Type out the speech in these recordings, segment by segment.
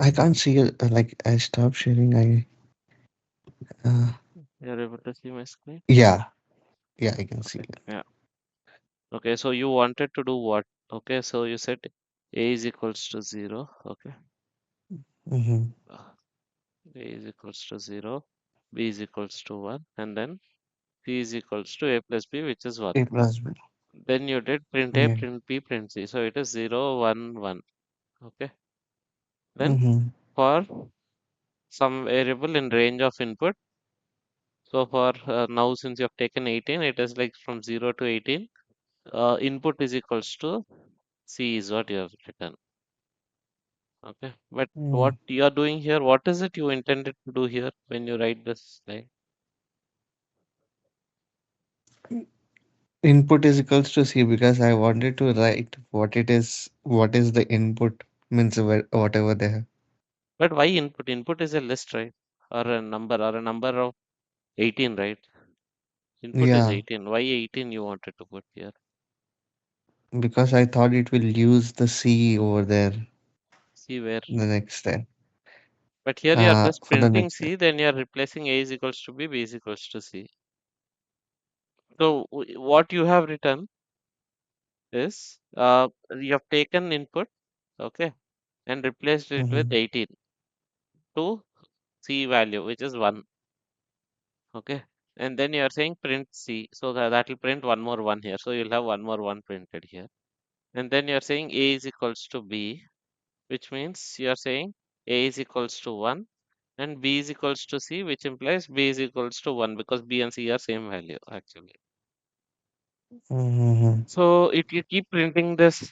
I can't see it. Like I stopped sharing. Uh, You're able to see my screen? yeah, yeah, I can see Okay. it. Yeah. Okay. So you wanted to do what? Okay. So you said A is equals to 0. Okay. Mm-hmm. uh, A is equals to 0. B is equals to 1. And then C is equals to A plus B, which is 1. A plus B. Then you did print A, Yeah. print B, print C. So it is 0, 1, 1. Okay. Then Mm-hmm. for some variable in range of input. So for now, since you have taken 18, it is like from 0 to 18. Input is equals to C is what you have written. Okay. But what Mm. you are doing here, what is it you intended to do here when you write this line? Input is equals to C because I wanted to write what it is. What is the input means whatever they have. But why input? Input is a list, right? Or a number of 18, right? Input is Yeah, 18. Why 18 you wanted to put here? because I thought it will use the C over there See where? the next step. But here you are just For the printing next step. C, then you are replacing A is equals to B, B is equals to C. So what you have written is you have taken input, okay, and replaced it with Mm-hmm. 18 to C value, which is 1, okay. And then you are saying print C, so that will print one more 1 here. So you'll have one more 1 printed here. And then you are saying A is equals to B, which means you are saying A is equals to 1 and B is equals to C, which implies B is equals to 1 because B and C are same value actually. Mm-hmm. So it will keep printing this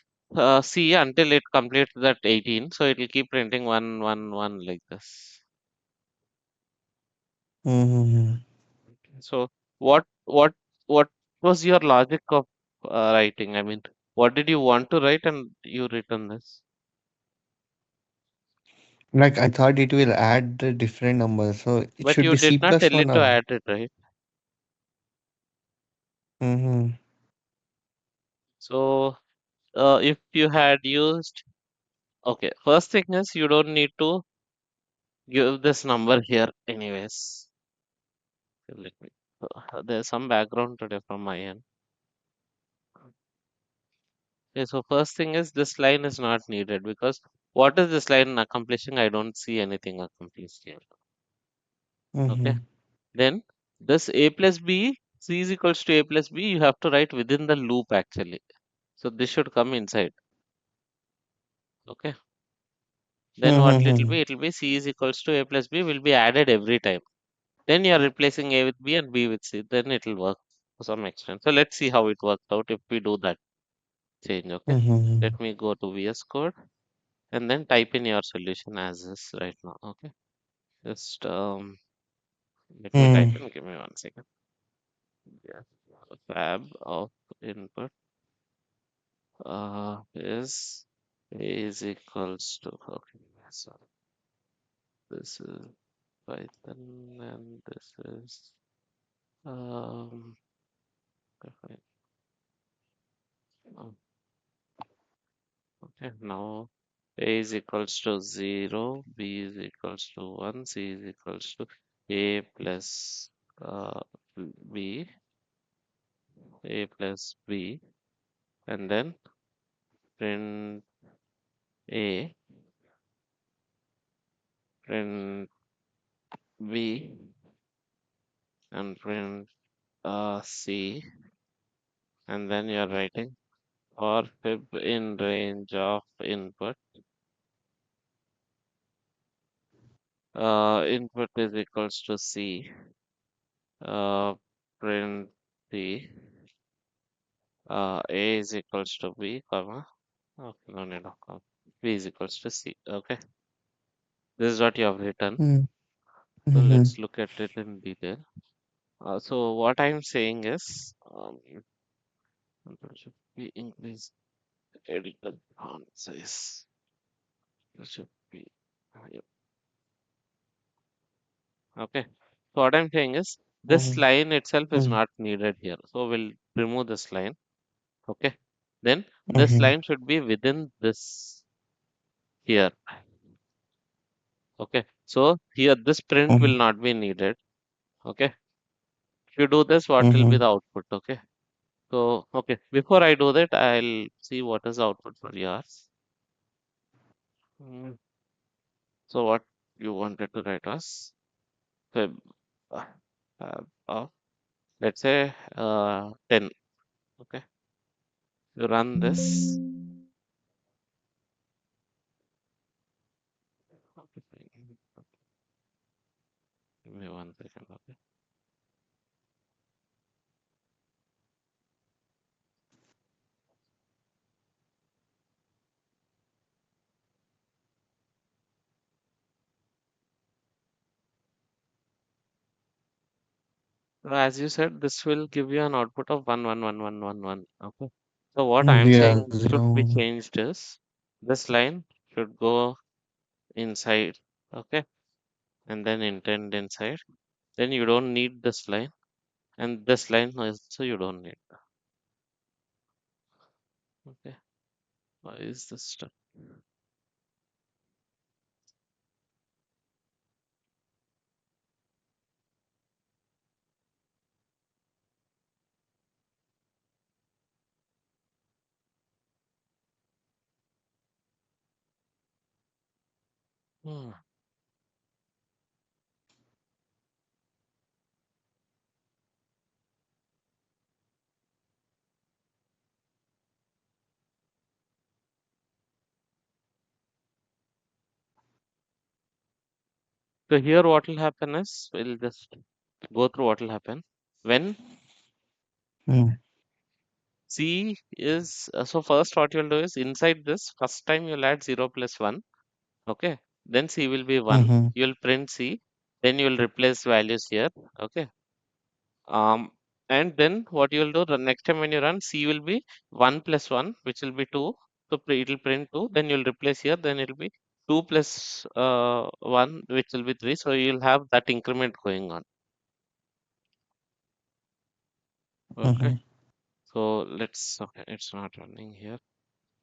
C until it completes that 18. So it will keep printing 1, 1, 1 like this. Mm-hmm. So what what was your logic of writing? I mean, what did you want to write and you written this? Like I thought it will add the different numbers, so it But should you be C did not plus tell one it to or. add it, right? Mm-hmm. So if you had used, okay, first thing is you don't need to give this number here anyways. Let me, there's some background today from my end. Okay, so first thing is this line is not needed because what is this line accomplishing? I don't see anything accomplished here. Okay. Mm-hmm. Then this A plus B, C is equals to A plus B, you have to write within the loop actually. So this should come inside. Okay. Then what it will Mm-hmm. be? It will be C is equals to A plus B will be added every time. Then you are replacing A with B and B with C. Then it will work to some extent. So let's see how it works out if we do that change. Okay. Mm-hmm. Let me go to VS Code and then type in your solution as is right now. Okay. Just let me type Mm-hmm. in. Give me 1 second. Yeah. Fab of input is A is equals to, okay. So this is Python and this is um okay. um, okay, now A is equals to 0, B is equals to 1, C is equals to A plus uh, B, A plus B, and then print A, print B, and print C, and then you're writing for fib in range of input. Input is equals to C, uh, print C, A is equals to B, comma, okay, no need of comma, B is equals to C, okay. This is what you have written. So Mm-hmm. let's look at it in detail. So what I'm saying is, should be increase editor font size. It should be, yep, okay. So what I'm saying is, this Mm-hmm. line itself is Mm-hmm. not needed here. So we'll remove this line, okay. Then this Mm-hmm. line should be within this here. Okay, so here this print will Mhm. not be needed. Okay, if you do this, what will be the Mhm. output? Okay, so okay, before I do that, I'll see what is the output for yours. Mm, So what you wanted to write was fib uh, of, let's say 10. Okay, you run this. Okay, fine. Give me 1 second. Okay. So as you said, this will give you an output of 1 1 1 1 1 1. Okay. So what I am Yeah, saying should be 0. changed is this line should go inside. Okay. And then intend inside. Then you don't need this line. And this line also you don't need. Okay. Why is this stuff? Hmm. So here what will happen is we'll just go through what will happen when Mm. C is so first what you'll do is inside this first time you'll add 0 plus 1. Okay, then C will be 1. Mhm. You'll print C, then you'll replace values here. Okay, and then what you'll do the next time when you run C will be 1 plus 1, which will be 2. So it'll print 2, then you'll replace here, then it'll be 2 plus 1, which will be 3. So you'll have that increment going on. Okay, Mhm. so okay, it's not running here.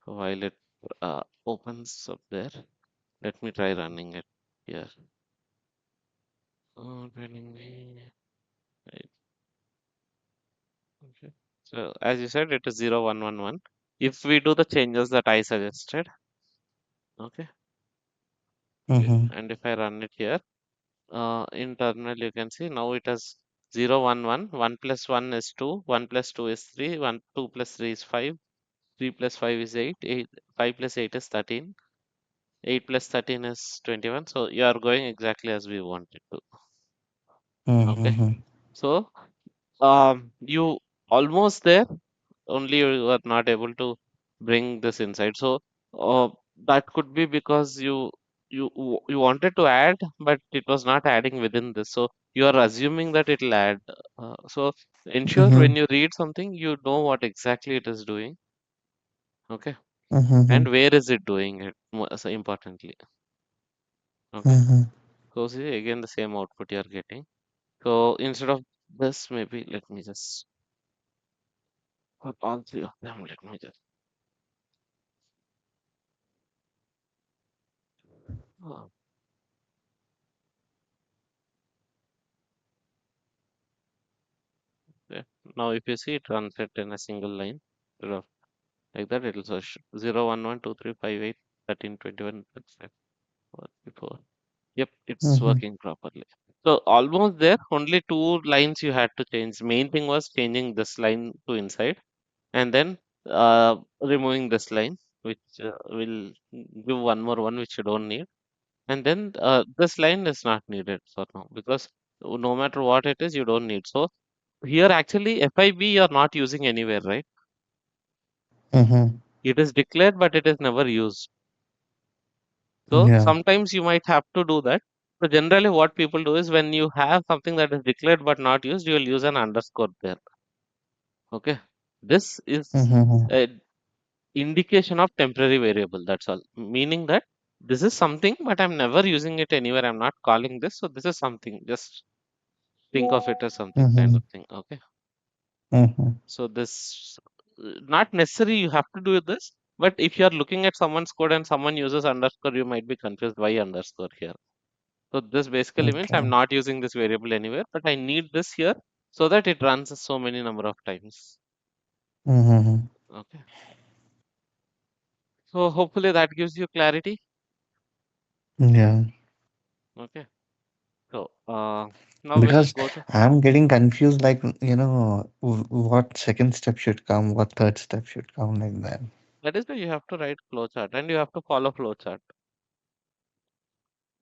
So while it opens up there, let me try running it here. Running right. Okay. So as you said, it is 0 1 1 1. If we do the changes that I suggested, okay, Mhm. and if I run it here, in terminal you can see now it has 0 1 1. 1 plus 1 is 2, 1 plus 2 is 3, 1 2 plus 3 is 5, 3 plus 5 is 8, 8 5 plus 8 is 13, 8 plus 13 is 21. So you are going exactly as we wanted to. Okay. Mhm. So you almost there, only you are not able to bring this inside. So that could be because you wanted to add, but it was not adding within this. So you are assuming that it'll add. So ensure when Mhm. you read something, you know what exactly it is doing. Okay, and Mhm. where is it doing it? So importantly. Okay, Mhm. so see again the same output you are getting. So instead of this, maybe let me just put all three of them. Let me just. Oh, yeah. Now, if you see it runs it in a single line, sort of like that, it'll search 0 1 1 2 3 5 8 13 21 25 4. Yep, it's Mhm. working properly. So almost there, only two lines you had to change. Main thing was changing this line to inside and then removing this line, which will give one more one which you don't need. And then this line is not needed for now because no matter what it is, you don't need. So here actually FIB you're not using anywhere, right? Mhm. It is declared, but it is never used. So Yeah. sometimes you might have to do that. So generally what people do is when you have something that is declared but not used, you will use an underscore there. Okay. This is Mhm. a indication of temporary variable. That's all. Meaning that this is something, but I'm never using it anywhere. I'm not calling this. So this is something. Just think of it as something kind of Mhm. thing. Okay. Mhm. So this not necessary you have to do this, but if you are looking at someone's code and someone uses underscore, you might be confused why underscore here. So this basically means I'm Okay. not using this variable anywhere, but I need this here so that it runs so many number of times. Mm-hmm. Okay. So hopefully that gives you clarity. Yeah. Okay. So now we'll Because go to I'm getting confused, like, what second step should come, what third step should come, like that. that is why you have to write flowchart and you have to follow flowchart.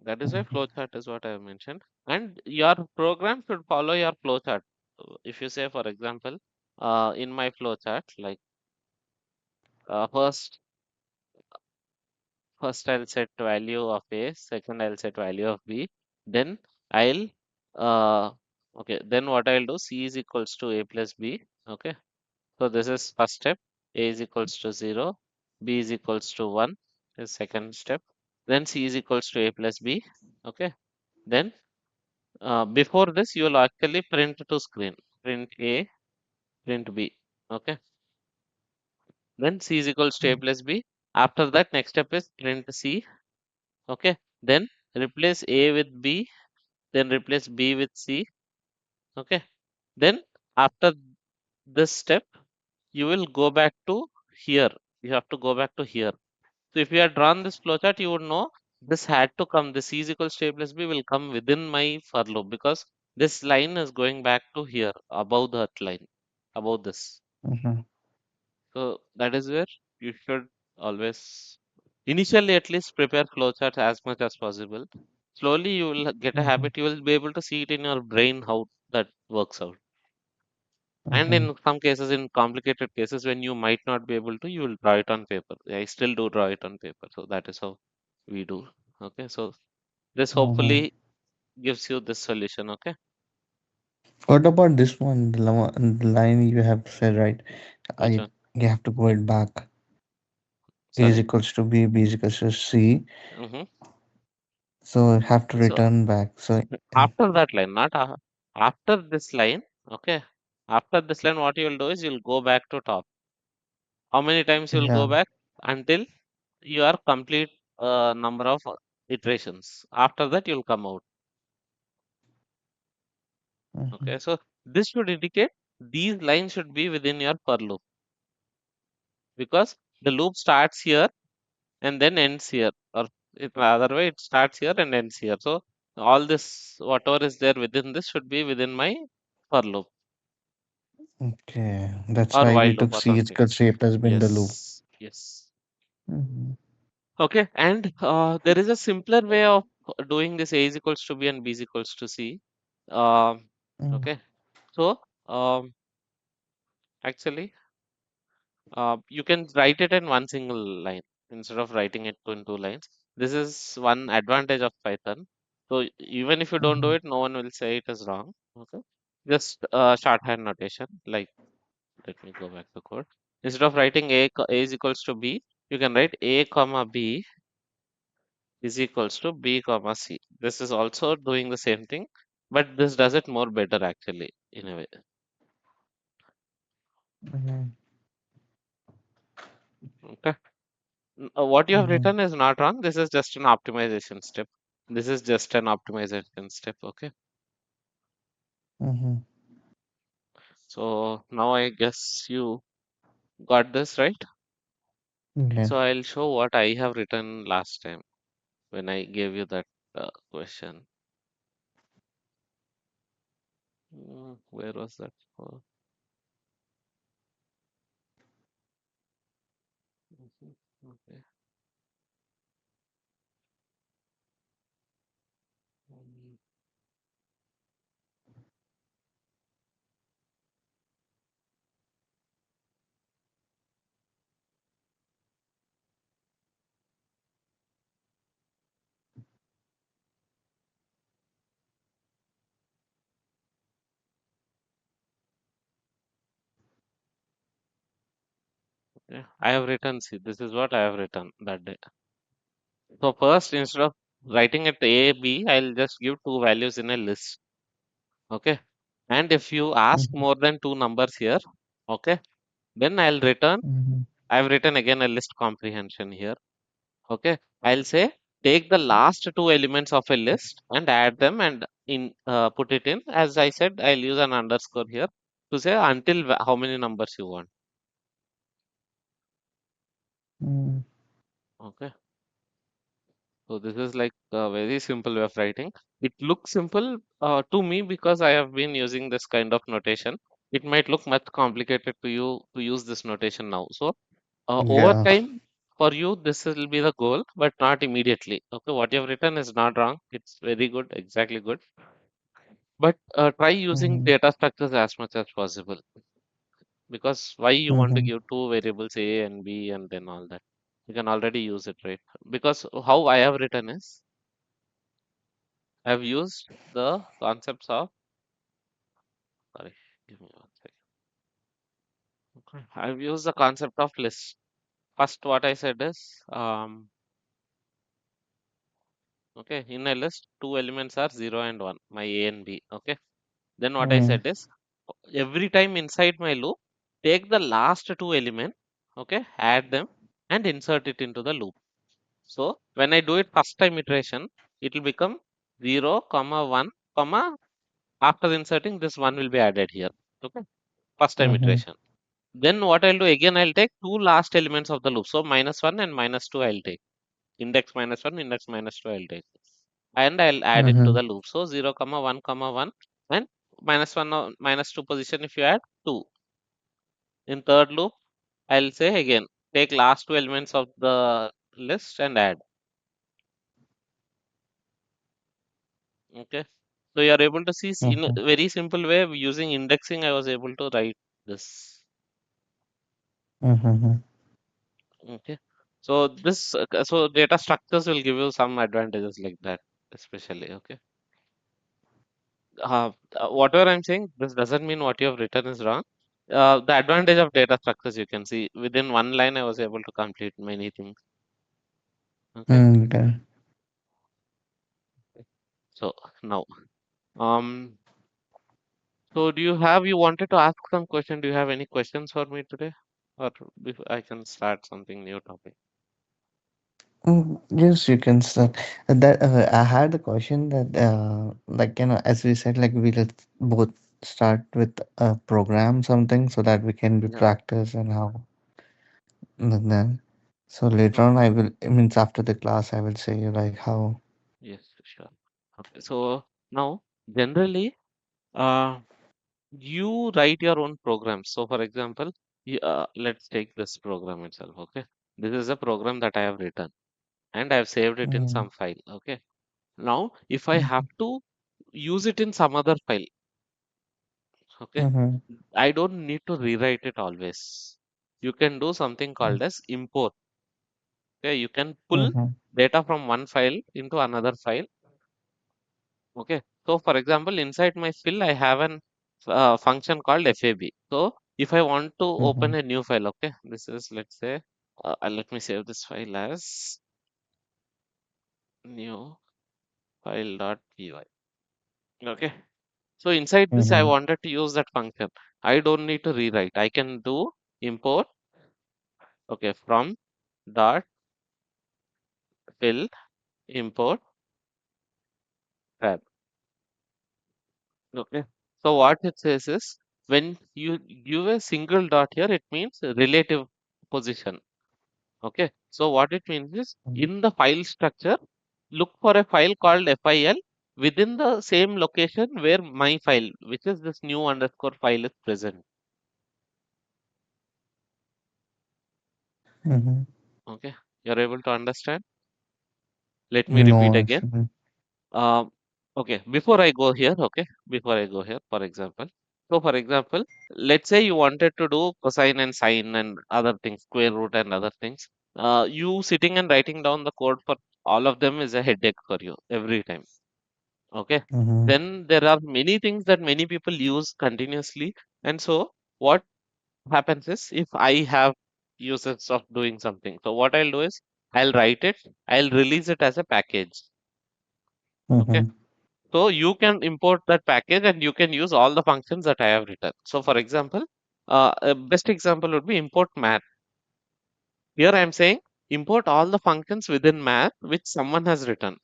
That is why Mhm. flowchart is what I have mentioned. And your program should follow your flowchart. If you say, for example, in my flowchart, like first I'll set value of A, second I'll set value of B, then I'll okay, then what I'll do, C is equals to A plus B. Okay, so this is first step. A is equals to 0, B is equals to 1 is second step. Then C is equals to A plus B. Okay, then before this, you will actually print to screen. Print A, print B. Okay. Then C is equals to A plus B. After that, next step is print C. Okay. Then replace A with B. Then replace B with C. Okay. Then after this step, you will go back to here. You have to go back to here. So if you had drawn this flowchart, you would know this had to come. This C is equals to A plus B will come within my for loop because this line is going back to here above that line, above this. Mhm. So that is where you should always, initially at least, prepare flowcharts as much as possible. Slowly you will get a Mhm. habit. You will be able to see it in your brain how that works out. And Mhm. in some cases, in complicated cases, when you might not be able to, you will draw it on paper. I still do draw it on paper. So that is how we do. Okay. So this Mhm. hopefully gives you this solution. Okay. What about this one, the line you have said, right? Which I one? You have to go it back. A is Sorry. equals to B, B is equals to C. hmm So have to So return back. So after that line, not after this line. Okay. After this line, what you will do is you'll go back to top. How many times you will go yeah. back until you are complete number of iterations. After that, you'll come out. Mhm. Okay, so this should indicate these lines should be within your for loop because the loop starts here and then ends here, or it other way it starts here and ends here. So all this whatever is there within this should be within my for loop Okay. That's or why while we loop took or C is something. equals to A plus B in the loop. Yes, yes. Mhm. Okay, and there is a simpler way of doing this A is equals to B and B is equals to C. Um, Mhm. okay, so actually, you can write it in one single line instead of writing it in two lines. This is one advantage of Python. So even if you don't do Mhm. it, no one will say it is wrong. Okay, just shorthand notation. Like, let me go back to code. Instead of writing A is equals to B, you can write A comma B is equals to B comma C. This is also doing the same thing, but this does it more better actually in a way. Mhm. Okay. What you have Mhm. written is not wrong. This is just an optimization step. This is just an optimization step. Okay. Mhm. So now I guess you got this right. Okay. So I'll show what I have written last time when I gave you that question. Where was that? For? Mhm, okay. Mm, yeah, I have written. See, this is what I have written that day. So first, instead of writing it A, B, I'll just give two values in a list. Okay. And if you ask Mhm. more than two numbers here, okay, then I'll return. Mhm. I've written again a list comprehension here. Okay. I'll say take the last two elements of a list and add them and put it in. As I said, I'll use an underscore here to say until how many numbers you want. Mm. Okay. So this is like a very simple way of writing. It looks simple to me because I have been using this kind of notation. It might look much complicated to you to use this notation now. So over Yeah. time, for you, this will be the goal, but not immediately. Okay, what you have written is not wrong. It's very good, exactly good. But try using Mhm. data structures as much as possible. Because why you want to Mhm. give two variables A and B and then all that? You can already use it, right? Because how I have written is I've used the concepts of, sorry, give me one second. Okay. I've used the concept of list. First, what I said is, okay, in a list, two elements are 0 and 1, my A and B. Okay. Then what I Mhm. said is, every time inside my loop, take the last two elements, okay, add them and insert it into the loop. So when I do it first time iteration, it will become 0, comma 1, comma after inserting this 1 will be added here. Okay, first time Mhm. iteration. Then what I'll do again, I'll take two last elements of the loop. So minus 1 and minus 2 I'll take. Index minus 1, index minus 2 I'll take. And I'll add it to Mhm. the loop. So 0, comma 1 and minus 1 or minus 2 position if you add 2. In third loop, I'll say again, take last two elements of the list and add. Okay. So you are able to see in a Mhm. very simple way using indexing, I was able to write this. Mhm. Okay. So this so data structures will give you some advantages like that, especially. Okay. Whatever I'm saying, this doesn't mean what you have written is wrong. The advantage of data structures you can see within one line, I was able to complete many things. Okay. Mm, okay. So now, um, so do you wanted to ask some question? Do you have any questions for me today? Or before I can start something new topic? Yes, you can start. That I had a question that, like as we said, like we'll both start with a program something so that we can be Yeah. practice and how and then. So later Uh-huh. on, I will. It means after the class, I will say you like how. Yes, sure. Okay. So now, generally, uh, you write your own programs. So, for example, let's take this program itself. Okay. This is a program that I have written and I have saved it in Mm-hmm. some file. Okay. Now, if I have to use it in some other file, okay, Mm-hmm. I don't need to rewrite it always. You can do something called as import. Okay, you can pull Mm-hmm. data from one file into another file. Okay, so for example, inside my fill, I have an function called FAB. So if I want to Mm-hmm. open a new file, okay, this is let's say, let me save this file as new file.py. Okay, so inside this, I Mm-hmm. wanted to use that function. I don't need to rewrite. I can do import, okay, from dot fill import tab. Okay. So what it says is when you give a single dot here, it means relative position. Okay. So what it means is in the file structure, look for a file called FIL within the same location where my file, which is this new underscore file is present. Mm-hmm. Okay. You're able to understand? Let me repeat No, again. actually. Um, okay, before I go here, okay, before I go here, for example, so for example, let's say you wanted to do cosine and sine and other things, square root and other things. You sitting and writing down the code for all of them is a headache for you every time. Okay, Mm-hmm. then there are many things that many people use continuously, and so what happens is if I have uses of doing something, so what I'll do is I'll write it, I'll release it as a package. Okay, Mm-hmm. so you can import that package and you can use all the functions that I have written. So for example, a best example would be import math. Here I am saying import all the functions within math which someone has written.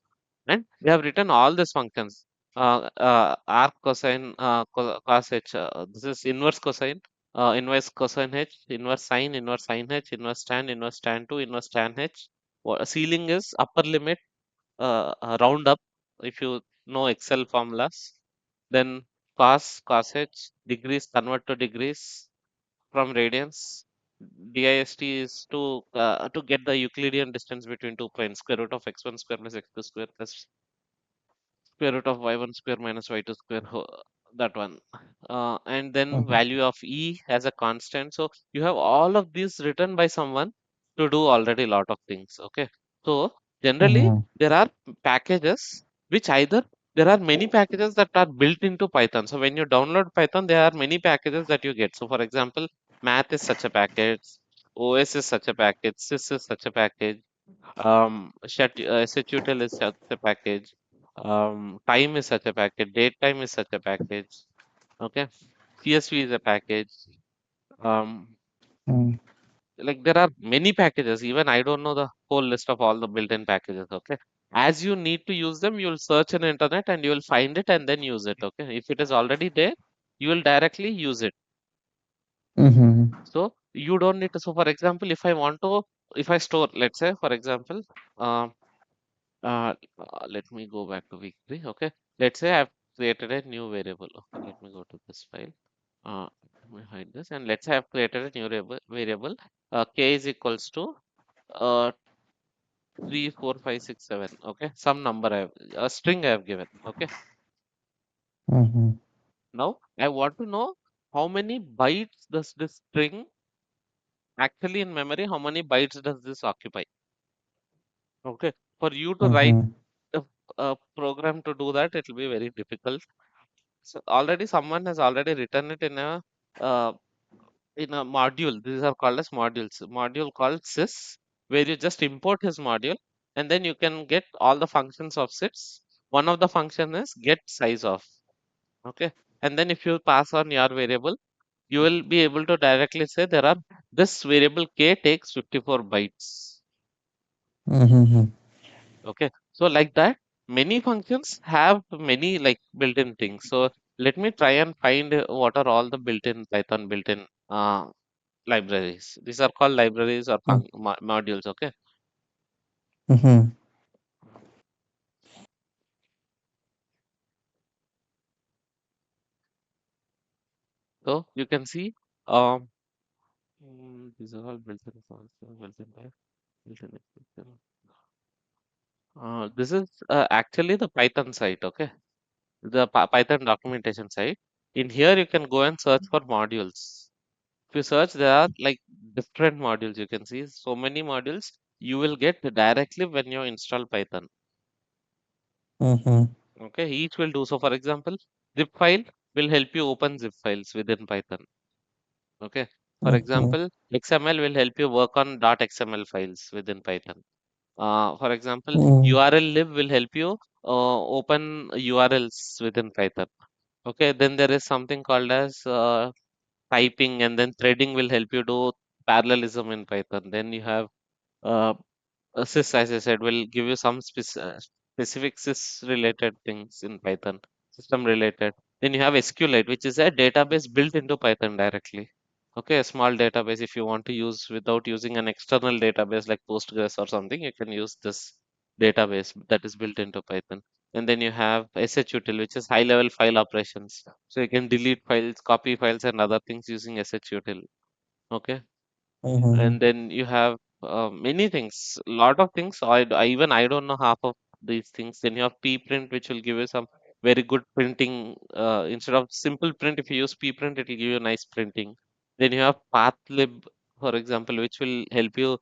And we have written all these functions. Arc cosine, cos h. This is inverse cosine, inverse cosine h, inverse sine h, inverse tan 2, inverse tan h. Ceiling is upper limit, round up if you know Excel formulas. Then cos h, degrees convert to degrees from radians. DIST is to get the Euclidean distance between two points, square root of x1 square plus x2 square plus square root of y1 square minus y2 square, that one. And then Mhm. value of e as a constant. So you have all of these written by someone to do already lot of things. Okay. So generally Mhm. there are packages which either there are many packages that are built into Python. So when you download Python, there are many packages that you get. So for example, math is such a package, OS is such a package, sys is such a package, SHUTL is such a package. Time is such a package. Date time is such a package. Okay. CSV is a package. Um, Mhm. like there are many packages. Even I don't know the whole list of all the built-in packages. Okay. As you need to use them, you'll search on internet and you will find it and then use it. Okay. If it is already there, you will directly use it. Mhm. So you don't need to. So for example, if I store, let's say, for example, um, let me go back to week 3. Okay. Let's say I've created a new variable. Okay. Let me go to this file. Let me hide this. And let's say I've created a new variable. K is equals to uh, 3, 4, 5, 6, 7. Okay. Some number a string I have given. Okay. Mhm. Now I want to know how many bytes does this string actually in memory, how many bytes does this occupy? Okay. For you to write Mhm. a, a program to do that, it will be very difficult. So already someone has already written it uh, in a module. These are called as modules. Module called sys, where you just import his module, and then you can get all the functions of sys. One of the function is get size of. Okay, and then if you pass on your variable, you will be able to directly say there are this variable k takes 54 bytes. Mhm. Okay, so like that, many functions have many like built-in things. So let me try and find what are all the built-in Python built-in libraries. These are called libraries or Mhm. modules. Okay, Mhm. so you can see these are all built-in functions, built-in type, built-in extension. This is actually the Python site. Okay, the Python documentation site. In here, you can go and search for modules. If you search, there are like different modules. You can see so many modules you will get directly when you install Python. Mhm. Okay, each will do. So, for example, zip file will help you open zip files within Python. Okay, for Mhm. example, XML will help you work on .xml files within Python. For example, Mhm. URL lib will help you open URLs within Python. Okay, then there is something called as typing, and then threading will help you do parallelism in Python. Then you have uh, sys, as I said, will give you some specific sys related things in Python, system related. Then you have SQLite, which is a database built into Python directly. Okay, a small database if you want to use without using an external database like Postgres or something, you can use this database that is built into Python. And then you have SHUTL, which is high level file operations. So you can delete files, copy files, and other things using SHUTL. Okay, Mhm. and then you have many things, lot of things. Even I don't know half of these things. Then you have pprint, which will give you some very good printing. Instead of simple print, if you use pprint, it will give you nice printing. Then you have pathlib, for example, which will help you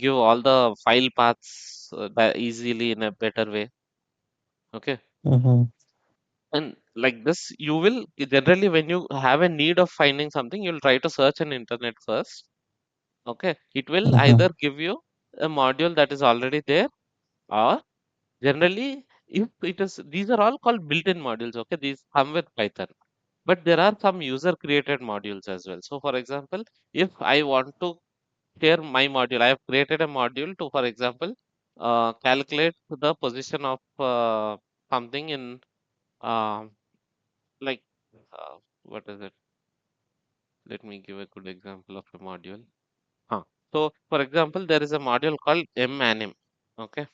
give all the file paths easily in a better way. Okay, Mhm. and like this you will generally, when you have a need of finding something, you'll try to search on internet first. Okay, it will either Mhm. give you a module that is already there, or generally, if it is, these are all called built-in modules. Okay, these come with Python, but there are some user-created modules as well. So, for example, if I want to share my module. I have created a module to, for example, calculate the position of something in uh, like what is it? Let me give a good example of a module. Huh. So, for example, there is a module called manim. Okay,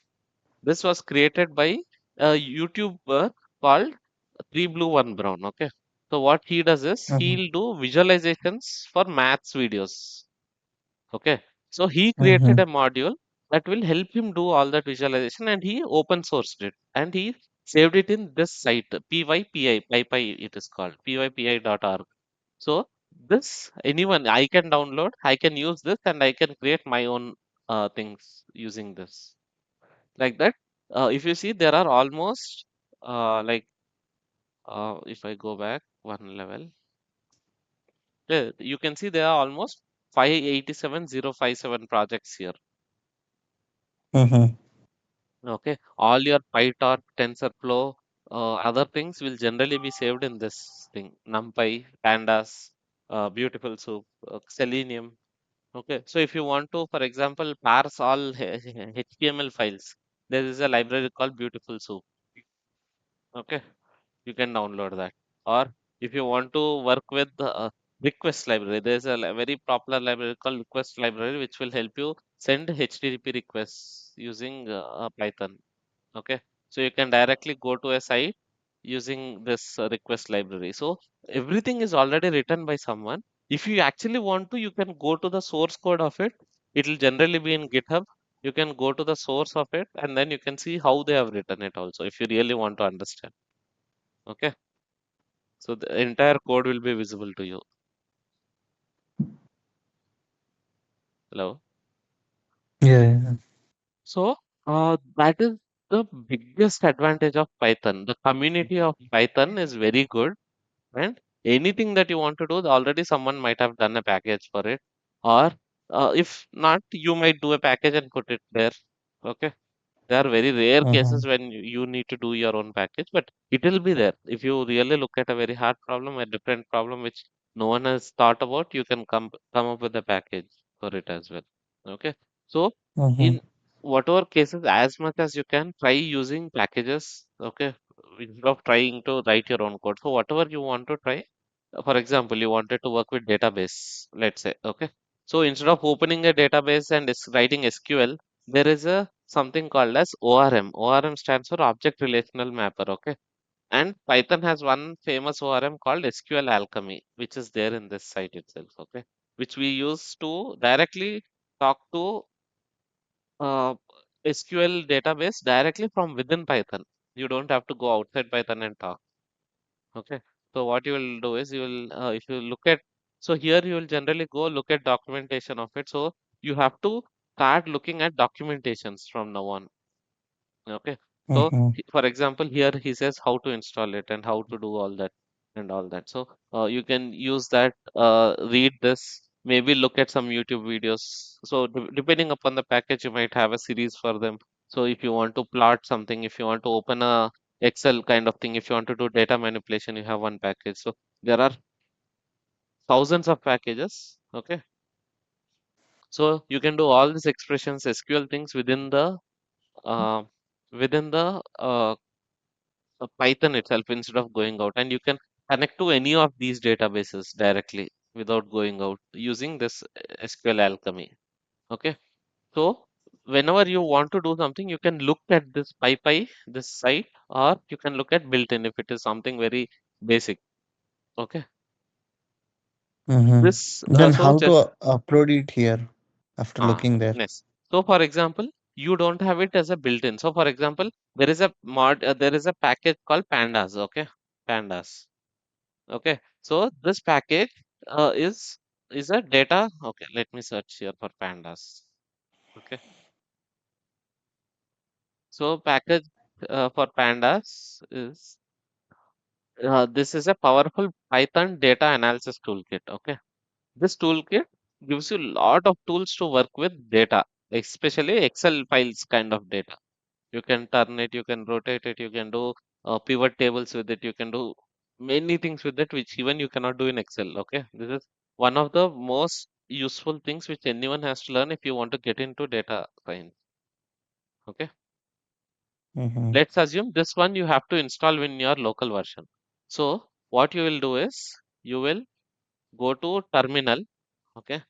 this was created by a YouTuber called Three Blue One Brown. Okay, so what he does is Mm-hmm. he'll do visualizations for maths videos. Okay, so he created Mm-hmm. a module that will help him do all that visualization, and he open sourced it and he saved it in this site PYPI it is called pypi.org. So this anyone I can download, I can use this, and I can create my own things using this. Like that, if you see, there are almost if I go back one level, you can see there are almost 587057 projects here. Mm-hmm. Okay, all your PyTorch, TensorFlow, other things will generally be saved in this thing. NumPy, Pandas, Beautiful Soup, Selenium. Okay, so if you want to, for example, parse all HTML files, there is a library called Beautiful Soup. Okay, you can download that. Or if you want to work with the request library, there is a very popular library called request library, which will help you send HTTP requests using Python. Okay, so you can directly go to a site using this request library. So everything is already written by someone. If you actually want to, you can go to the source code of it. It will generally be in GitHub. You can go to the source of it, and then you can see how they have written it also, if you really want to understand. Okay, so the entire code will be visible to you. Hello. Yeah, yeah. So that is the biggest advantage of Python. The community of Python is very good. And anything that you want to do, already someone might have done a package for it. Or if not, you might do a package and put it there. Okay. There are very rare Mm-hmm. cases when you need to do your own package, but it will be there. If you really look at a very hard problem, a different problem which no one has thought about, you can come up with a package for it as well. Okay. So Mm-hmm. in whatever cases, as much as you can, try using packages. Okay. Instead of trying to write your own code. So whatever you want to try, for example, you wanted to work with database, let's say. Okay. So instead of opening a database and writing SQL, there is a something called as ORM. ORM stands for Object Relational Mapper. Okay, and Python has one famous ORM called SQL Alchemy, which is there in this site itself. Okay, which we use to directly talk to uh, SQL database directly from within Python. You don't have to go outside Python and talk. Okay, so what you will do is you will if you look at, so here you will generally go look at documentation of it. So you have to start looking at documentations from now on. Okay, so Mm-hmm. for example, here he says how to install it and how to do all that and all that. So you can use that, read this, maybe look at some YouTube videos. So depending upon the package, you might have a series for them. So if you want to plot something, if you want to open a Excel kind of thing, if you want to do data manipulation, you have one package. So there are thousands of packages. Okay, so you can do all these expressions, SQL things uh, within the Python itself instead of going out, and you can connect to any of these databases directly without going out using this SQL Alchemy. Okay, so whenever you want to do something, you can look at this PyPy, this site, or you can look at built-in if it is something very basic. Okay, Mm-hmm. this Then how to upload it here after ah looking there? yes. So for example, you don't have it as a built-in. So for example, there is a package called Pandas. Okay, Pandas. Okay, so this package is a data. Okay, let me search here for pandas. Okay, so package for pandas is this is a powerful Python data analysis toolkit. Okay, this toolkit gives you a lot of tools to work with data, especially Excel files kind of data. You can turn it, you can rotate it, you can do pivot tables with it, you can do many things with it, which even you cannot do in Excel. Okay, this is one of the most useful things which anyone has to learn if you want to get into data science. Okay. Mm-hmm. Let's assume this one you have to install in your local version. So what you will do is you will go to terminal, okay,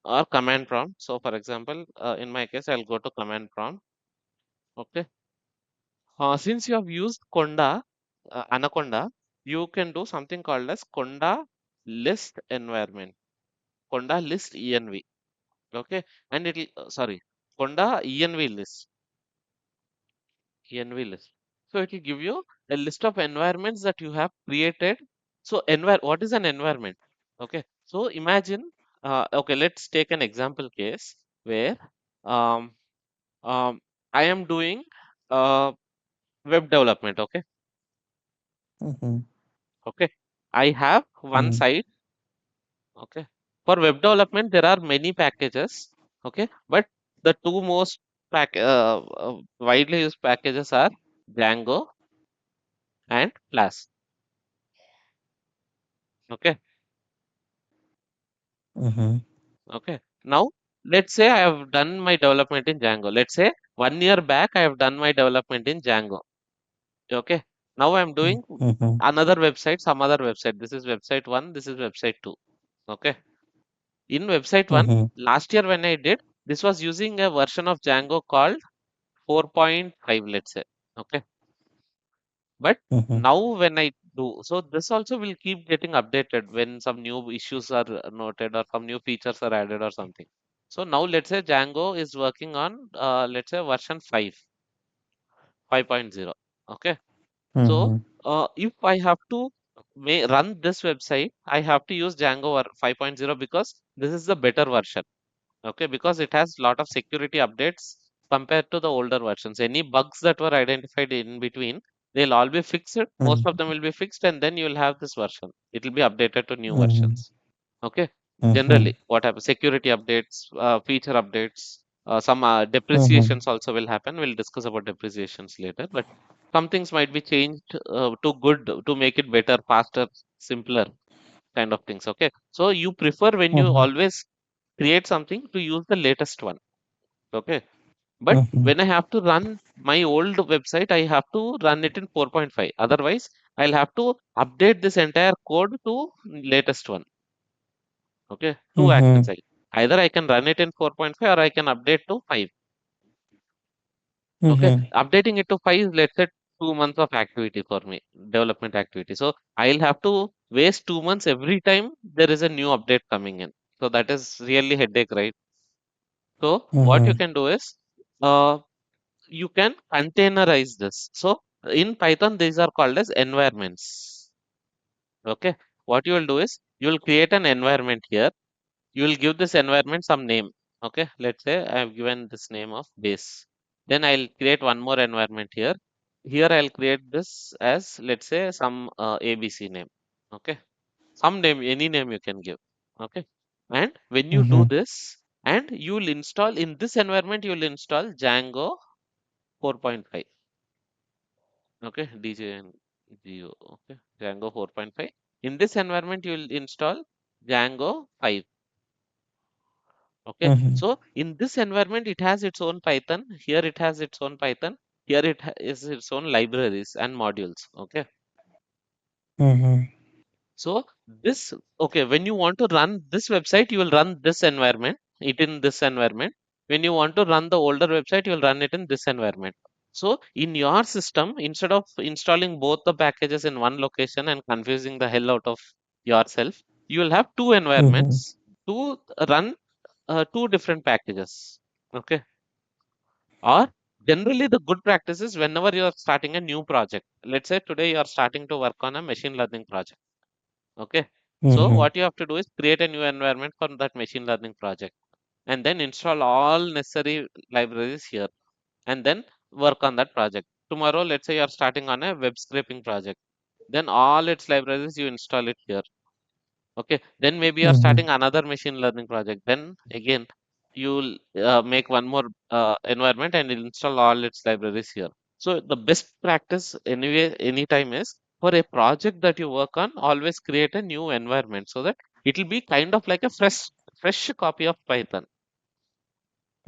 or command prompt. So for example, in my case, I'll go to command prompt. Okay. Since you have used Conda, Anaconda, you can do something called as Conda list environment, Conda list env. Okay, and it'll sorry, Conda env list, env list. So it will give you a list of environments that you have created. So what is an environment? Okay, so imagine, okay, let's take an example case where um, um, I am doing uh, web development. Okay, Mm-hmm. okay, I have one Mm-hmm. site. Okay, for web development there are many packages. Okay, but the two most widely used packages are Django and Flask. Okay, Mm-hmm. okay. Now let's say I have done my development in Django. Let's say 1 year back I have done my development in Django. Okay, now I'm doing Mm-hmm. another website, some other website. This is website one, this is website two. Okay, in website one, Mm-hmm. last year when I did, this was using a version of Django called 4.5, let's say. Okay, but Mm-hmm. now when I do, so this also will keep getting updated when some new issues are noted or some new features are added or something. So now let's say Django is working on, let's say version 5, 5.0. Okay, so Mm-hmm. if I have to run this website, I have to use Django 5.0 because this is the better version. Okay, because it has lot of security updates compared to the older versions. Any bugs that were identified in between, they'll all be fixed. Most of them will be fixed, and then you will have this version. It will be updated to new Mm-hmm. versions. Okay, Mm-hmm. generally what happens, security updates, feature updates, some Mm-hmm. depreciations also will happen. We'll discuss about depreciations later, but some things might be changed to good, to make it better, faster, simpler kind of things. Okay, so you prefer when you Mm-hmm. always create something to use the latest one. Okay, but Mm-hmm. when I have to run my old website, I have to run it in 4.5. Otherwise, I'll have to update this entire code to latest one. Okay, two actions. Mm-hmm. Either I can run it in 4.5 or I can update to 5. Okay, Mm-hmm. updating it to 5, let's say 2 months of activity for me, development activity. So I'll have to waste 2 months every time there is a new update coming in. So that is really headache, right? So what you Mm-hmm. can do is, uh, you can containerize this. So in Python, these are called as environments. Okay, what you will do is you will create an environment here. You will give this environment some name. Okay, let's say I have given this name of base. Then I'll create one more environment here. Here I'll create this as, let's say, some ABC name. Okay, some name, any name you can give. Okay, and when you do Mm-hmm. this, and you will install in this environment, you will install Django 4.5. Okay, DJNGO. Okay, Django 4.5. In this environment, you will install Django 5. Okay, Mm-hmm. so in this environment, it has its own Python. Here it has its own Python. Here is its own libraries and modules. Okay, Mm-hmm. so this, okay, when you want to run this website, you will run this environment, it in this environment. When you want to run the older website, you will run it in this environment. So in your system, instead of installing both the packages in one location and confusing the hell out of yourself, you will have two Mm-hmm. environments to run two different packages. Okay. Or generally, the good practice is whenever you are starting a new project. Let's say today you are starting to work on a machine learning project. Okay. So Mm-hmm. what you have to do is create a new environment for that machine learning project and then install all necessary libraries here and then work on that project. Tomorrow, let's say you are starting on a web scraping project. Then all its libraries you install it here. Okay, then maybe you're Mm-hmm. starting another machine learning project. Then again, you'll make one more environment and you'll install all its libraries here. So the best practice anyway, anytime is for a project that you work on, always create a new environment so that it will be kind of like a fresh fresh copy of Python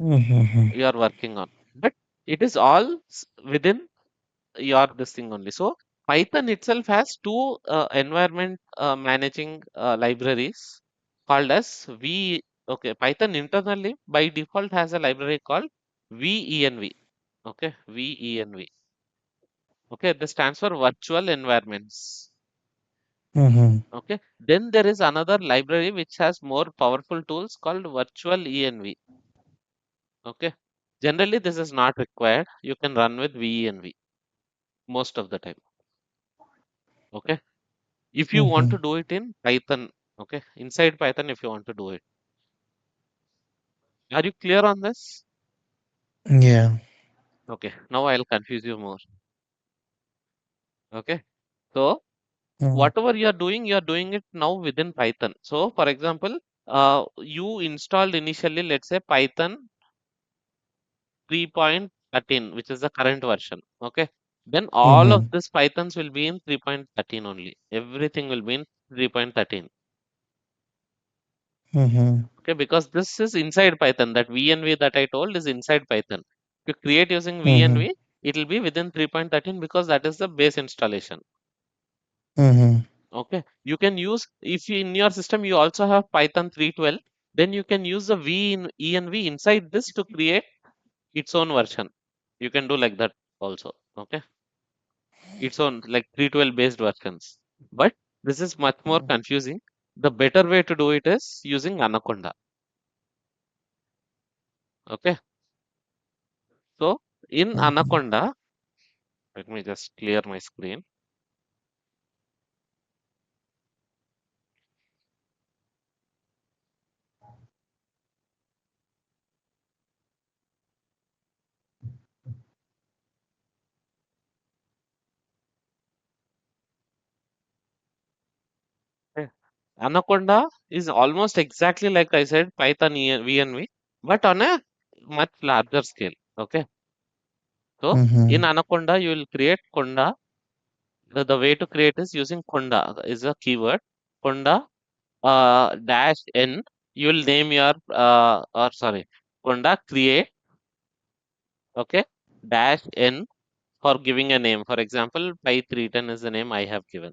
Mm-hmm. you are working on. But it is all within your this thing only. So Python itself has two environment managing libraries called as V. Okay, Python internally by default has a library called VENV. Okay, VENV. Okay, this stands for virtual environments. Mm-hmm. Okay, then there is another library which has more powerful tools called virtual ENV. Okay, generally this is not required. You can run with VENV most of the time. Okay, if you want Mm-hmm. to do it in Python, okay, inside Python, if you want to do it, are you clear on this? Yeah. Okay, now I'll confuse you more. Okay, so Mm-hmm. whatever you are doing it now within Python. So, for example, you installed initially, let's say Python 3.13, which is the current version. Okay, then all of Mm-hmm. this Pythons will be in 3.13 only. Everything will be in 3.13. Mm-hmm. Okay, because this is inside Python. That VNV that I told is inside Python. If you create using Mm-hmm. VNV, it will be within 3.13 because that is the base installation. Mm-hmm. Okay, you can use if you, in your system you also have Python 3.12, then you can use the V in ENV inside this to create its own version. You can do like that also. Okay, its own like 3.12 based versions. But this is much more confusing. The better way to do it is using Anaconda. Okay, so in Mm-hmm. Anaconda, let me just clear my screen. Okay. Anaconda is almost exactly like I said, Python VNV, but on a much larger scale. Okay. So in Mm-hmm. Anaconda, you will create Conda. The way to create is using Conda is a keyword. Conda dash n. You will name your or sorry, Conda create. Okay. Dash n for giving a name. For example, Py310 is the name I have given.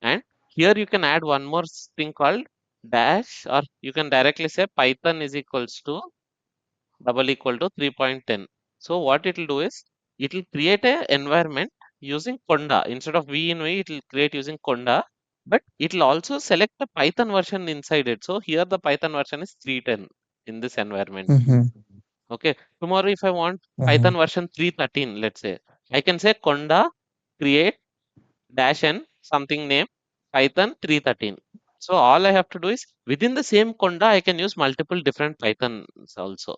And here you can add one more thing called dash, or you can directly say Python is equals to double equal to 3.10. So what it will do is it will create a environment using Conda. Instead of V in V, it will create using Conda, but it will also select the Python version inside it. So here the Python version is 3.10 in this environment. Mm-hmm. Okay. Tomorrow, if I want Mm-hmm. Python version 3.13, let's say, I can say Conda create dash n something name Python 3.13. So all I have to do is within the same Conda, I can use multiple different Pythons also.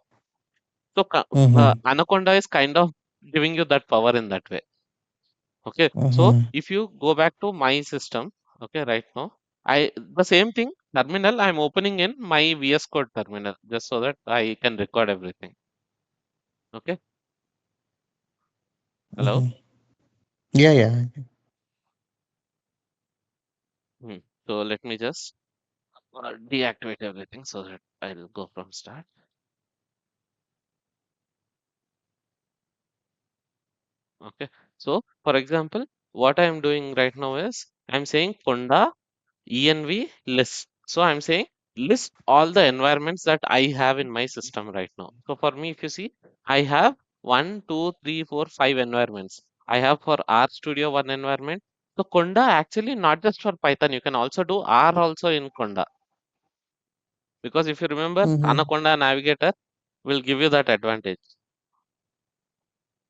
So Mm-hmm. Anaconda is kind of giving you that power in that way. Okay. So Mm-hmm. if you go back to my system, okay, right now, I the same thing terminal I'm opening in my VS Code terminal just so that I can record everything. Okay. Hello. Mm-hmm. Yeah, yeah. Hmm. So let me just deactivate everything so that I'll go from start. Okay. So for example, what I am doing right now is I'm saying Conda env list. So I'm saying list all the environments that I have in my system right now. So for me, if you see, I have one, two, three, four, five environments. I have for R Studio one environment. So Conda actually not just for Python, you can also do R also in Conda. Because if you remember, Mm-hmm. Anaconda Navigator will give you that advantage.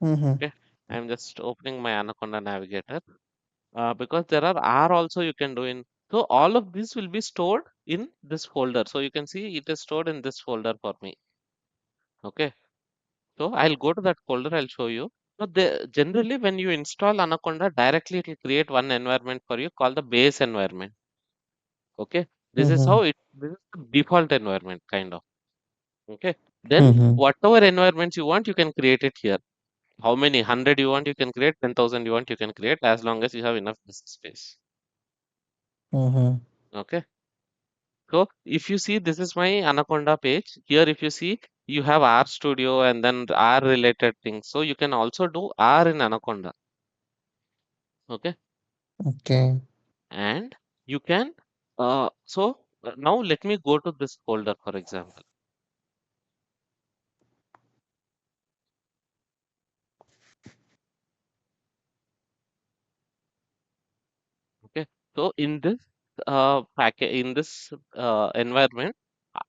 Mm-hmm. Okay. I'm just opening my Anaconda Navigator. Because there are R also you can do in. So all of this will be stored in this folder. So you can see it is stored in this folder for me. Okay. So I'll go to that folder. I'll show you. So generally when you install Anaconda directly, it will create one environment for you called the base environment. Okay. This is Mm-hmm. how this is the default environment kind of. Okay. Then Mm-hmm. whatever environments you want, you can create it here. How many 100 you want, you can create. 10,000 you want, you can create as long as you have enough disk space. Mm-hmm. Okay. So if you see, this is my Anaconda page. Here, if you see, you have R Studio and then R related things. So you can also do R in Anaconda. Okay. Okay. And you can, now let me go to this folder, for example. Okay. So in this packet, in this environment,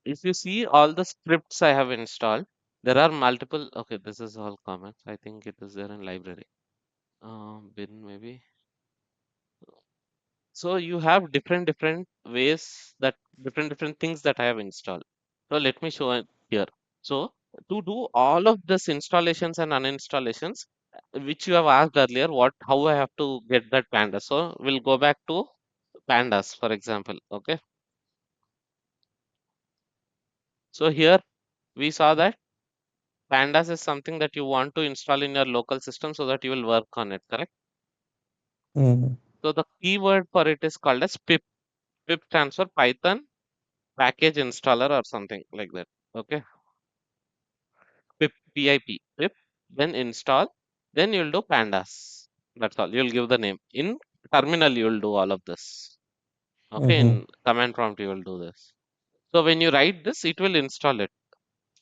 if you see all the scripts I have installed, there are multiple. Okay, this is all comments. I think it is there in library. Bin maybe. So you have different ways that different things that I have installed. So let me show it here. So to do all of this installations and uninstallations, which you have asked earlier, what how I have to get that panda. So we'll go back to pandas, for example. Okay. So here we saw that pandas is something that you want to install in your local system so that you will work on it, correct? Mm-hmm. So the keyword for it is called as pip. Pip stands for Python package installer or something like that. Okay. Pip, then install, then you'll do pandas. That's all. You'll give the name. In terminal, you'll do all of this. Okay, Mm-hmm. in command prompt, you will do this. So when you write this, it will install it.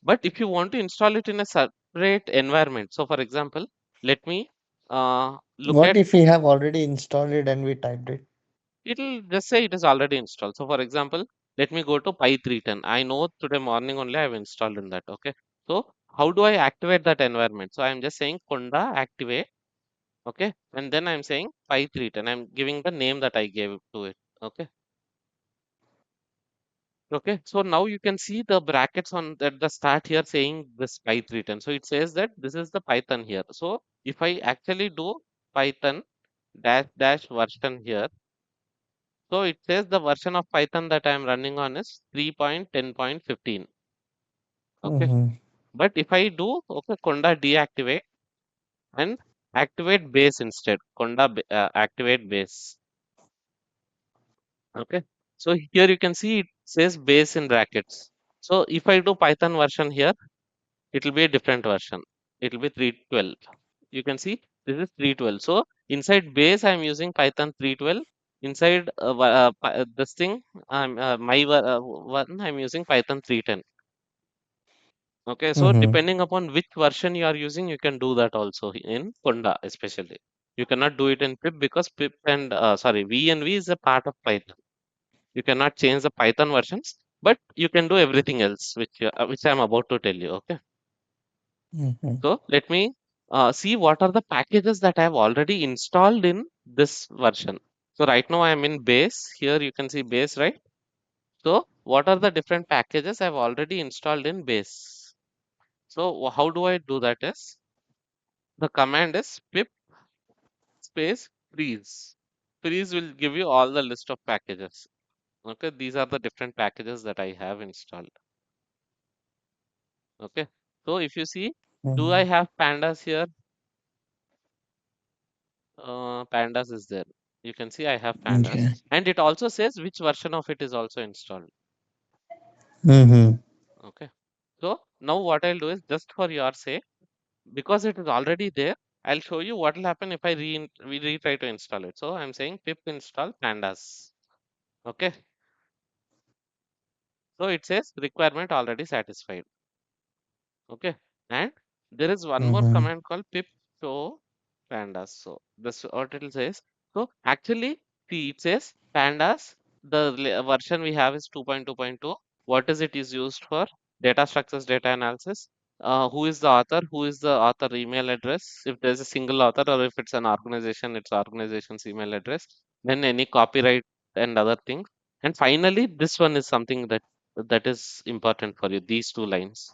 But if you want to install it in a separate environment, so for example, let me look What at, if we have already installed it and we typed it? it'll just say it is already installed. So for example, let me go to Py310. I know today morning only I've installed in that. Okay. So how do I activate that environment? So I'm just saying Conda activate. Okay, and then I'm saying Py310. I'm giving the name that I gave to it. Okay. Okay, so now you can see the brackets on at the start here saying this Py310. So it says that this is the Python here. So if I actually do Python dash dash version here, so it says the version of Python that I'm running on is 3.10.15. Okay, Mm-hmm. but if I do okay Conda deactivate and activate base instead, Conda activate base. Okay, so here you can see it says base in brackets. So if I do Python version here, it will be a different version. It will be 3.12. You can see this is 3.12. So inside base, I'm using Python 3.12. Inside this thing, one, I'm using Python 3.10. Okay, so Mm-hmm. depending upon which version you are using, you can do that also in Conda, especially. You cannot do it in pip because pip and sorry, V and V is a part of Python. You cannot change the Python versions, but you can do everything else, which I'm about to tell you. Okay. Mm-hmm. So let me see what are the packages that I have already installed in this version. So right now I am in base. Here you can see base, right? So what are the different packages I've already installed in base? So how do I do that is the command is pip space freeze. Freeze will give you all the list of packages. Okay, these are the different packages that I have installed. Okay, so if you see, do I Mm-hmm. have pandas here? Pandas is there. You can see I have pandas, Okay. and it also says which version of it is also installed. Mm-hmm. Okay, so now what I'll do is just for your sake, because it is already there, I'll show you what will happen if I we retry to install it. So I'm saying pip install pandas. Okay, so it says requirement already satisfied. Okay, and there is one more Mm-hmm. command called pip show pandas. So this what it says. So actually, see it says pandas. The version we have is 2.2.2. What is it is used for? Data structures, data analysis. Who is the author? Who is the author email address? If there's a single author or if it's an organization, it's organization's email address. Then any copyright and other things. And finally, this one is something that is important for you. These two lines.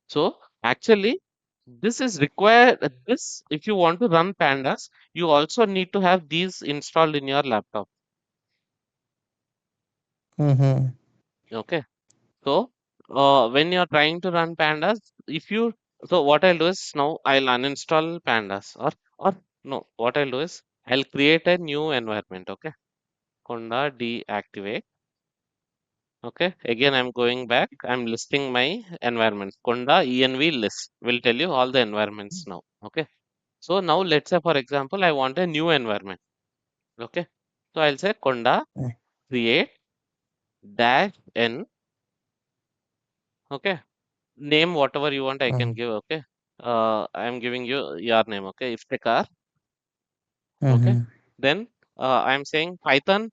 So actually, this is required. This, if you want to run pandas, you also need to have these installed in your laptop. Mm-hmm. Okay. So when you're trying to run pandas, if you so what I'll do is now I'll uninstall pandas or no, what I'll do is I'll create a new environment. Okay. Conda deactivate Okay, again I'm going back. I'm listing my environments. Conda env list will tell you all the environments now. Okay, so now let's say for example I want a new environment. Okay, so I'll say Conda create dash n. Okay, name whatever you want I can Mhm. give. Okay, I'm giving you your name. Okay, Iftekar. Okay, Mhm. then I'm saying Python,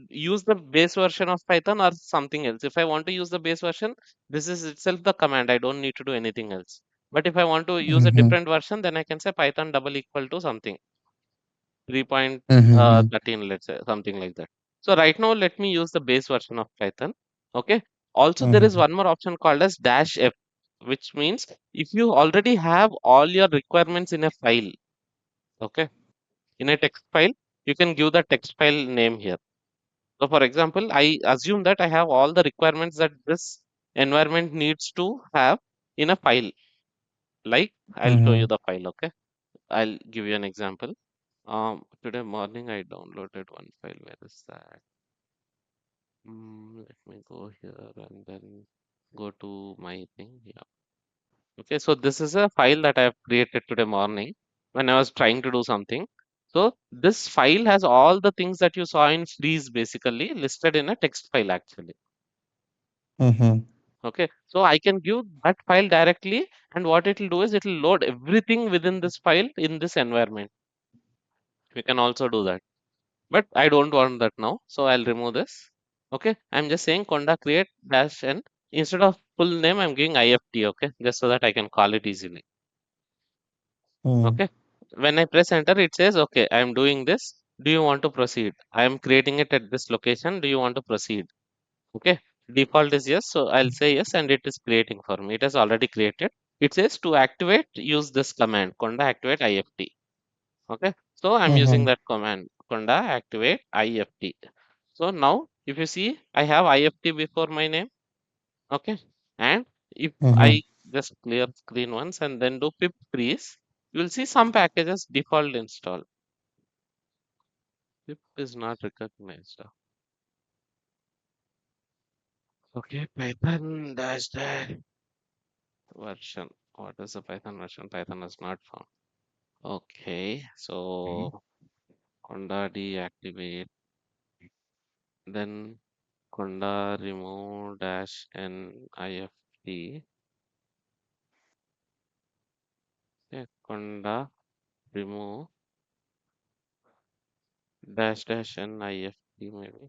use the base version of Python or something else. If I want to use the base version, this is itself the command. I don't need to do anything else. But if I want to use a Mhm. different version, then I can say Python double equal to something Mhm. 3.13, let's say something like that. So right now, let me use the base version of Python. Okay. Also, there is Mhm. one more option called as dash f, which means if you already have all your requirements in a file, okay, in a text file, you can give the text file name here. So for example, I assume that I have all the requirements that this environment needs to have in a file. Like I'll show you Mhm. the file, okay? I'll give you an example. Today morning I downloaded one file. Where is that? Let me go here and then go to my thing. Yeah. Okay, so this is a file that I have created today morning when I was trying to do something. So this file has all the things that you saw in freeze basically listed in a text file actually. Mhm. Okay, so I can give that file directly, and what it will do is it will load everything within this file in this environment. We can also do that, but I don't want that now, so I'll remove this. Okay, I'm just saying conda create dash n instead of full name. I'm giving IFT. Okay, just so that I can call it easily. Mhm. Okay, when I press enter, it says, okay, I'm doing this. Do you want to proceed? I am creating it at this location. Do you want to proceed? Okay, default is yes, so I'll say yes, and it is creating for me. It has already created. It says to activate, use this command, conda activate IFT. Okay, so I'm using Mhm. that command, conda activate IFT. So now, if you see, I have IFT before my name. Okay, and if Mhm. I just clear screen once and then do pip freeze, you will see some packages default install. Pip is not recognized. Okay, Python dash dash version. What is the Python version? Python is not found. Okay, so conda deactivate, then conda remove dash n IFT. Okay, conda remove dash dash n IFT maybe.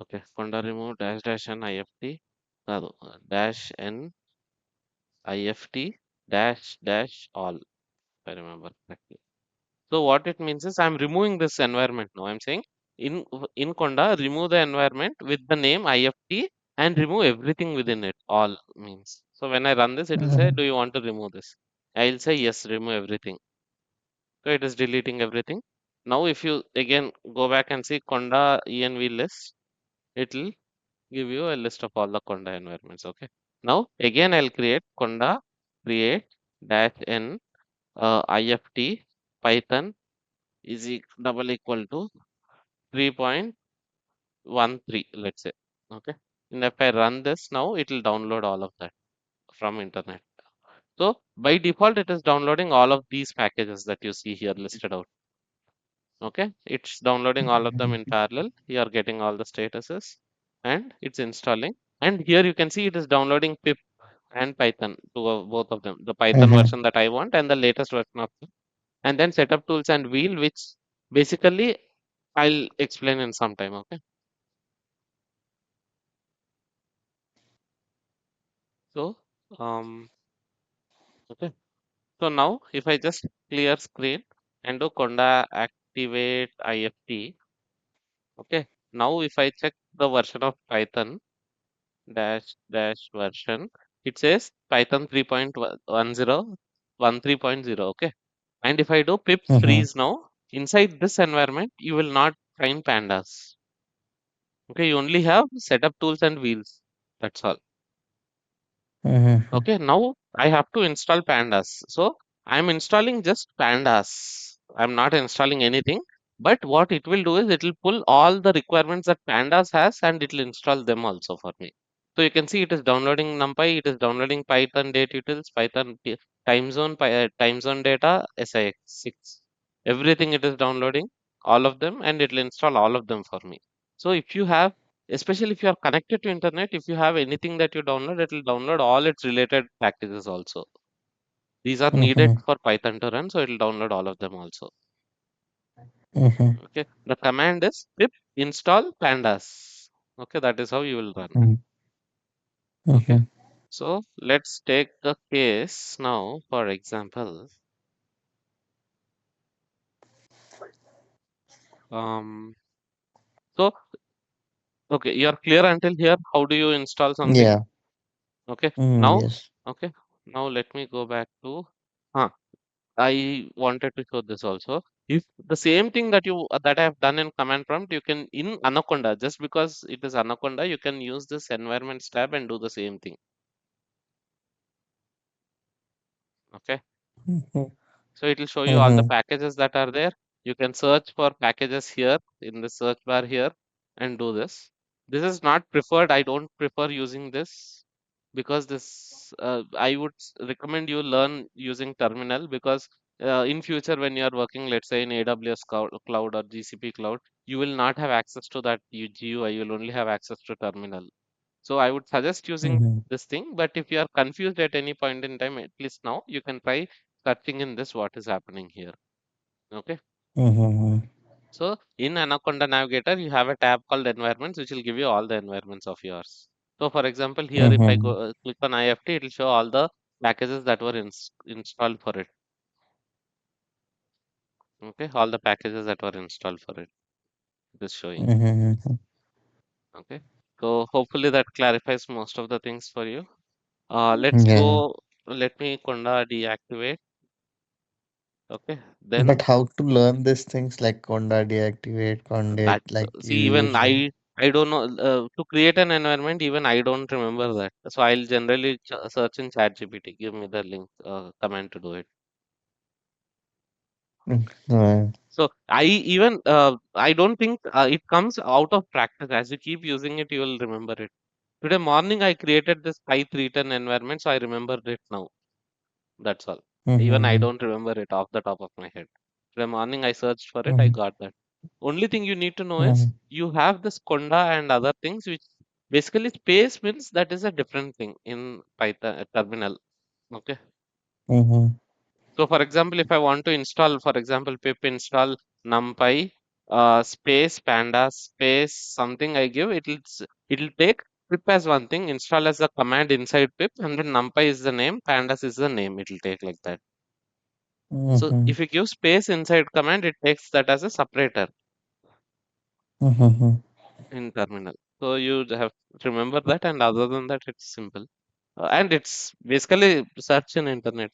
Okay, conda remove dash dash n IFT. కాదు, dash n IFT dash dash all, if I remember correctly. So what it means is I'm removing this environment now. I'm saying in Conda, remove the environment with the name IFT and remove everything within it. All means. So when I run this, it will say, Mhm. do you want to remove this? I'll say yes, remove everything. So it is deleting everything. Now if you again go back and see Conda env list, it will give you a list of all the Conda environments. Okay. Now again I'll create Conda create dash n IFT Python is double equal to 3.13, let's say. Okay, and if I run this now, it will download all of that from internet. So by default it is downloading all of these packages that you see here listed out. Okay, it's downloading all of them in parallel. You are getting all the statuses and it's installing, and here you can see it is downloading pip and Python to both of them, the Python Mhm. version that I want and the latest version of them. And then setup tools and wheel, which basically I'll explain in some time. Okay, so um okay, so now if I just clear screen and do conda activate IFT, okay, now if I check the version of Python dash dash version, it says Python 3.10 okay, and if I do pip Mhm. freeze now, inside this environment you will not find pandas. Okay, you only have setup tools and wheels, that's all. Mhm. Okay, now I have to install pandas. So I'm installing just pandas. I'm not installing anything. But what it will do is it will pull all the requirements that Pandas has and it will install them also for me. So you can see it is downloading NumPy, it is downloading Python date utils, time zone data, SIX6. Everything it is downloading, all of them, and it will install all of them for me. So if you have, especially if you are connected to internet, if you have anything that you download, it will download all its related packages also. These are needed Mm-hmm. for Python to run, so it will download all of them also. Mm-hmm. Okay, the command is pip install pandas. Okay, that is how you will run. Okay, Mm-hmm. so let's take a case now. For example, um, so okay, you are clear until here. How do you install something? Yeah. Okay, Mm, now, yes. okay, now let me go back to. Huh, I wanted to show this also. If the same thing that that I have done in command prompt, you can in Anaconda. Just because it is Anaconda, you can use this environments tab and do the same thing. Okay. Mm-hmm. So it will show you all the Mm-hmm. packages that are there. You can search for packages here in the search bar here and do this. This is not preferred. I don't prefer using this because this I would recommend you learn using terminal because in future when you are working, let's say in AWS cloud or GCP cloud, you will not have access to that GUI. You will only have access to terminal. So I would suggest using Mm-hmm. this thing, but if you are confused at any point in time, at least now you can try searching in this what is happening here. Okay. Mm-hmm. So in Anaconda Navigator, you have a tab called environments, which will give you all the environments of yours. So for example, here if I Mm-hmm. go click on IFT, it will show all the packages that were installed for it. Okay, all the packages that were installed for it. It is showing. Mm-hmm. Okay. So hopefully that clarifies most of the things for you. Let's Yeah. go. Let me Conda deactivate. Okay. Then But how to learn these things like Conda deactivate, Conda that like see you even use them? I don't know to create an environment even I don't remember that. So I'll generally search in ChatGPT. Give me the link command to do it. Mm. Right. So I don't think it comes out of practice. As you keep using it, you will remember it. Today morning I created this Python environment, so I remembered it now. That's all. Even I Mm-hmm. don't remember it off the top of my head. Today morning I searched for it, I Mm-hmm. got that. Only thing you need to know is Mm-hmm. you have this conda and other things which basically space means that is a different thing in Python terminal. Okay. Mm-hmm. So for example, if I want to install, for example, pip install numpy space panda space something I give, it'll take pip as one thing, install as a command inside pip, and then numpy is the name, pandas is the name. It'll take like that. So Mm-hmm. if you give space inside command, it takes that as a separator Mm-hmm. in terminal. So you have to remember that, and other than that, it's simple. And it's basically search in internet.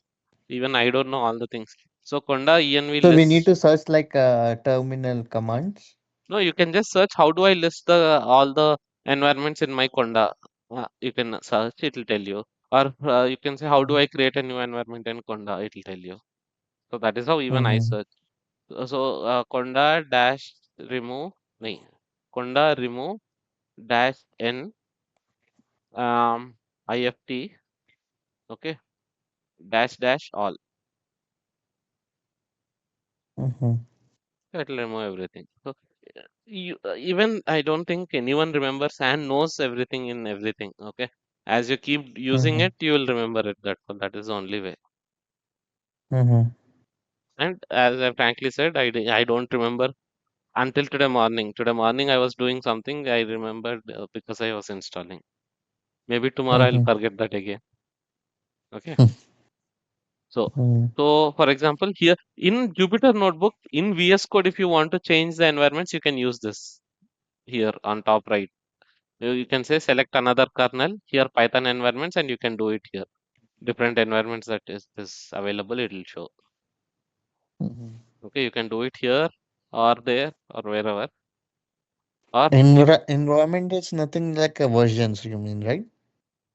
Even I don't know all the things. So Conda env So we need list. to search like terminal commands. No, you can just search how do I list the all the environments in my Conda. You can search, it will tell you. Or you can say how do I create a new environment in Conda, it will tell you. So that is how even I Mm-hmm. search. So Conda dash remove, nahi, Conda remove dash n IFT, okay, dash dash all. Mm-hmm. It will remove everything. So even I don't think anyone remembers and knows everything in everything. Okay, as you keep using Mm-hmm. it, you will remember it. That is the only way. Mm-hmm. And as I frankly said, I don't remember until today morning. Today morning I was doing something I remembered because I was installing. Maybe tomorrow I'll Mm-hmm. forget that again. Okay. So, Mm-hmm. so for example, here in Jupyter Notebook, in VS Code, if you want to change the environments, you can use this here on top right. You can say select another kernel, here Python environments, and you can do it here. Different environments that is available, it will show. Mm-hmm. Okay, you can do it here or there or wherever. Or if Environment is nothing like a versions, you mean, right?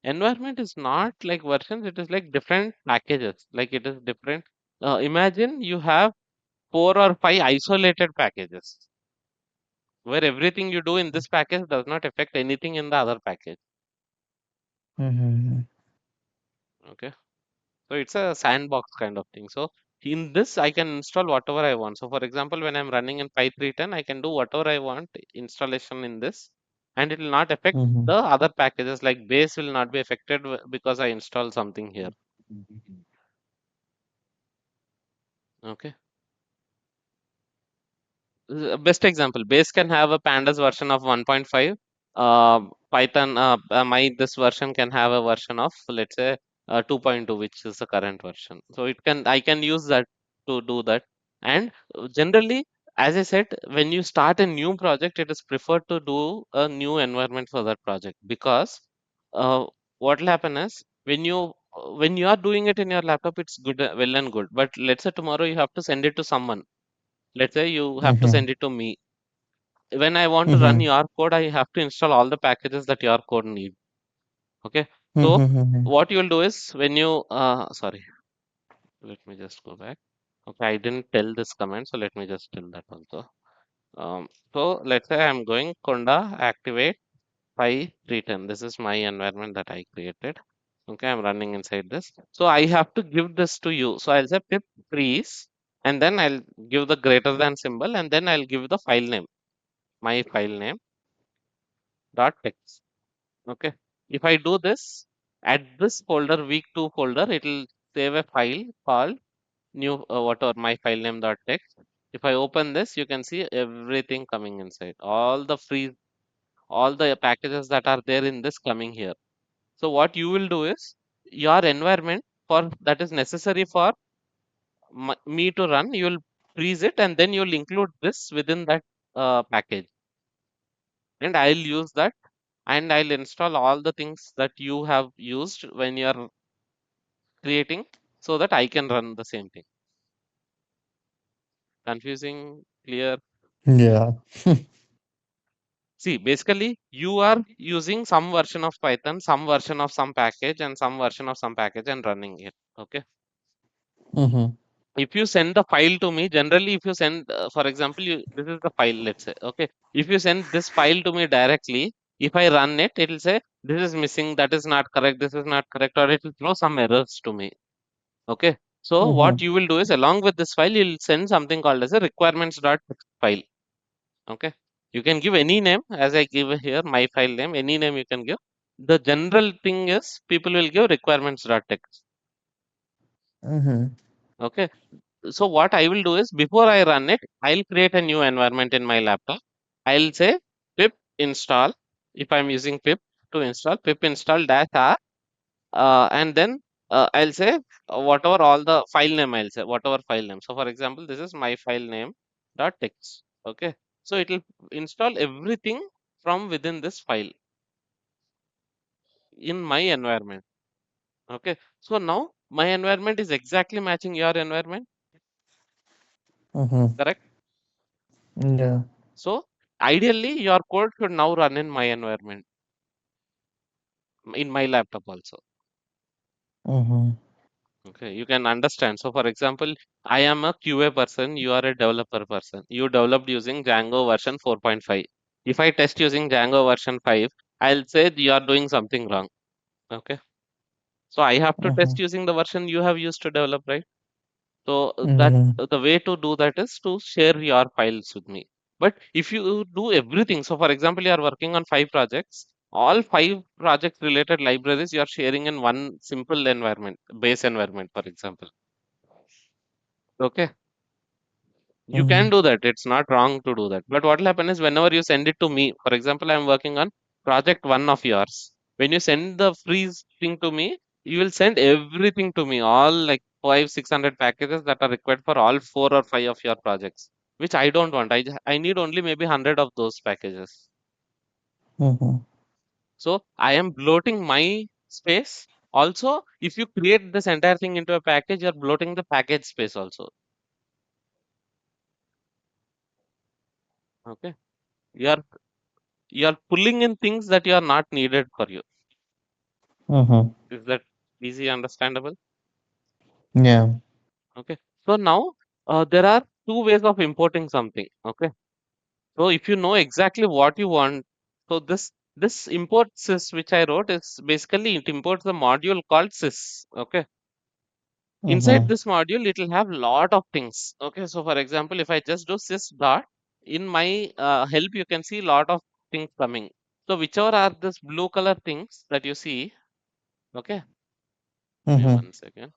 environment is not like versions, it is like different packages. Like it is different. Imagine you have 4 or 5 isolated packages where everything you do in this package does not affect anything in the other package. Mm-hmm. Okay. So it's a sandbox kind of thing. So in this, I can install whatever I want. So for example, when I'm running in Py 310, I can do whatever I want installation in this, and it will not affect Mm-hmm. the other packages. Like base will not be affected because I install something here. Okay. Best example, base can have a pandas version of 1.5. Python, my this version can have a version of, let's say, 2.2, which is the current version. So I can use that to do that. And generally, as I said, when you start a new project, it is preferred to do a new environment for that project, because uh, what will happen is when you are doing it in your laptop, it's good, well and good. But let's say tomorrow you have to send it to someone. Let's say you have to Mm-hmm. send it to me. When I want to run Mm-hmm. your code, I have to install all the packages that your code need. Okay. So Mm-hmm. what you will do is when you sorry, let me just go back. Okay, I didn't tell this command, so let me just tell that also. So let's say I'm going Conda activate Py 310. This is my environment that I created. Okay, I'm running inside this. So I have to give this to you. So I'll say pip freeze, and then I'll give the greater than symbol, and then I'll give the file name, my file name dot text. Okay. If I do this at this folder, week 2 folder, it will save a file called new whatever my file name dot text. If I open this, you can see everything coming inside. All the packages that are there in this coming here. So what you will do is your environment for that is necessary for me to run, you will freeze it, and then you'll include this within that package, and I'll use that, and I'll install all the things that you have used when you're creating, so that I can run the same thing. Confusing, clear? Yeah. See, basically, you are using some version of Python, some version of some package, and some version of some package and running it. Okay. Mm-hmm. If you send the file to me, generally, if you send, for example, this is the file, let's say. Okay. If you send this file to me directly, if I run it, it will say, this is missing, that is not correct, this is not correct, or it will throw some errors to me. Okay. So what Mm-hmm. you will do is along with this file, you'll send something called as a requirements.txt file. Okay. You can give any name as I give here, my file name, any name you can give. The general thing is people will give requirements.txt. Mm-hmm. Okay. So what I will do is before I run it, I'll create a new environment in my laptop. I'll say pip install. If I'm using pip to install, pip install dash r, and then I'll say whatever all the file name I'll say whatever file name. So for example, this is my file name dot text. Okay, so it will install everything from within this file in my environment. Okay, so now my environment is exactly matching your environment, Mm-hmm. correct? Yeah. So ideally, your code should now run in my environment, in my laptop also. Mm-hmm. Okay, you can understand. So, for example, I am a QA person, you are a developer person. You developed using Django version 4.5. If I test using Django version 5, I'll say you are doing something wrong. Okay, so I have to Mm-hmm. test using the version you have used to develop, right? So Mm-hmm. the way to do that is to share your files with me. But if you do everything, so for example, you are working on 5 projects, all 5 project related libraries you are sharing in one simple environment, base environment, for example. Okay, you Mm-hmm. can do that. It's not wrong to do that. But what will happen is whenever you send it to me, for example, I'm working on project one of yours. When you send the freeze thing to me, you will send everything to me, all like 600 packages that are required for all 4 or 5 of your projects, which I don't want. I need only maybe 100 of those packages. Mm-hmm. So I am bloating my space. Also, if you create this entire thing into a package, you're bloating the package space also. Okay. You're you're pulling in things that you are not needed for you. Mm-hmm. Is that easy understandable? Yeah. Okay. So now there are two ways of importing something. Okay. So if you know exactly what you want, so this import sys which I wrote is basically it imports the module called sys. Okay. Inside Mm-hmm. this module, it will have lot of things. Okay. So for example, if I just do sys dot in my help, you can see lot of things coming. So whichever are this blue color things that you see, okay, give me Mm-hmm. 1 second.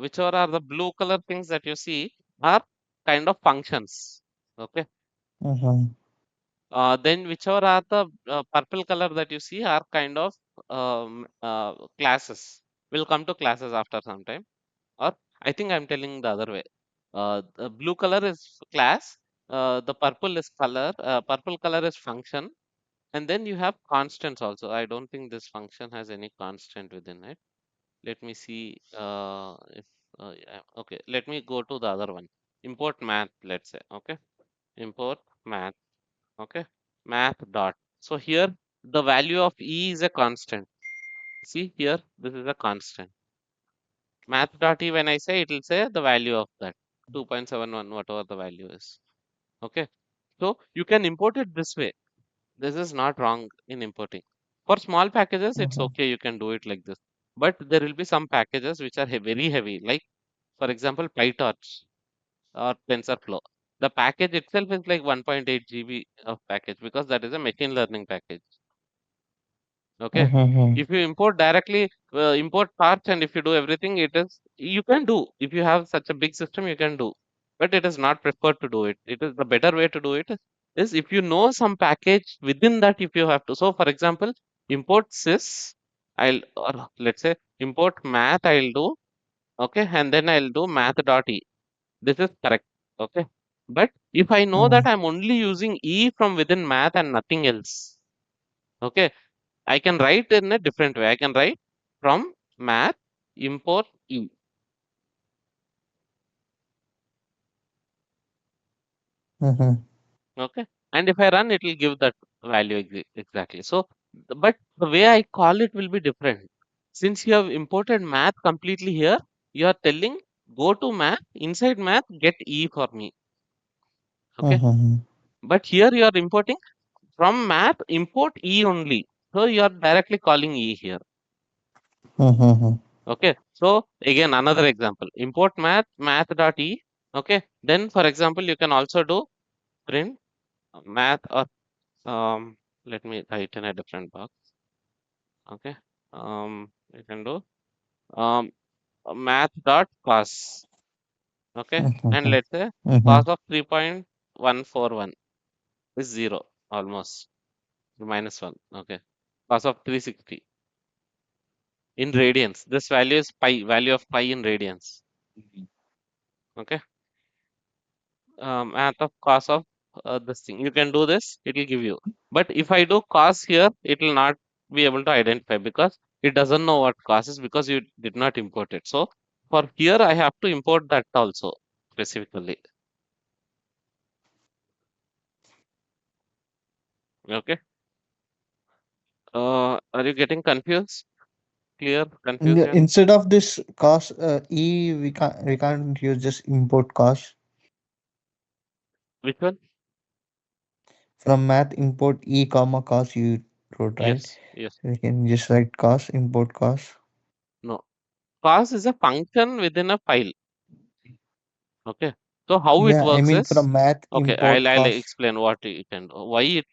Whichever are the blue color things that you see are kind of functions. Okay. Mm-hmm. Then whichever are the purple color that you see are kind of classes. We'll come to classes after some time. Or I think I'm telling the other way. The blue color is class. The purple is color. Purple color is function. And then you have constants also. I don't think this function has any constant within it. Let me see if yeah, okay. Let me go to the other one. Import math. Let's say okay. Import math. Okay, math dot. So here the value of e is a constant. See here, this is a constant. Math dot e, when I say it will say the value of that 2.71, whatever the value is. Okay, so you can import it this way. This is not wrong in importing. For small packages, it's Mm-hmm. okay. You can do it like this. But there will be some packages which are very heavy, like for example, PyTorch or TensorFlow. The package itself is like 1.8 GB of package because that is a machine learning package. Okay. Mm-hmm. If you import directly, import parts, and if you do everything, it is you can do. If you have such a big system, you can do. But it is not preferred to do it. It is the better way to do it is if you know some package within that, if you have to. So, for example, import sys, I'll or let's say import math, I'll do. Okay, and then I'll do math.e. This is correct. Okay. But if I know that Mm-hmm. I'm only using e from within math and nothing else, okay, I can write in a different way. I can write from math import e. Mm-hmm. Okay. And if I run, it will give that value exactly. So, but the way I call it will be different. Since you have imported math completely here, you are telling go to math, inside math, get e for me. Okay. Mm-hmm. But here you are importing from math, import e only. So you are directly calling e here. Mm-hmm. Okay. So again, another example, import math, math.e. Okay. Then for example, you can also do print math or let me write in a different box. Okay. You can do um math dot cos. Okay. And let's say Mm-hmm. cos of 3.141 is 0 almost -1. Okay. Cos of 360 in radians. This value is pi, value of pi in radians. Okay. Math of cos of this thing. You can do this, it will give you. But if I do cos here, it will not be able to identify because it doesn't know what cos is because you did not import it. So for here, I have to import that also specifically. Okay. Are you getting confused? Clear confusion? Instead of this cost e, we can't use just import cost Which one? from math import e comma cost you wrote, right? Yes, yes. We can just write cost import cost. No. Cos is a function within a file. Okay. So how it Yeah, I works mean is, from math okay, import I'll cost. explain what it can do. Why it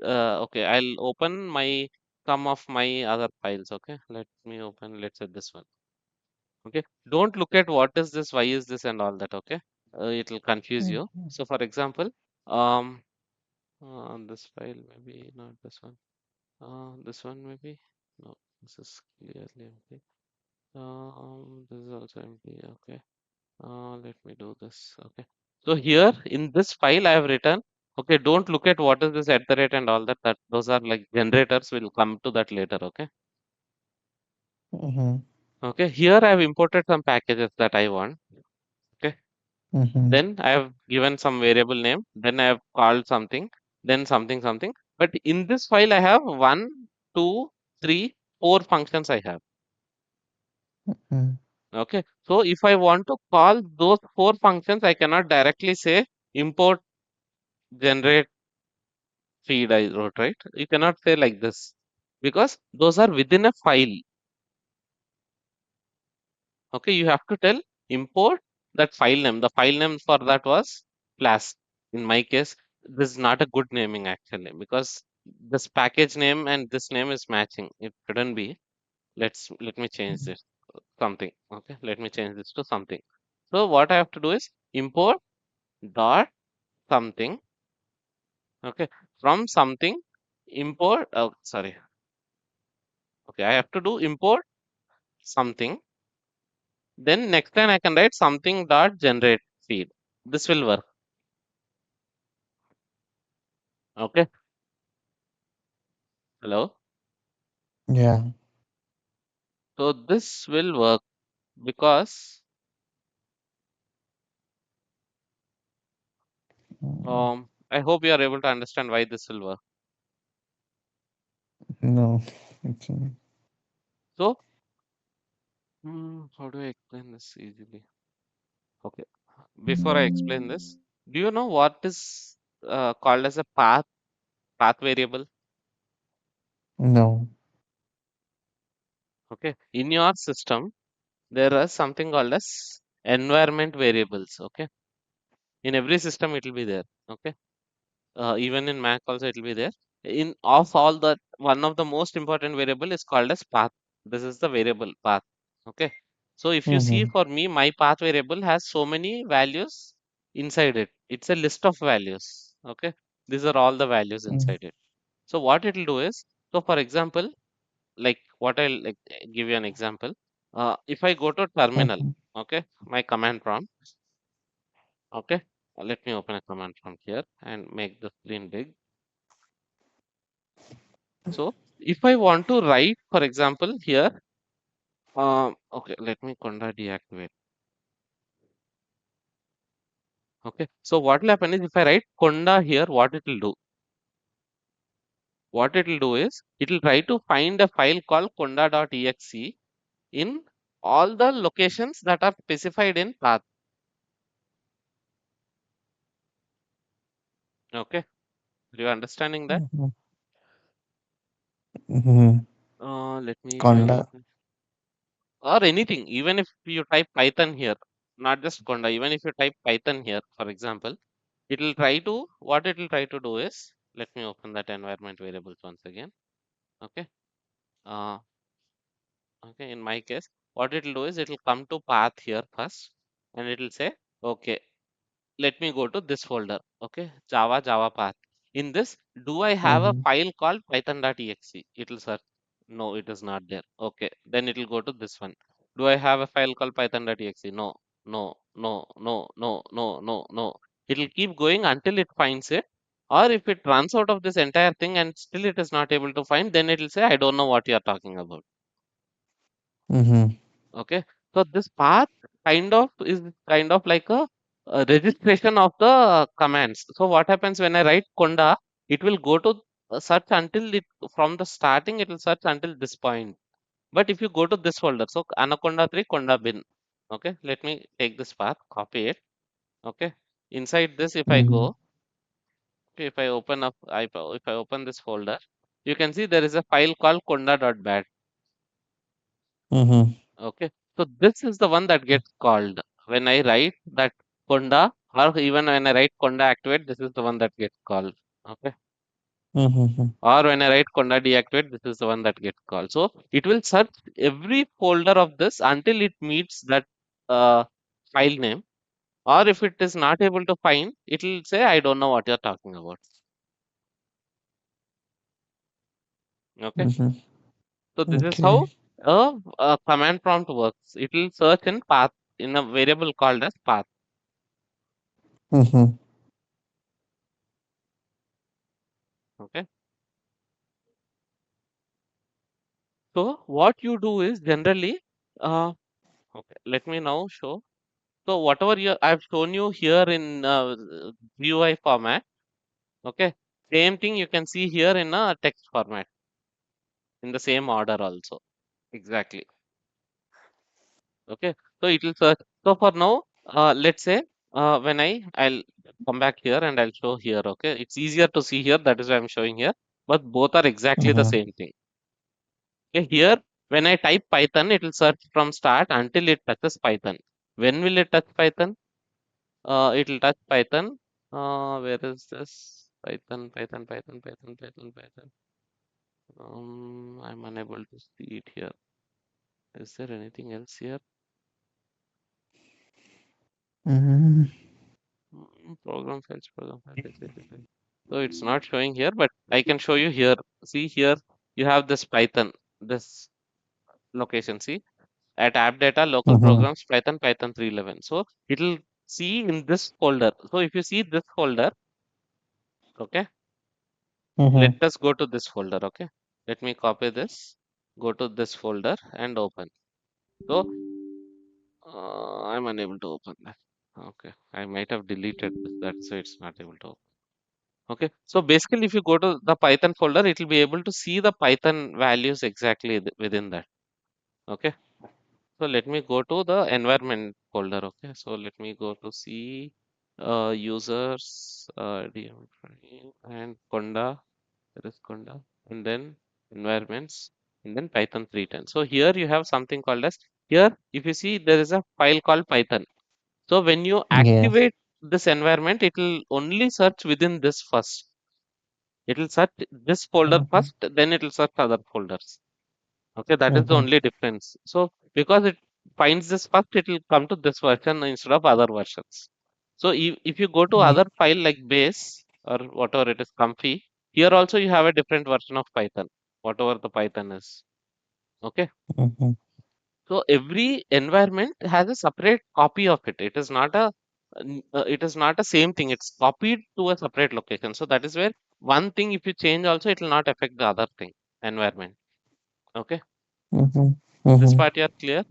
okay, I'll open my some of my other files. Okay, let me open, let's say this one. Okay, don't look at what is this, why is this, and all that. Okay, it will confuse you. Mhm. So, for example, um, this file maybe not this one. This one maybe no. This is clearly empty. This is also empty. Okay. Let me do this. Okay. So here in this file I have written, okay, don't look at what is this at the rate and all that. That those are like generators. We'll come to that later. Okay. Mhm. Okay. Here I have imported some packages that I want. Okay. Mhm. Then I have given some variable name. Then I have called something. Then something something. But in this file I have one, two, three, four functions I have. Mhm. Okay. So if I want to call those four functions, I cannot directly say import generate feed I wrote, right? You cannot say like this because those are within a file. Okay, you have to tell import that file name. The file name for that was class. In my case, this is not a good naming actually because this package name and this name is matching. It shouldn't be. Let me change this something. Okay, let me change this to something. So what I have to do is import dot something. Okay, from something import. Oh, sorry. Okay, I have to do import something. Then next line I can write something dot generate feed. This will work. Okay. Hello. Yeah. So this will work because Mm, I hope you are able to understand why this will work. no. Okay. So how do I explain this easily? Okay. Before I explain this, do you know what is called as a path variable? No. Okay. In your system, there is something called as environment variables. Okay. In every system, it will be there. Okay. Even in Mac also it will be there. In of all that, one of the most important variable is called as path. This is the variable path. Okay. So if you see Mm-hmm. for me, my path variable has so many values inside it. It's a list of values. Okay. These are all the values inside it. So what it will do is, so for example, like what I'll like give you an example. If I go to terminal, Mm-hmm. okay, my command prompt, okay, let me open a command prompt here and make the screen big. So if I want to write, for example, here, okay, let me conda deactivate. Okay, so what will happen is if I write conda here, what it will do? What it will do is it will try to find a file called conda.exe in all the locations that are specified in path. Okay, are you understanding that? Mm-hmm. Mm-hmm. Let me try Conda. open or anything. Even if you type Python here, not just conda, even if you type Python here, for example, it will try to, what it will try to do is, let me open that environment variables once again. Okay. Uh, okay. In my case, what it will do is it will come to path here first and it will say, okay, let me go to this folder. Okay. Java path. In this, do I have a Mm-hmm. file called python.exe? It will search. No, it is not there. Okay. Then it will go to this one. Do I have a file called python.exe? No, no, no, no, no, no, no, no. It will keep going until it finds it. Or if it runs out of this entire thing and still it is not able to find, then it will say, I don't know what you are talking about. Mm-hmm. Okay. So this path kind of is kind of like a registration of the commands. So what happens when I write conda, it will go to search until it from the starting, it will search until this point. But if you go to this folder, so anaconda 3 conda bin. Okay, let me take this path, copy it. Okay. Inside this, if I Mm-hmm. go, okay, if I open up, if I open this folder, you can see there is a file called conda.bat. Mm-hmm. Okay, so this is the one that gets called when I write that conda, or even when I write conda activate, this is the one that gets called. Okay, Mm-hmm. or when I write conda deactivate, this is the one that gets called. So it will search every folder of this until it meets that uh, file name, or if it is not able to find, it will say, I don't know what you're talking about. Okay, Mm-hmm. so this is how Okay. a command prompt works. It will search in path in a variable called as path. Mm-hmm. Okay. So what you do is generally, okay, let me now show. So whatever I've shown you here in GUI format, okay, same thing you can see here in a text format in the same order also. Exactly. Okay, so it will search. So for now, let's say when I'll come back here and I'll show here. Okay, it's easier to see here. That is why I'm showing here. But both are exactly the Mm-hmm. same thing. Okay, here when I type Python, it will search from start until it touches Python. When will it touch Python? It will touch Python. Where is this? Python, Python, Python, Python, Python, Python. I'm unable to see it here. Is there anything else here? Mm-hmm. Program files, program files, etc. So it's not showing here, but I can show you here. See here, you have this Python, this location. See at app data, local Mm-hmm. programs, Python, Python 311. So it'll see in this folder. So if you see this folder, okay, let Mm-hmm. us go to this folder. Okay, let me copy this, go to this folder and open. So I'm unable to open that. Okay, I might have deleted this, that so it's not able to open. Okay, so basically, if you go to the Python folder, it will be able to see the Python values exactly within that. Okay, so let me go to the environment folder. Okay, so let me go to C, users, DM frame, and Conda. There is Conda, and then environments, and then Python 310. So here you have something called as here. If you see, there is a file called Python. So when you Yes. activate this environment, it will only search within this first. It will search this folder Mm-hmm. first, then it will search other folders. Okay, that is the Mm-hmm. only difference. So because it finds this first, it will come to this version instead of other versions. So if you go to other file like base or whatever it is, comfy, here also you have a different version of Python, whatever the Python is. Okay. Mm-hmm. So every environment has a separate copy of it. It is not a same thing. It's copied to a separate location. So that is where one thing, if you change also, it will not affect the other thing, environment. Okay. Mm-hmm. This Mm-hmm. part you are clear.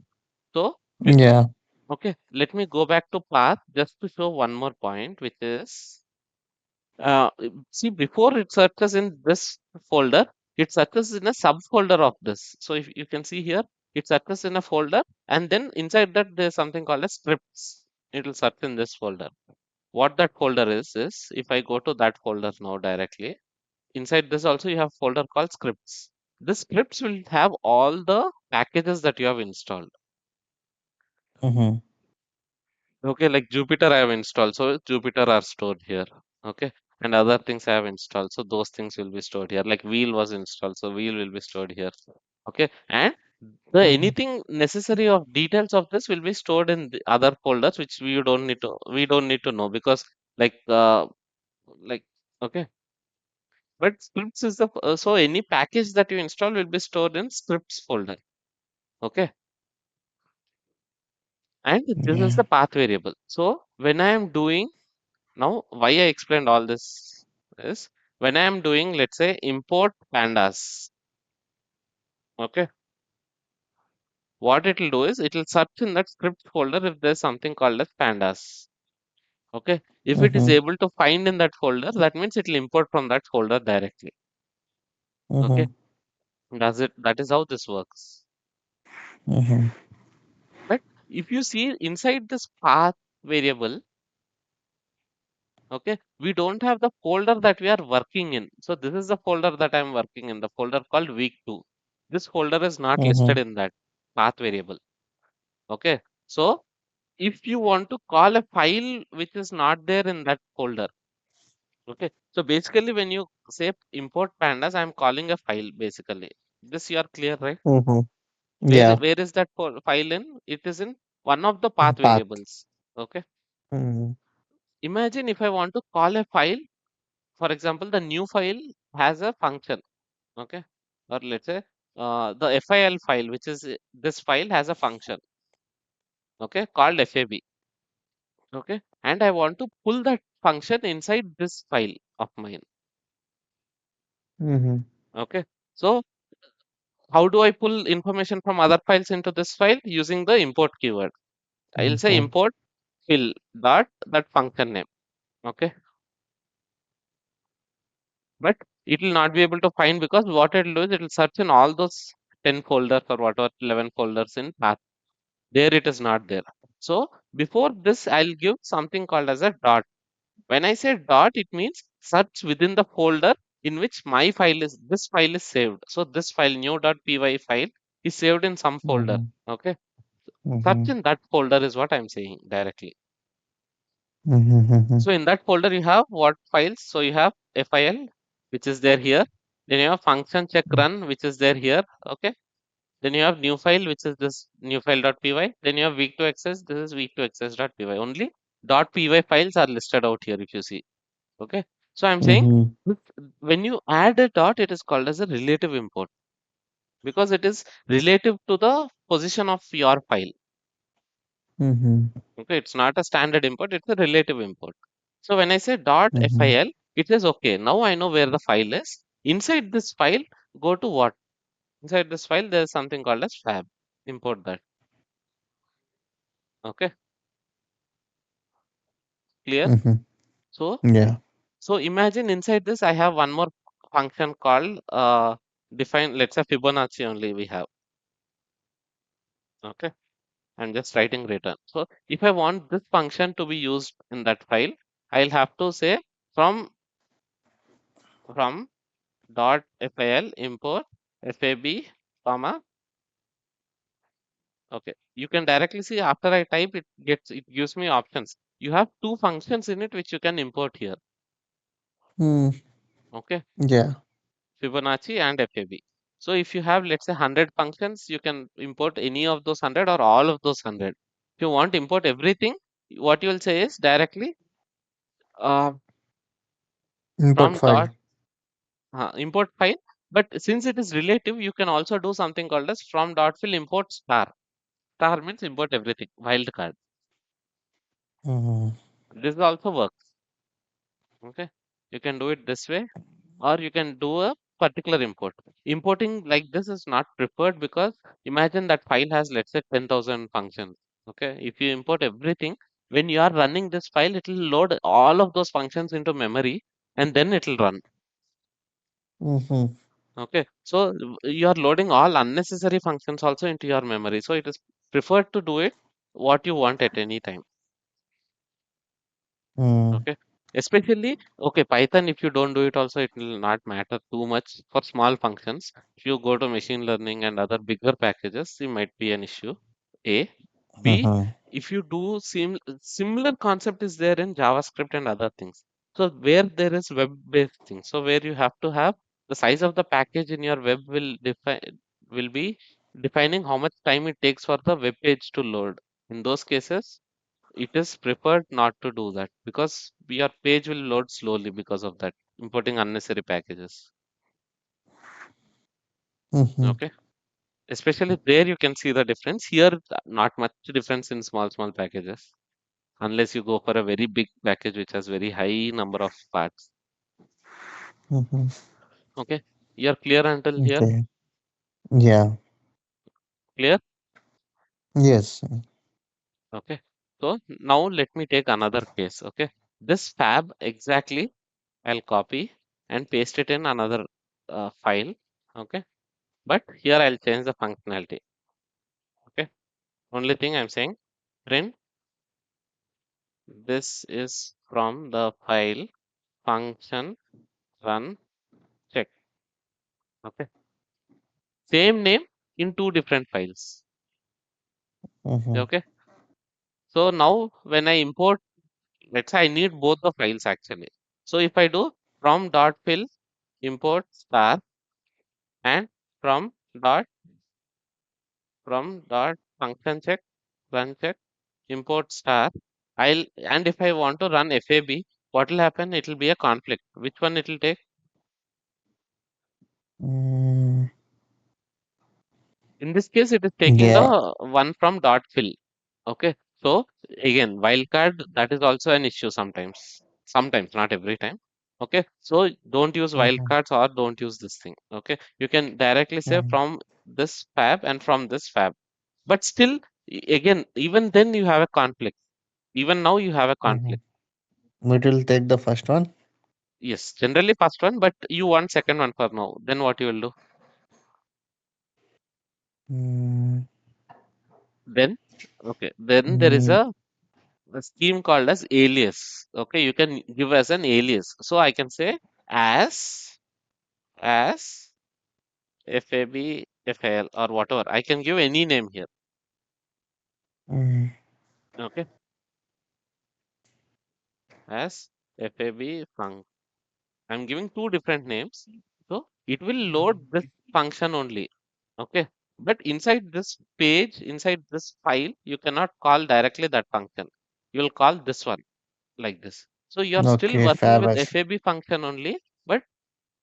So Yeah. okay, let me go back to path just to show one more point, which is see, before it searches in this folder, it searches in a subfolder of this. So if you can see here, it searches in a folder, and then inside that there's something called as scripts. It will search in this folder. What that folder is if I go to that folder now directly, inside this also you have folder called scripts. This scripts will have all the packages that you have installed. Mm-hmm. Okay, like Jupyter I have installed, so Jupyter are stored here. Okay, and other things I have installed, so those things will be stored here. Like wheel was installed, so wheel will be stored here. Okay, and the Mm-hmm. anything necessary of details of this will be stored in the other folders, which we don't need to know because like like okay. But scripts is the so any package that you install will be stored in scripts folder. Okay, and this is Yeah. the path variable. So when I am doing now, why I explained all this is when I am doing, let's say, import pandas, okay, what it will do is it will search in that script folder if there's something called as pandas, okay. If it is Mm-hmm. able to find in that folder, that means it will import from that folder directly, okay. Mm-hmm. Does it? That is how this works. Mm-hmm. But if you see inside this path variable, okay, we don't have the folder that we are working in. So this is the folder that I'm working in, the folder called week 2. This folder is not listed Mm-hmm. in that path variable. Okay. So if you want to call a file which is not there in that folder, okay. So basically when you say import pandas, I'm calling a file basically. This you are clear, right? Mm-hmm. Yeah. Where is that file in? It is in one of the path Path. variables. Okay. Mm-hmm. Imagine if I want to call a file, for example, the new file has a function, okay, or let's say the fil file, which is this file has a function, okay, called fab, okay, and I want to pull that function inside this file of mine, Mm-hmm. okay. So how do I pull information from other files into this file? Using the import keyword. I'll say Mm-hmm. import fill dot that function name, okay, but it will not be able to find because what it will do is it will search in all those 10 folders or whatever 11 folders in path. There it is not there. So before this, I'll give something called as a dot. When I say dot, it means search within the folder in which my file is, this file is saved. So this file, new.py file, is saved in some folder. Mhm. Okay. Search Mhm. in that folder is what I'm saying directly. Mhm. Mhm. So in that folder, you have what files? So you have file, which is there here. Then you have function check run, which is there here. Okay. Then you have new file, which is this new file.py. Then you have week to access. This is week to access.py. Only .py files are listed out here if you see. Okay. So I'm saying Mhm. when you add a dot, it is called as a relative import because it is relative to the position of your file. Mhm. Okay. It's not a standard import, it's a relative import. So when I say dot Mhm. fil, it says, okay, now I know where the file is. Inside this file, go to what? Inside this file, there is something called as fab. Import that. Okay. Clear? Mhm. So, Yeah. so imagine inside this, I have one more function called define, let's say Fibonacci only we have. Okay. I'm just writing return. So if I want this function to be used in that file, I'll have to say from from dot fil import fab comma. Okay, you can directly see after I type it gives me options. You have two functions in it which you can import here. Mm. Okay, Yeah. Fibonacci and fab. So if you have, let's say, 100 functions, you can import any of those 100 or all of those 100. If you want to import everything, what you will say is directly uh, Input from file. dot import file. But since it is relative, you can also do something called as from dot fill import star. Star means import everything, wildcard. Mhm. This also works. Okay, you can do it this way, or you can do a particular import. Importing like this is not preferred because imagine that file has, let's say, 10,000 functions. Okay, if you import everything, when you are running this file, it will load all of those functions into memory and then it will run. Mhm. Okay, so you are loading all unnecessary functions also into your memory. So it is preferred to do it what you want at any time. Mm. Okay, especially okay, Python, if you don't do it also, it will not matter too much for small functions. If you go to machine learning and other bigger packages, it might be an issue. A. B. Mhm. If you do similar concept is there in JavaScript and other things. So where there is web-based things, so where you have to have the size of the package in your web will be defining how much time it takes for the web page to load. In those cases, it is preferred not to do that because your page will load slowly because of that importing unnecessary packages. Mhm. Okay, especially there you can see the difference. Here, not much difference in small packages unless you go for a very big package which has very high number of parts. Mhm. Okay, you're clear until here? Okay. Yeah. Clear? Yes. Okay, so now let me take another case. Okay, this fab exactly I'll copy and paste it in another file. Okay, but here I'll change the functionality. Okay, only thing I'm saying print this is from the file function run check. Okay, same name in two different files. Mhm. Okay, so now when I import, let's say I need both the files actually. So if I do from dot fill import star and from dot function check run check import star, I'll and if I want to run fab, what will happen? It will be a conflict. Which one it will take? Mm. In this case, it is taking Yeah. the one from dot fill. Okay. So again, wildcard, that is also an issue sometimes. Sometimes, not every time. Okay. So don't use Mhm. wildcards or don't use this thing. Okay. You can directly say Mhm. from this fab and from this fab. But still, again, even then you have a conflict. Even now you have a Mhm. conflict. We will take the first one. Yes, generally first one, but you want second one for now. Then what you will do? Mm. Then? Okay, then there is Mm, a scheme called as alias. Okay, you can give as an alias. So I can say as as FAB, FAL or whatever. I can give any name here. mm, Okay, as FAB func. I'm giving two different names. So it will load this function only. Okay. But inside this page, inside this file, you cannot call directly that function. You will call this one like this. So you are still okay, working with fabulous. FAB function only, but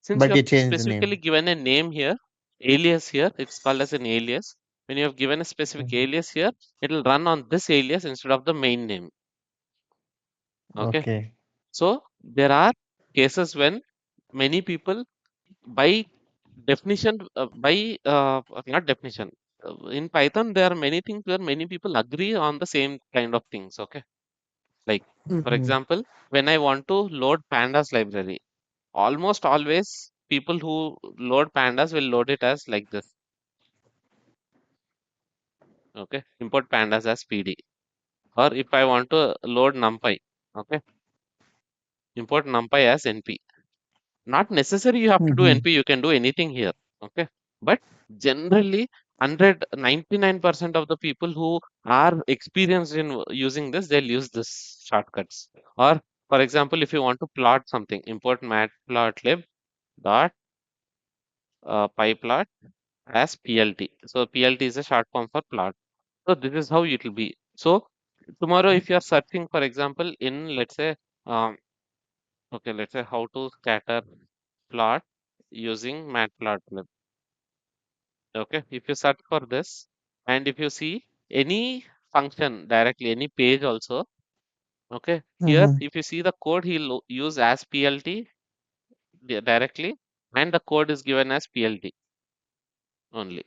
since you But you have changed the specifically name. given a name here, alias here, it's called as an alias. When you have given a specific Mhm. alias here, it will run on this alias instead of the main name. Okay. Okay. So there are cases when many people by definition not definition in Python there are many things where many people agree on the same kind of things. Okay, like for Mm-hmm. example, when I want to load pandas library, almost always people who load pandas will load it as like this. Okay, import pandas as pd. Or if I want to load numpy, okay, import numpy as np. Not necessary you have to do Mm-hmm. NP, you can do anything here. Okay. But generally, 99% of the people who are experienced in using this, they'll use this shortcuts. Or for example, if you want to plot something, import matplotlib dot pyplot as PLT. So PLT is a short form for plot. So this is how it will be. So tomorrow, if you are searching, for example, in let's say, um, okay, let's say how to scatter plot using matplotlib. Okay, if you search for this and if you see any function directly, any page also, okay, here Mm-hmm. if you see the code, he'll use as PLT directly, and the code is given as PLT only.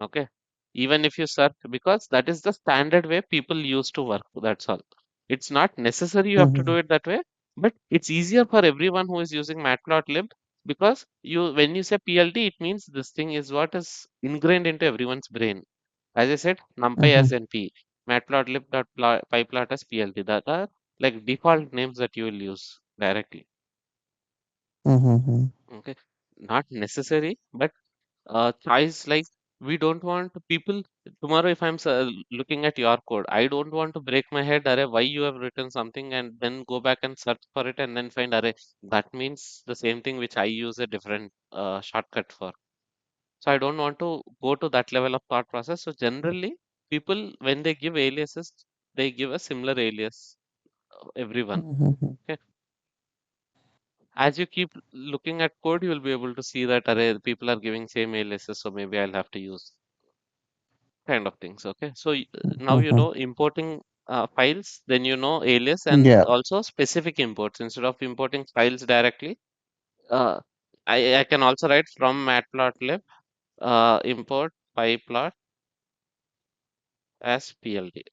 Okay, even if you search, because that is the standard way people used to work. That's all. It's not necessary you have to Mm-hmm. do it that way, but it's easier for everyone who is using matplotlib because you when you say PLT, it means this thing is what is ingrained into everyone's brain. As I said, NumPy as Mm-hmm. NP, matplotlib.pyplot as PLT. That are like default names that you will use directly. Mm-hmm. Okay, not necessary, but choice like we don't want people tomorrow if looking at your code, I don't want to break my head array why you have written something and then go back and search for it and then find array that means the same thing which I use a different shortcut for. So I don't want to go to that level of thought process. So generally people when they give aliases they give a similar alias everyone. Mm-hmm. Okay, as you keep looking at code you will be able to see that array people are giving same aliases, so maybe I'll have to use kind of things. Okay, so now you Mm-hmm. know importing files, then you know alias and Yeah. also specific imports instead of importing files directly. Uh, I can also write from matplotlib import pyplot as PLT.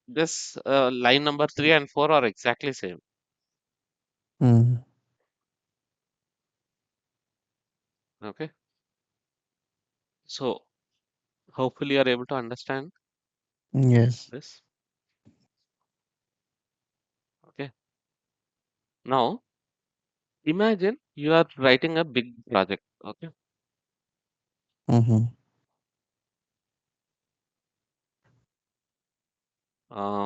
This line number 3 and 4 are exactly same. Mm. Okay, so hopefully you are able to understand Yes. this. Okay, now imagine you are writing a big project. Okay, Mm-hmm.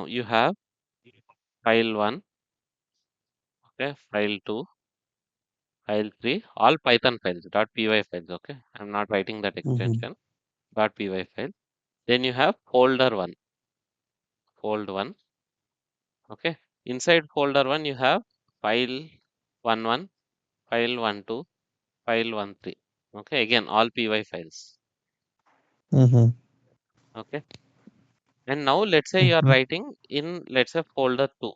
you have file 1, okay, file 2, file 3, all Python files, .py files, okay? I'm not writing that Mm-hmm. extension, .py file. Then you have folder 1, fold 1, okay? Inside folder 1, you have file 1 1, file 1 2, file 1 3, okay? Again, all py files, Mm-hmm. okay? And now let's say you are Mm-hmm. writing in, let's say, folder 2.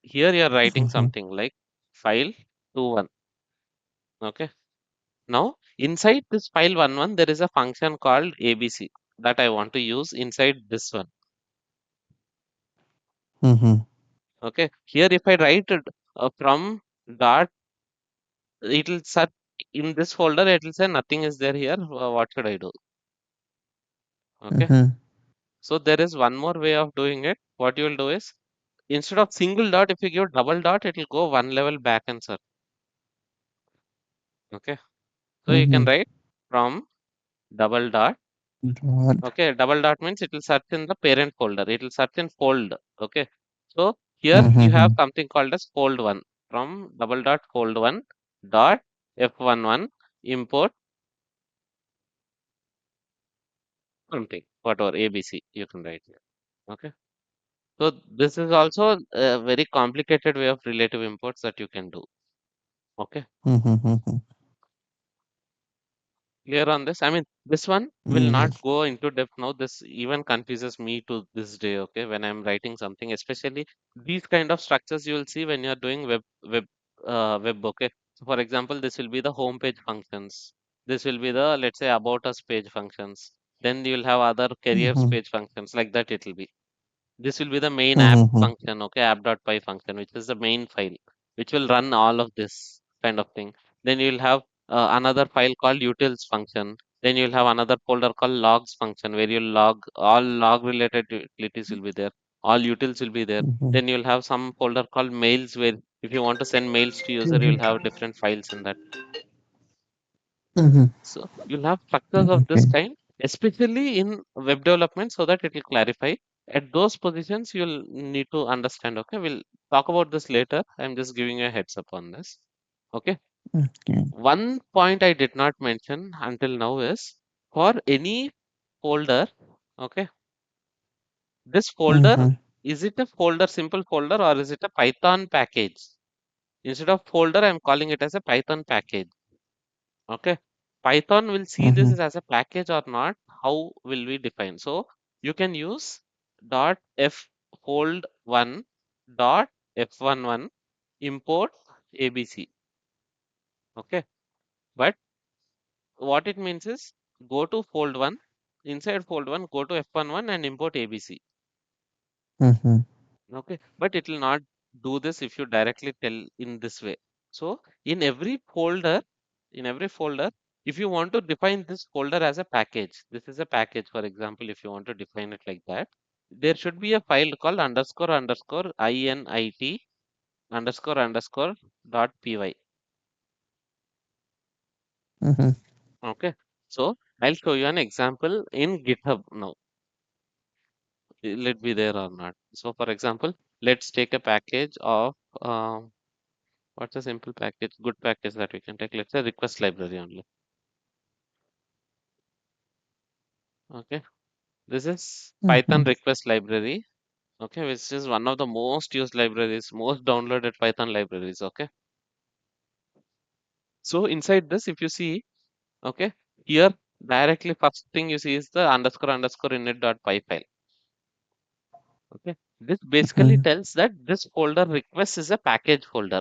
Here you are writing Mm-hmm. something like file 2 1, okay? Now, inside this file 1 1, there is a function called ABC that I want to use inside this one. Mm-hmm. Okay. Here, if I write it from dot, it will search in this folder. It will say nothing is there here. What should I do? Okay. Mhm. So there is one more way of doing it. What you will do is, instead of single dot, if you give double dot, it will go one level back and search. Okay. So you can Mhm. write from double dot. Dot. Okay. Double dot means it will search in the parent folder. It will search in fold. Okay. So here you have Mhm. something called as fold one. From double dot fold one dot F11 import something, whatever ABC you can write here. Okay. So this is also a very complicated way of relative imports that you can do. Okay. Mhm. Mhm. Clear on this? I mean, this one will not Yes. go into depth now. This even confuses me to this day, okay, when I'm writing something, especially these kind of structures you will see when you're doing web, okay. So for example, this will be the home page functions. This will be the, let's say, about us page functions. Then you'll have other careers Mhm. page functions, like that it will be. This will be the main app Mhm. function, okay, app.py function, which is the main file, which will run all of this kind of thing. Then you'll have another file called utils function. Then you'll have another folder called logs function, where you'll log all log related utilities will be there. All utils will be there. Mhm. Then you'll have some folder called mails, where if you want to send mails to user, you'll Mhm. have different files in that. Mhm. So you'll have structures of this Okay. kind, especially in web development, so that it will clarify. At those positions, you'll need to understand. Okay, we'll talk about this later. I'm just giving you a heads up on this. Okay. Okay. One point I did not mention until now is, for any folder, okay, this folder, Mhm. is it a folder, simple folder, or is it a Python package? Instead of folder, I'm calling it as a Python package. Okay. Python will see this Mhm. as a package or not. How will we define? So you can use dot f fold one dot f11 import abc. Okay. But what it means is, go to fold one, inside fold one, go to f11 and import abc. Mhm. Okay. But it will not do this if you directly tell in this way. So in every folder, if you want to define this folder as a package, this is a package, for example, if you want to define it like that, there should be a file called underscore underscore init underscore underscore dot py. Mhm. Okay. So I'll show you an example in GitHub now. Will it be there or not? So for example, let's take a package of what's a simple package, good package that we can take. Let's say request library only. Okay. This is Python Mhm. request library. Okay, which is one of the most used libraries, most downloaded Python libraries. Okay. So inside this, if you see, okay, here directly first thing you see is the underscore underscore init.py file. Okay. This basically Mhm. tells that this folder request is a package folder.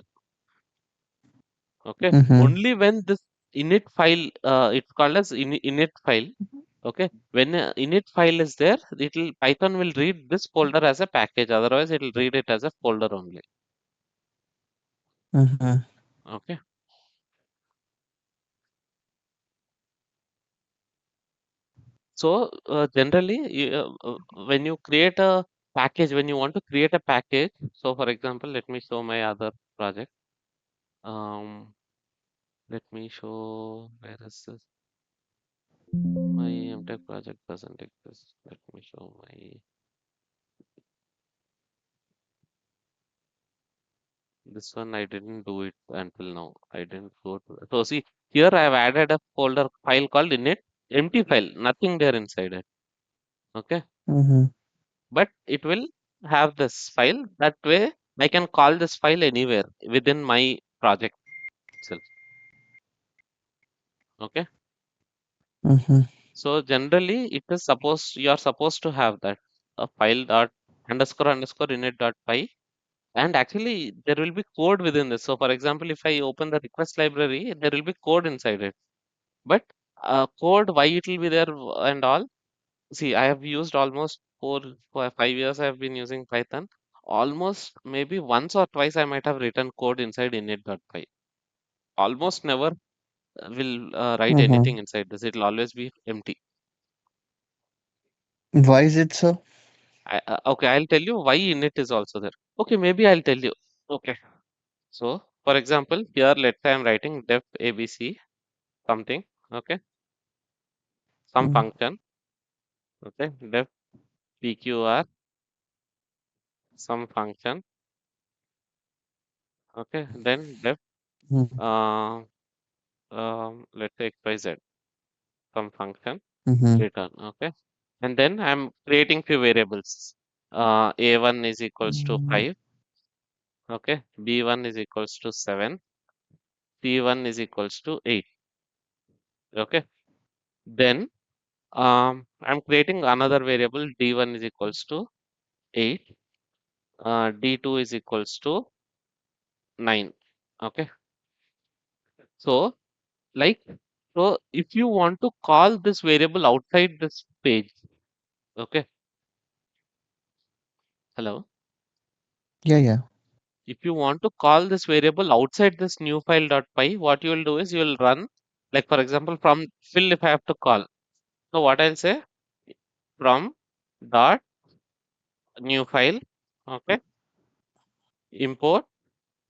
Okay. Mhm. Only when this init file, it's called as init file. Okay. When init file is there, it'll Python will read this folder as a package. Otherwise, it'll read it as a folder only. Mhm. Okay. So generally, when you create a package, when you want to create a package, so for example, let me show my other project. Um, Let me show, where is this? My MTech project doesn't exist. Let me show my, this one I didn't do it until now. I didn't go to, so see, here I have added a folder file called init, empty file, nothing there inside it. Okay. Mhm. But it will have this file. That way I can call this file anywhere within my project itself. Okay. Mhm. So generally it is supposed, you are supposed to have that a file dot underscore underscore init dot py, and actually there will be code within this. So for example, if I open the request library, there will be code inside it. But code, why it will be there and all. See, I have used almost for 5 years. I have been using Python. Almost maybe once or twice I might have written code inside init.py. Almost never will write anything Mhm. inside this. It will always be empty. Why is it so? Okay, I'll tell you why init is also there. Okay, maybe I'll tell you. Okay. So, for example, here let's say I'm writing def abc something. Okay, some Mm, function. Okay, def pqr some function. Okay, then def mm, uh, let's say xyz some function mhm, return. Okay, and then I'm creating few variables. A1 is equals to mm, 5. Okay, b1 is equals to 7. c1 is equals to 8. Okay, then I'm creating another variable d1 is equals to 8, d2 is equals to 9. Okay, so like so if you want to call this variable outside this page, okay, hello, yeah, yeah. if you want to call this variable outside this new file.py, what you will do is you will run, like for example from fill, if I have to call, so what I'll say, from dot new file, okay, import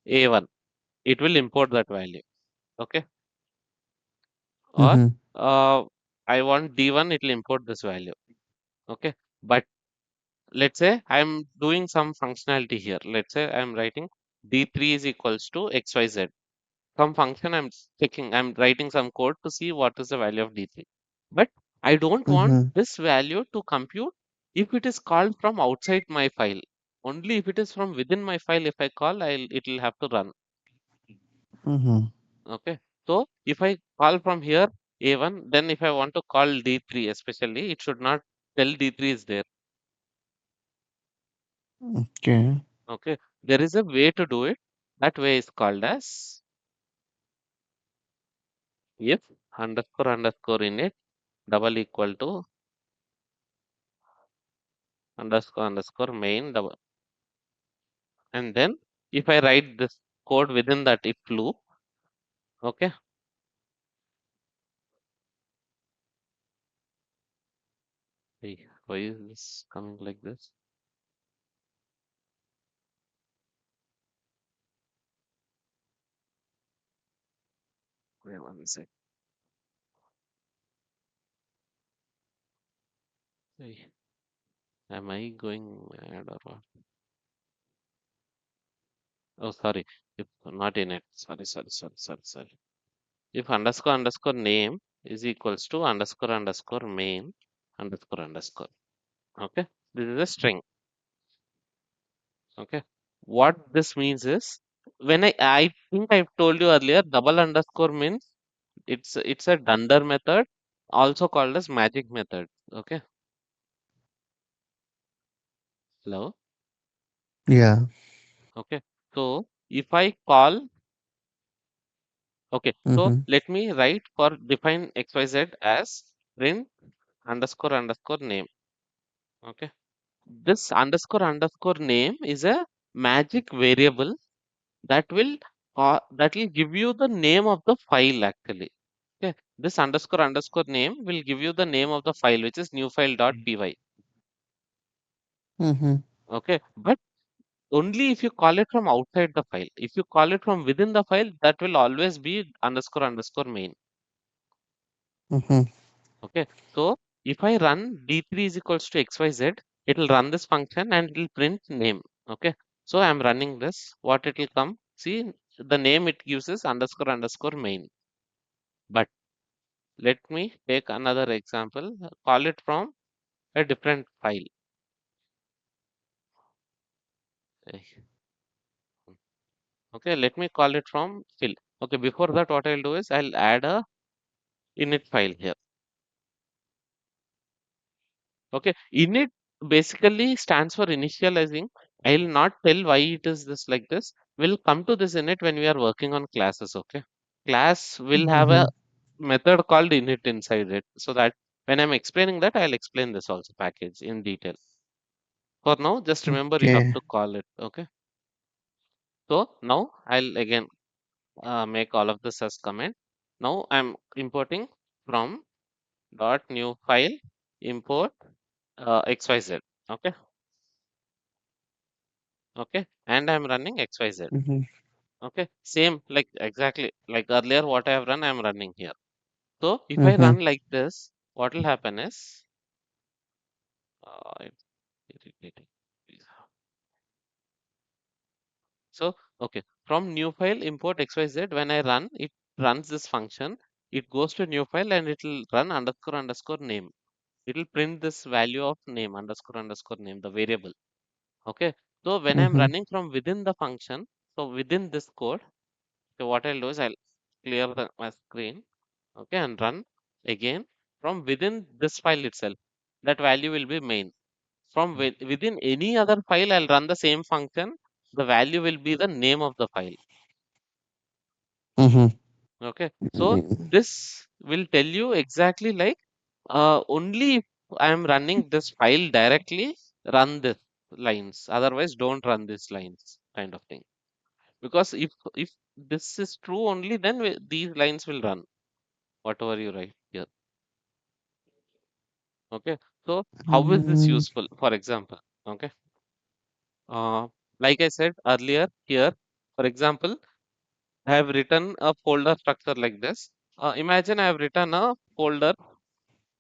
a1, it will import that value. Okay, or Mhm, uh, I want d1, it will import this value. Okay, but let's say I'm doing some functionality here. Let's say I'm writing d3 is equals to xyz. Some function I'm checking, I'm writing some code to see what is the value of d3. But I don't want mhm, this value to compute if it is called from outside my file. Only if it is from within my file, if I call, it will have to run. mhm. Okay. So if I call from here A1, then if I want to call D3 especially, it should not tell D3 is there. Okay. Okay. There is a way to do it. That way is called as if underscore underscore init double equal to underscore underscore main double. And then if I write this code within that if loop, okay. Hey, why is this coming like this? Wait one sec. Hey, am I going mad or what? Oh, sorry. If not in it. Sorry. If underscore underscore name is equals to underscore underscore main underscore underscore. Okay. This is a string. Okay. What this means is when I think I've told you earlier, double underscore means it's a dunder method, also called as magic method. Okay. Hello. Yeah. Okay. So if I call, okay, so Mhm, let me write for define XYZ as print underscore underscore name. Okay. This underscore underscore name is a magic variable that will give you the name of the file actually. Okay. This underscore underscore name will give you the name of the file, which is newfile.py. mhm, Okay. But only if you call it from outside the file. If you call it from within the file, that will always be underscore underscore main. mhm, Okay. So if I run d3 is equals to xyz, it will run this function and it will print name. Okay. So I'm running this. What it will come? See, the name it gives is underscore underscore main. But let me take another example. Call it from a different file. Eh, Okay. Let me call it from fill. Okay. Before that, what I'll do is I'll add a init file here. Okay, init basically stands for initializing. I will not tell why it is this like this. We'll come to this init when we are working on classes. Okay, class will have a mhm. method called init inside it, so that when I'm explaining that, I'll explain this also package in detail. For now, just remember you have Okay. to call it. Okay, so now I'll again make all of this as comment. Now I'm importing from dot new file import. XYZ. Okay, okay, and I'm running XYZ. Mhm. Okay, same like exactly like earlier what I have run, I'm running here. So if I Mhm. run like this, what will happen is it's irritating. So, okay, from new file import XYZ, when I run, it runs this function. It goes to new file and it will run underscore underscore name. It will print this value of name underscore underscore name, the variable. Okay. So when I'm Mhm. running from within the function, so within this code, so what I'll do is I'll clear my screen, okay, and run again from within this file itself. That value will be main. From within any other file, I'll run the same function. The value will be the name of the file. Mhm. Okay, so this will tell you exactly like only if I am running this file directly, run this lines. Otherwise, don't run these lines, kind of thing. Because if this is true only, then these lines will run whatever you write here. Okay, so how is this Mhm. useful? For example, okay, uh, like I said earlier here, for example, I have written a folder structure like this. Imagine I have written a folder.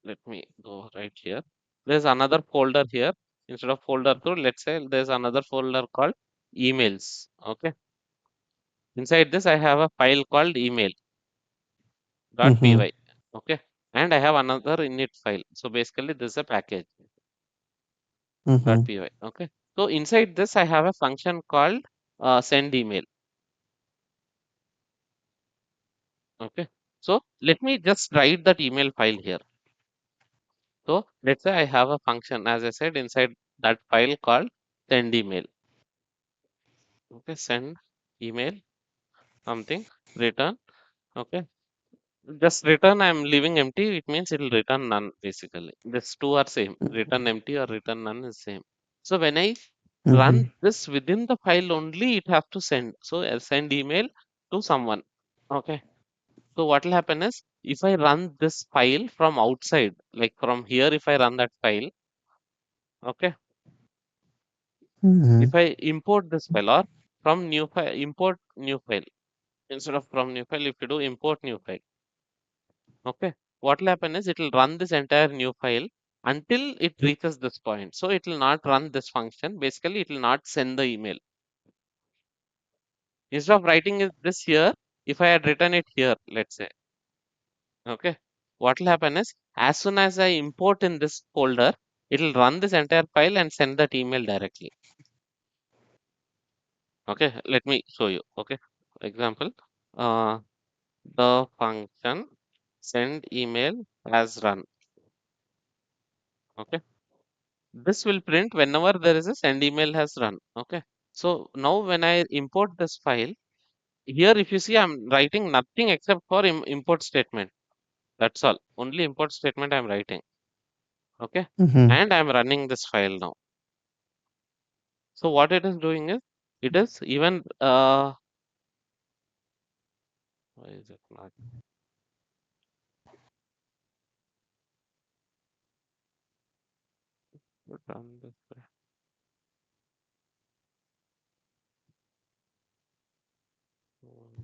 Let me go right here. There's another folder here. Instead of folder 2, let's say there's another folder called emails. Okay. Inside this, I have a file called Mhm. email.py. Okay. And I have another init file. So basically, this is a package Mhm. .py. Okay. So inside this, I have a function called send email. Okay. So let me just write that email file here. So let's say I have a function, as I said, inside that file called send email. Okay. Send email something return. Okay, just return I'm leaving empty, it means it will return none basically. These two are same, return empty or return none is same. So when I Mhm. run this within the file only, it have to send. So I'll send email to someone. Okay, so what will happen is if I run this file from outside, like from here, if I run that file, okay, Mhm. if I import this file or from new file, import new file instead of from new file, if you do import new file. Okay. What will happen is it will run this entire new file until it reaches this point. So it will not run this function. Basically, it will not send the email. Instead of writing this here, if I had written it here, let's say, okay, what will happen is as soon as I import in this folder, it will run this entire file and send that email directly. Okay, let me show you. Okay, example, uh, the function send email has run. Okay. This will print whenever there is a send email has run. Okay. So now when I import this file, here if you see I'm writing nothing except for import statement. That's all. Only import statement I'm writing. Okay. Mhm. And I'm running this file now. So what it is doing is it is even why is it not run this way?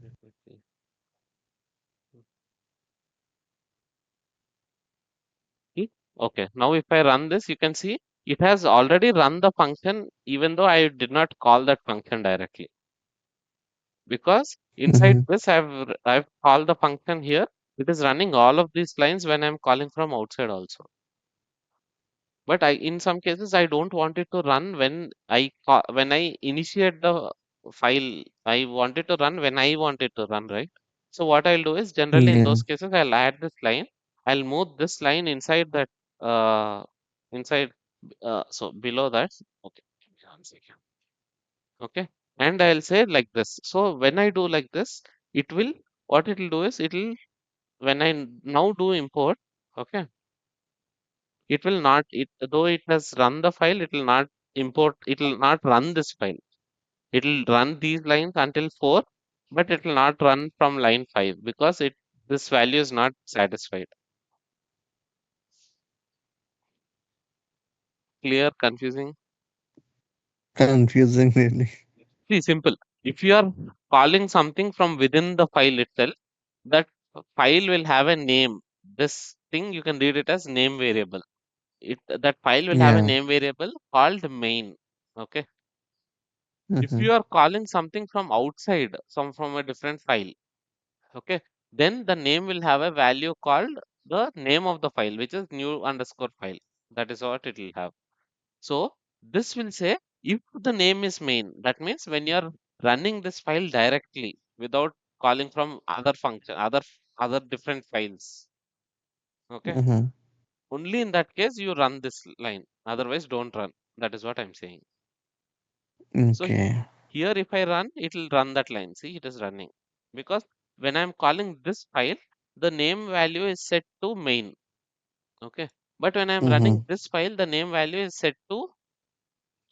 Let me see. See? Okay. Now if I run this, you can see it has already run the function even though I did not call that function directly. Because inside Mhm. this I've called the function here. It is running all of these lines when I'm calling from outside also. But I in some cases I don't want it to run when when I initiate the file. I want it to run when I want it to run, right? So what I'll do is generally in Yeah. those cases I'll add this line. I'll move this line inside that uh inside so below that. Okay. One second. Okay, and I'll say like this. So when I do like this, it will what it will do is it will when I now do import, okay, it will not it though it has run the file, it will not import, it will not run this file. It will run these lines until 4, but it will not run from line 5 because it this value is not satisfied. Clear? Confusing? Confusing, really. See, simple. If you are calling something from within the file itself, that file will have a name. This thing you can read it as name variable. That file will have a Yeah. name variable called main. Okay. If Mm-hmm. you are calling something from outside, some from a different file, okay, then the name will have a value called the name of the file, which is new underscore file. That is what it will have. So this will say if the name is main, that means when you are running this file directly without calling from other function, other different files. Okay. Mm-hmm. Only in that case you run this line. Otherwise, don't run. That is what I'm saying. So Okay. here, if I run, it will run that line. See, it is running because when I'm calling this file, the name value is set to main. Okay. But when I'm Mm-hmm. running this file, the name value is set to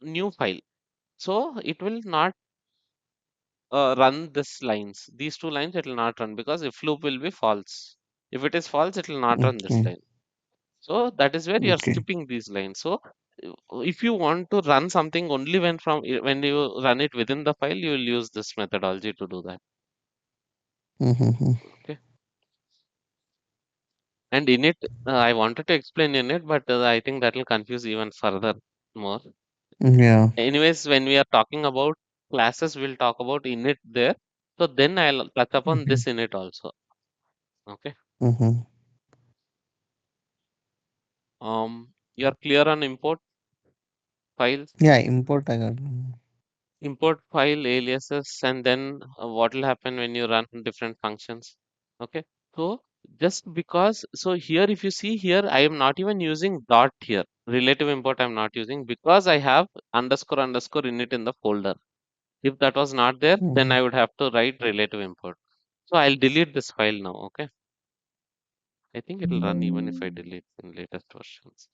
new file. So it will not run this lines. These two lines it will not run because if loop will be false. If it is false, it will not run this Okay. line. So that is where you are Okay. skipping these lines. So if you want to run something only when you run it within the file, you will use this methodology to do that. Mm-hmm. Okay. And in it, I wanted to explain in it, but I think that will confuse even further more. Yeah. Anyways, when we are talking about classes, we'll talk about init there. So then I'll touch upon Mm-hmm. this init also. Okay. Mm-hmm. You are clear on import files, Yeah, import I got. import file aliases, and then what will happen when you run different functions. Okay. So just because, so here, if you see here, I am not even using dot here. Relative import I'm not using because I have underscore underscore init in the folder. If that was not there, then Mm-hmm. I would have to write relative import. So I'll delete this file now. Okay. I think it'll run even if I delete in latest versions.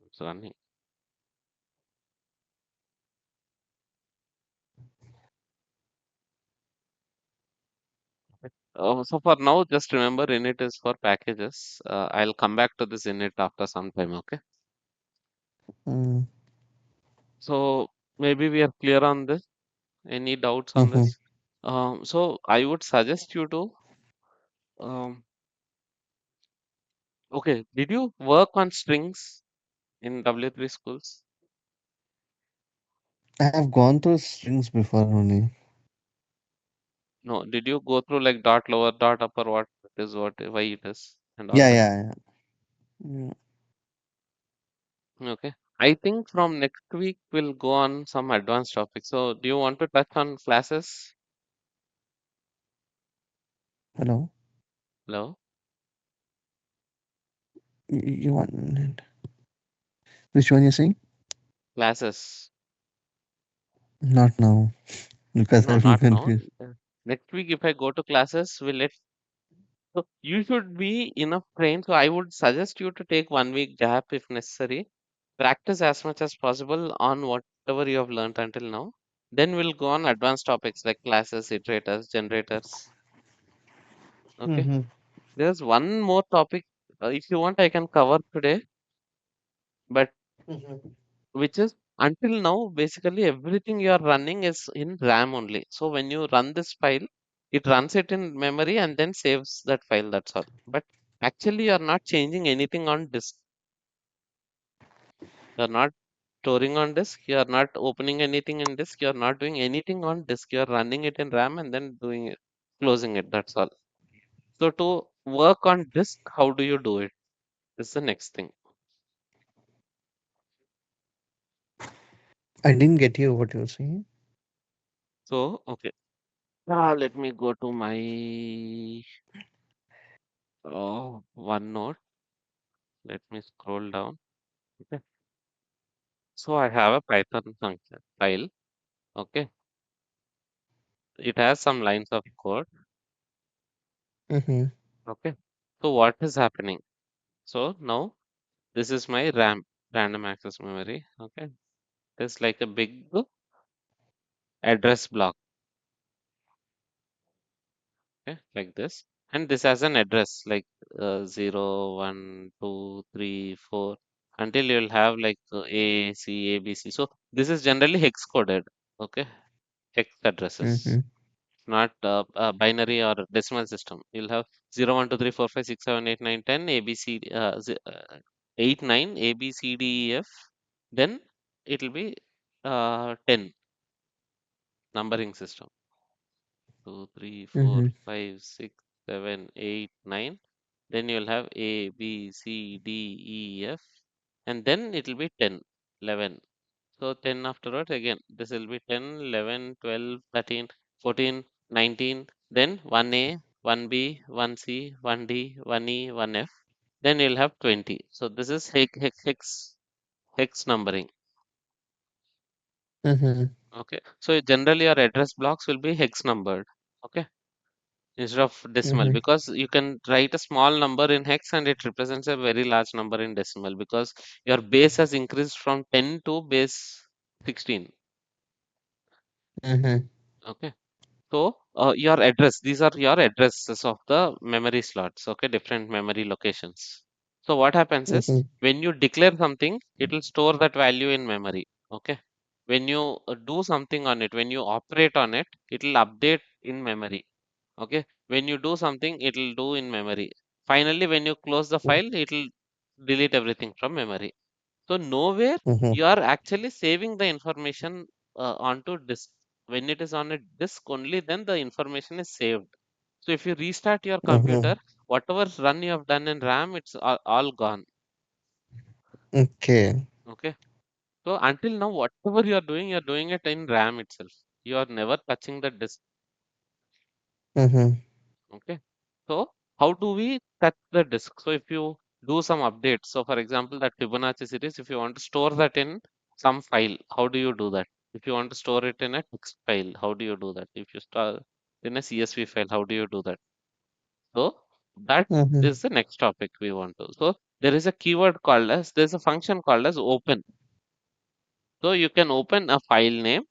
It's running. So for now, just remember init is for packages. I'll come back to this init after some time. Okay. Mm-hmm. So maybe we are clear on this. Any doubts on Mm-hmm. this? So I would suggest you to. Um, okay. Did you work on strings in W3 schools? I have gone through strings before only. No. Did you go through like dot lower, dot upper, what it is, what why it is, and all Yeah, that? yeah, yeah. Okay. I think from next week we'll go on some advanced topics. So do you want to touch on classes? Hello. Hello? You want which one you saying? Classes. Not now because No, I'm not now. confused. Next week, if I go to classes, we'll let. So you should be enough trained. So I would suggest you to take 1 week gap if necessary. Practice as much as possible on whatever you have learned until now. Then we'll go on advanced topics like classes, iterators, generators. Okay. Mm-hmm. There's one more topic. If you want, I can cover today, but Mm-hmm. which is until now, basically everything you are running is in RAM only. So when you run this file, it runs it in memory and then saves that file. That's all. But actually, you are not changing anything on disk. You are not storing on disk. You are not opening anything in disk. You are not doing anything on disk. You are running it in RAM and then doing it, closing it. That's all. So to work on disk, how do you do it? This is the next thing. I didn't get you what you're saying. So, okay. Let me go to my OneNote. Let me scroll down. Okay. So I have a Python function file. Okay. It has some lines of code. Mm-hmm. Okay. So what is happening? So now this is my RAM, random access memory. Okay. It's like a big address block. Okay. Like this. And this has an address like 0, 1, 2, 3, 4. until you'll have like A, C, A, B, C. So this is generally hex coded, okay? Hex addresses, Mm-hmm. not binary or decimal system. You'll have 0, 1, 2, 3, 4, 5, 6, 7, 8, 9, 10, A, B, C, 8, 9, A, B, C, D, E, F. Then it'll be 10 numbering system. 2, 3, 4, Mm-hmm. 5, 6, 7, 8, 9. Then you'll have A, B, C, D, E, F, and then it'll be 10, 11. So 10 afterwards again, this will be 10, 11, 12, 13, 14, 19, then 1A, 1B, 1C, 1D, 1E, 1F. Then you'll have 20. So this is hex numbering. Mm-hmm. Okay. So generally your address blocks will be hex numbered. Okay. Instead of decimal, Mm-hmm. because you can write a small number in hex and it represents a very large number in decimal, because your base has increased from 10 to base 16. Mm-hmm. Okay. So your address, these are your addresses of the memory slots, okay, different memory locations. So what happens is, Mm-hmm. when you declare something, it will store that value in memory. Okay. When you do something on it, when you operate on it, it will update in memory. Okay. When you do something, it will do in memory. Finally, when you close the file, it will delete everything from memory. So nowhere Mm-hmm. you are actually saving the information onto disk. When it is on a disk only, then the information is saved. So if you restart your Mm-hmm. computer, whatever run you have done in RAM, it's all gone. Okay. Okay. So until now, whatever you're doing it in RAM itself. You are never touching the disk. Mm-hmm. Okay. So how do we touch the disk? So if you do some updates, so for example, that Fibonacci series, if you want to store that in some file, how do you do that? If you want to store it in a text file, how do you do that? If you store in a CSV file, how do you do that? So that Mm-hmm. is the next topic we want to. So there is a keyword called as, there's a function called as open. So you can open a file name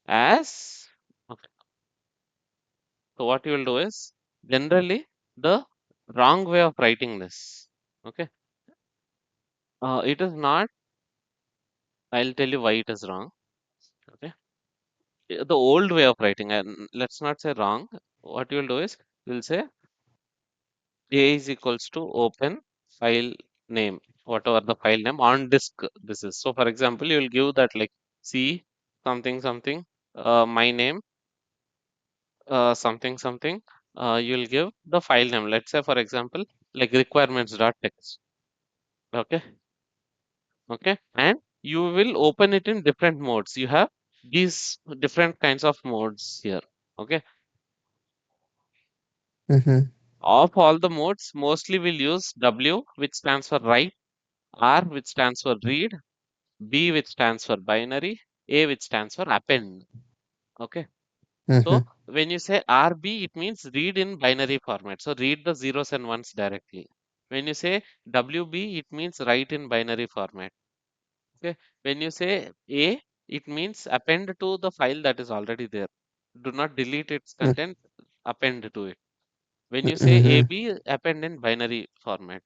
as, okay. So what you will do is, generally the wrong way of writing this. Okay. It is not, I'll tell you why it is wrong. Okay. The old way of writing, and let's not say wrong. What you'll do is, you'll say A is equals to open file name, whatever the file name on disk this is. So, for example, you'll give that like C something something, my name, something something. You'll give the file name. Let's say, for example, like requirements.txt. Okay. Okay, and you will open it in different modes. You have these different kinds of modes here. Okay, Mm-hmm. of all the modes, mostly we'll use W, which stands for write, R, which stands for read, B, which stands for binary, A, which stands for append. Okay, Mm-hmm. so when you say RB, it means read in binary format, so read the zeros and ones directly. When you say WB, it means write in binary format. Okay, when you say A, it means append to the file that is already there. Do not delete its content, append to it. When you say Mm-hmm. AB, append in binary format.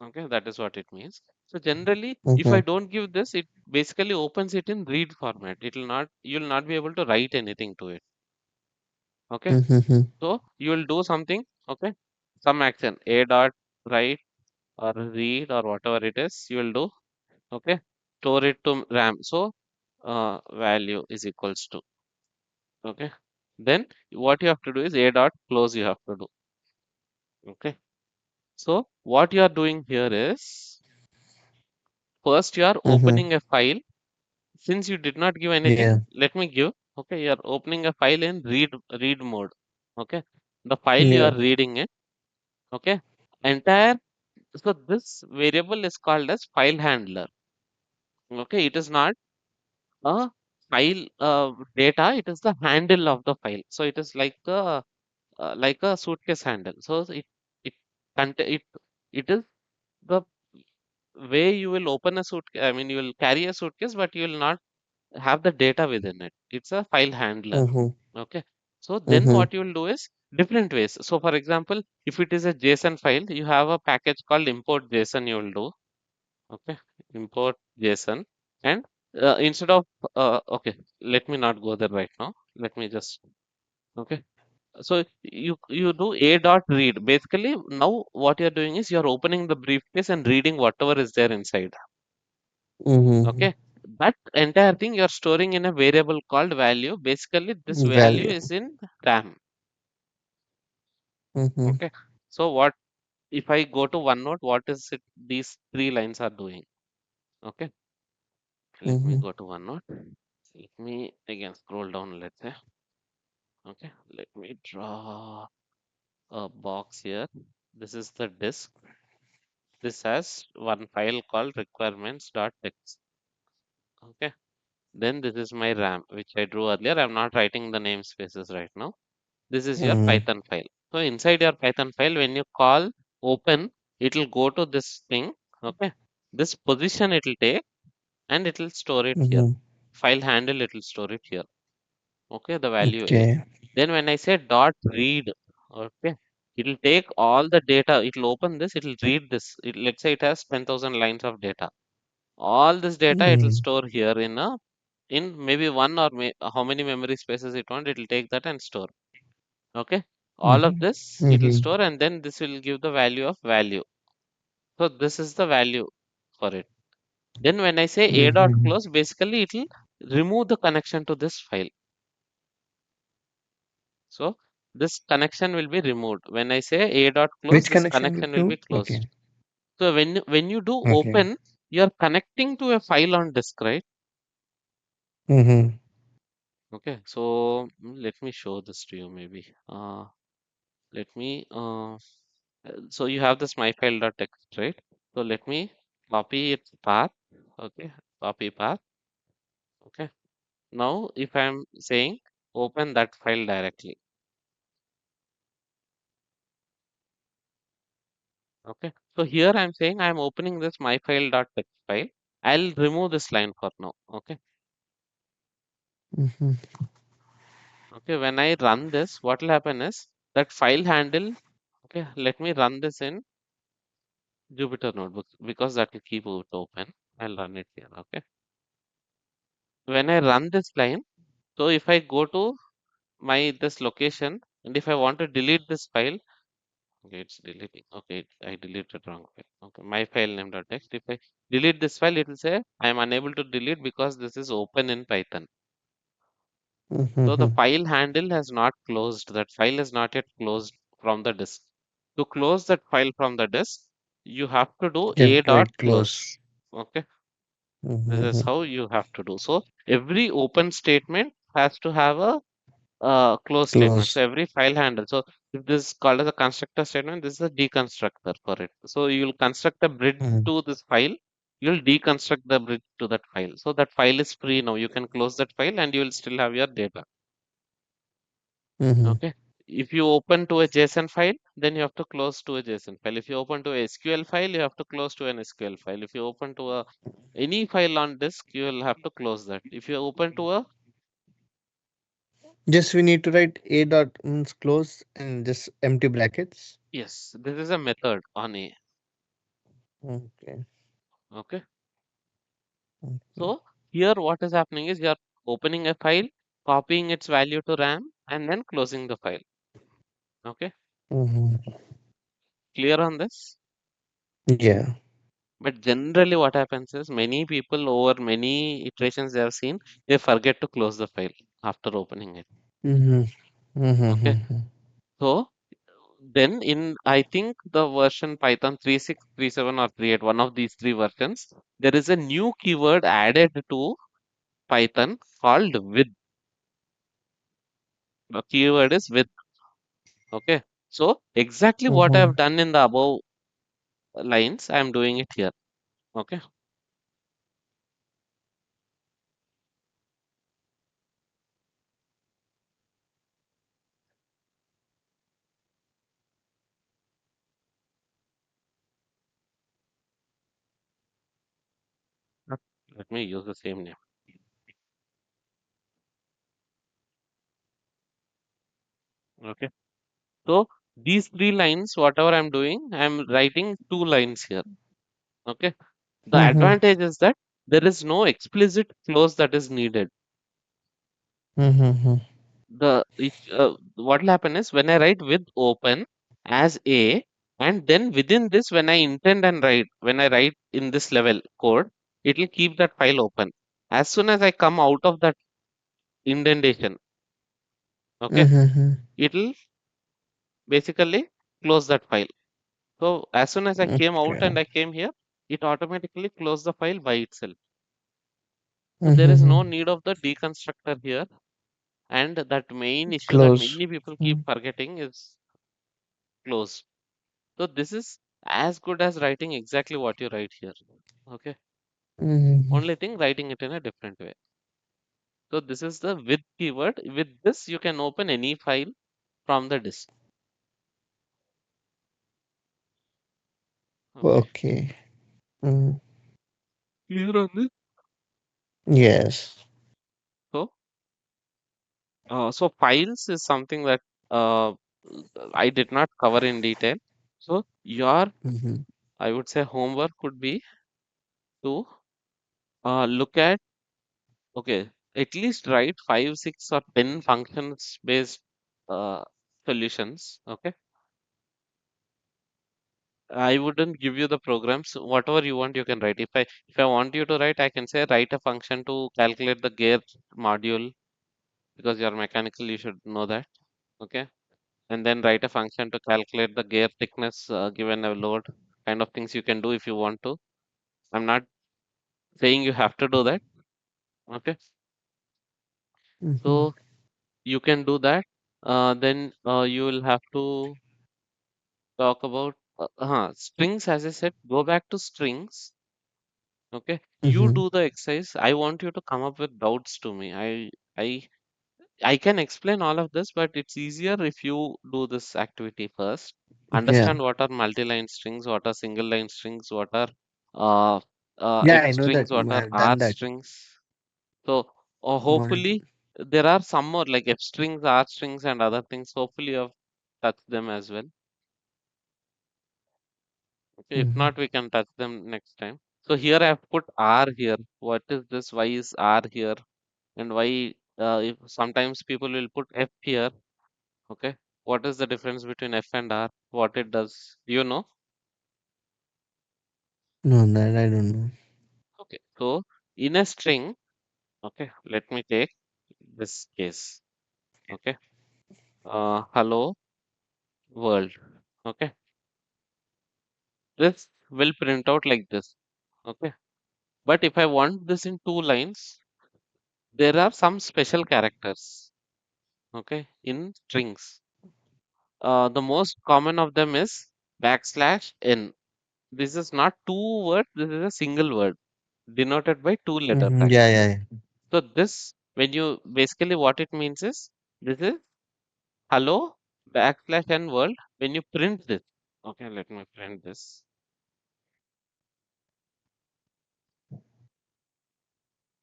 Okay, that is what it means. So generally, if I Mm-hmm. don't give this, it basically opens it in read format. It will not, you will not be able to write anything to it. Okay, Mm-hmm. so you will do something. Okay, some action, A dot write or read or whatever it is, you will do. Okay, store it to RAM. So value is equals to, okay, then what you have to do is A dot close you have to do. Okay, so what you are doing here is, first you are Mm-hmm. opening a file. Since you did not give anything, Yeah. let me give. Okay, you are opening a file in read mode. Okay, the file you Yeah. are reading it. Okay, entire, so this variable is called as file handler. Okay, it is not a file data, it is the handle of the file. So it is like a suitcase handle. So it it it is the way you will open a suitcase. I mean, you will carry a suitcase, but you will not have the data within it. It's a file handler. Mm-hmm. Okay. So then Mm-hmm. what you will do is different ways. So for example, if it is a JSON file, you have a package called import JSON you will do. Okay, import JSON, and instead of okay, let me not go there right now. Let me just okay. So you do a dot read. Basically, now what you're doing is you're opening the briefcase and reading whatever is there inside. Mm-hmm. Okay, that entire thing you're storing in a variable called value. Basically, this value Value. is in RAM. Mm-hmm. Okay, so what if I go to OneNote? What is it? These three lines are doing. Okay, let me Mm-hmm. go to OneNote. Let me again scroll down. Let's say okay. Let me draw a box here. This is the disk. This has one file called requirements.txt. Okay. Then this is my RAM, which I drew earlier. I'm not writing the namespaces right now. This is your Mm-hmm. Python file. So inside your Python file, when you call open, it will go to this thing. Okay. This position it will take and it will store it here. Mm-hmm. File handle, it will store it here. Okay. The value A. Okay. Then when I say dot read, okay, it will take all the data. It will open this. It will read this. Let's say it has 10,000 lines of data. All this data it will Mm-hmm. store here in maybe one or how many memory spaces it want. It will take that and store. Okay, all of Mm-hmm. this it will Mm-hmm. store, and then this will give the value of value. So this is the value for it. Then when I say a dot Mm-hmm. close, basically it will remove the connection to this file. So this connection will be removed. When I say a dot close, Which this connection will connection will do? be Okay. closed. So when you do Okay. open, you are connecting to a file on disk, right? Mm-hmm. Okay, so let me show this to you maybe. Let me so you have this myfile.txt, right? So let me copy its path. Okay, copy path. Okay. Now if I'm saying open that file directly. Okay. So here I'm saying I'm opening this myfile.txt file. I'll remove this line for now. Okay. Mm-hmm. Okay. When I run this, what will happen is that file handle. Okay. Let me run this in Jupyter Notebook because that will keep it open. I'll run it here. Okay. When I run this line, so if I go to my this location and if I want to delete this file, okay, it's deleting. Okay, I deleted wrong file. Okay, my file name.txt. If I delete this file, it will say I am unable to delete because this is open in Python. So the Mm-hmm. file handle has not closed. That file is not yet closed from the disk. To close that file from the disk, you have to do a Give dot great close. close. Okay, this is Mm-hmm. how you have to do. So every open statement has to have a close statement. So Close. every file handle. So if this is called as a constructor statement, this is a deconstructor for it. So you'll construct a bridge Mm-hmm. to this file. You'll deconstruct the bridge to that file. So that file is free now. You can close that file and you will still have your data. Mm-hmm. Okay. If you open to a JSON file, then you have to close to a JSON file. If you open to a SQL file, you have to close to an SQL file. If you open to a any file on disk, you will have to close that. If you open to a Just we need to write a dot means close and just empty brackets. yes, this is a method on a. Okay. Okay. Okay. So here what is happening is you are opening a file, copying its value to RAM, and then closing the file. Okay, Mm-hmm. clear on this? Yeah. But generally what happens is many people over many iterations they have seen, they forget to close the file after opening it. Mm-hmm. Okay, Mm-hmm. so then in I think the version Python 3.6, 3.7 or 3.8, one of these three versions, there is a new keyword added to Python called with. The keyword is with. Okay, so exactly what I Mm-hmm. have done in the above lines, I am doing it here. Okay, Uh, let me use the same name. Okay, so these three lines, whatever I'm doing, I'm writing two lines here. Okay, The advantage is that there is no explicit close that is needed. What will happen is when I write with open as a, and then within this, when I intend and write, when I write in this level code, it will keep that file open. As soon as I come out of that indentation, okay, it will basically close that file. So as soon as I came out and Okay. I came here, it automatically closed the file by itself. So there is no Mm-hmm. need of the deconstructor here. And that main issue that Close. many people keep forgetting is close. So this is as good as writing exactly what you write here. Okay. Mm-hmm. Only thing writing it in a different way. So this is the with keyword. With this, you can open any file from the disk. Okay. Okay. Mm. Clear on this? Yes. So, so files is something that uh, I did not cover in detail. So your, Mm-hmm. I would say, homework could be to look at, okay, at least write 5, 6, or 10 functions based uh, solutions. Okay. I wouldn't give you the programs. Whatever you want, you can write. If I want you to write, I can say write a function to calculate the gear module because you're mechanical, you should know that. Okay. And then write a function to calculate the gear thickness given a load. Kind of things you can do if you want to. I'm not saying you have to do that. Okay. Mm-hmm. So you can do that. Then you will have to talk about strings. As I said, go back to strings. Okay, you Mm-hmm. do the exercise. I want you to come up with doubts to me. I I can explain all of this, but it's easier if you do this activity first. Yeah. Understand what are multi-line strings, what are single-line strings, what are uh, Yeah, if I know strings, that. what are I've R done that. strings. So What? hopefully there are some more like F strings, R strings, and other things. Hopefully you've touched them as well. Okay, if Mm-hmm. not, we can touch them next time. So here I have put R here. What is this? Why is R here? And why if sometimes people will put F here. Okay, what is the difference between F and R? What it does? Do you know? No, that I don't know. Okay, so in a string, okay, let me take this case. Okay, hello world. Okay, this will print out like this. Okay, but if I want this in 2 lines, there are some special characters. Okay, in strings. The most common of them is backslash n. This is not two words, this is a single word denoted by two letters Mm-hmm. Yeah, actually. yeah, yeah. So this, when you basically what it means is this is hello backslash n world when you print this. Okay, let me print this.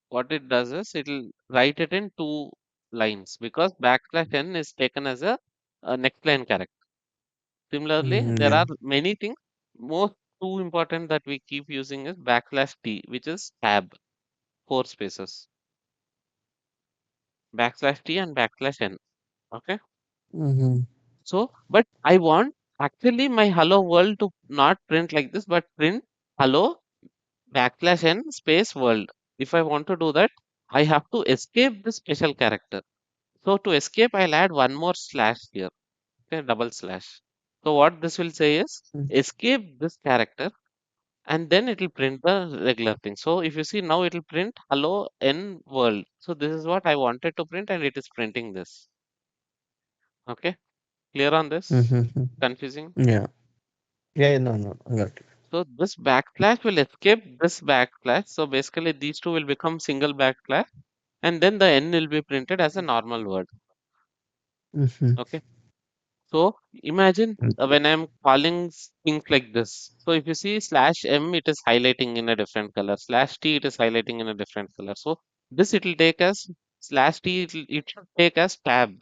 What it does is it'll write it in 2 lines because backslash n is taken as a next line character. Similarly, Mm-hmm. there Yeah. are many things. Most two important that we keep using is backslash t, which is tab, 4 spaces, backslash t and backslash n. Okay. Mm-hmm. So, but I want actually my hello world to not print like this, but print hello backslash n space world. If I want to do that, I have to escape this special character. So to escape, I'll add one more slash here. Okay, double slash. So what this will say is escape this character and then it will print the regular thing. So if you see now it will print hello n world. So this is what I wanted to print and it is printing this. Okay, clear on this? Mm-hmm. Confusing? Yeah. Yeah, no, no. I got it. So this backslash will escape this backslash. So basically these two will become single backslash and then the n will be printed as a normal word. Mm-hmm. Okay. So imagine when I'm calling things like this. So if you see slash m, it is highlighting in a different color. Slash t, it is highlighting in a different color. So this it will take as slash t, it should take as tab.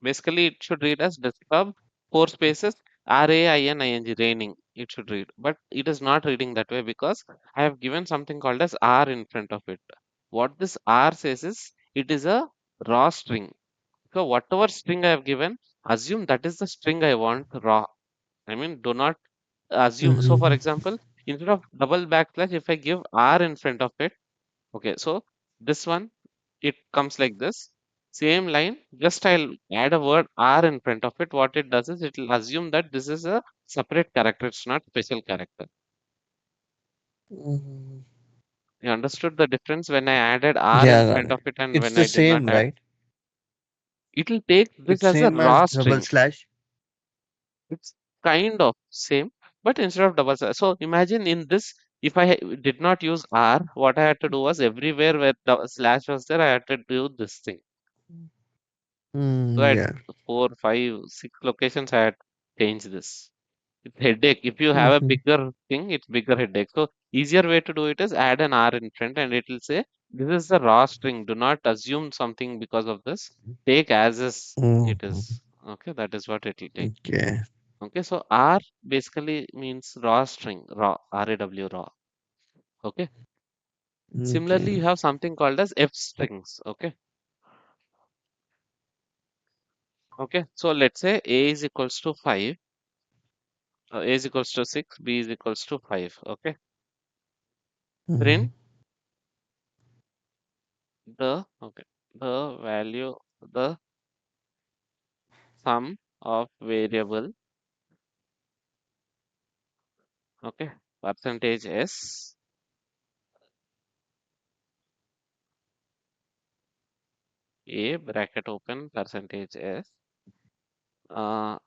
Basically, it should read as desktop 4 spaces. RAINING, raining, it should read. But it is not reading that way because I have given something called as R in front of it. What this R says is it is a raw string. So whatever string I have given, assume that is the string I want raw. I mean, do not assume. So for Mm-hmm. example, instead of double backslash, if I give R in front of it, okay, so this one, it comes like this. Same line, just I'll add a word R in front of it. What it does is it will assume that this is a separate character, it's not special character. Mm-hmm. You understood the difference when I added R in Yeah, got front it. of it and It's when the I did not same, add? right? It will take this It's as a same as raw double string. slash. It's kind of same, but instead of double slash. So imagine in this, if I did not use R, what I had to do was everywhere where the slash was there, I had to do this thing. So Mm, at yeah. 4, 5, 6 locations, I had changed this. It's headache. If you have a Mm-hmm. bigger thing, it's bigger headache. So easier way to do it is add an R in front and it will say, this is the raw string. Do not assume something because of this. Take as is it Mm-hmm. is. Okay, that is what it will take. Okay. Okay, so R basically means raw string, raw, RAW, raw. Okay. Similarly, you Okay. have something called as F strings. Okay. Okay. So let's say A is equals to 5, A is equals to 6, B is equals to 5. Okay. Mm-hmm. Print the value, the sum of variable. Okay. Percentage S, A bracket open percentage S, uh,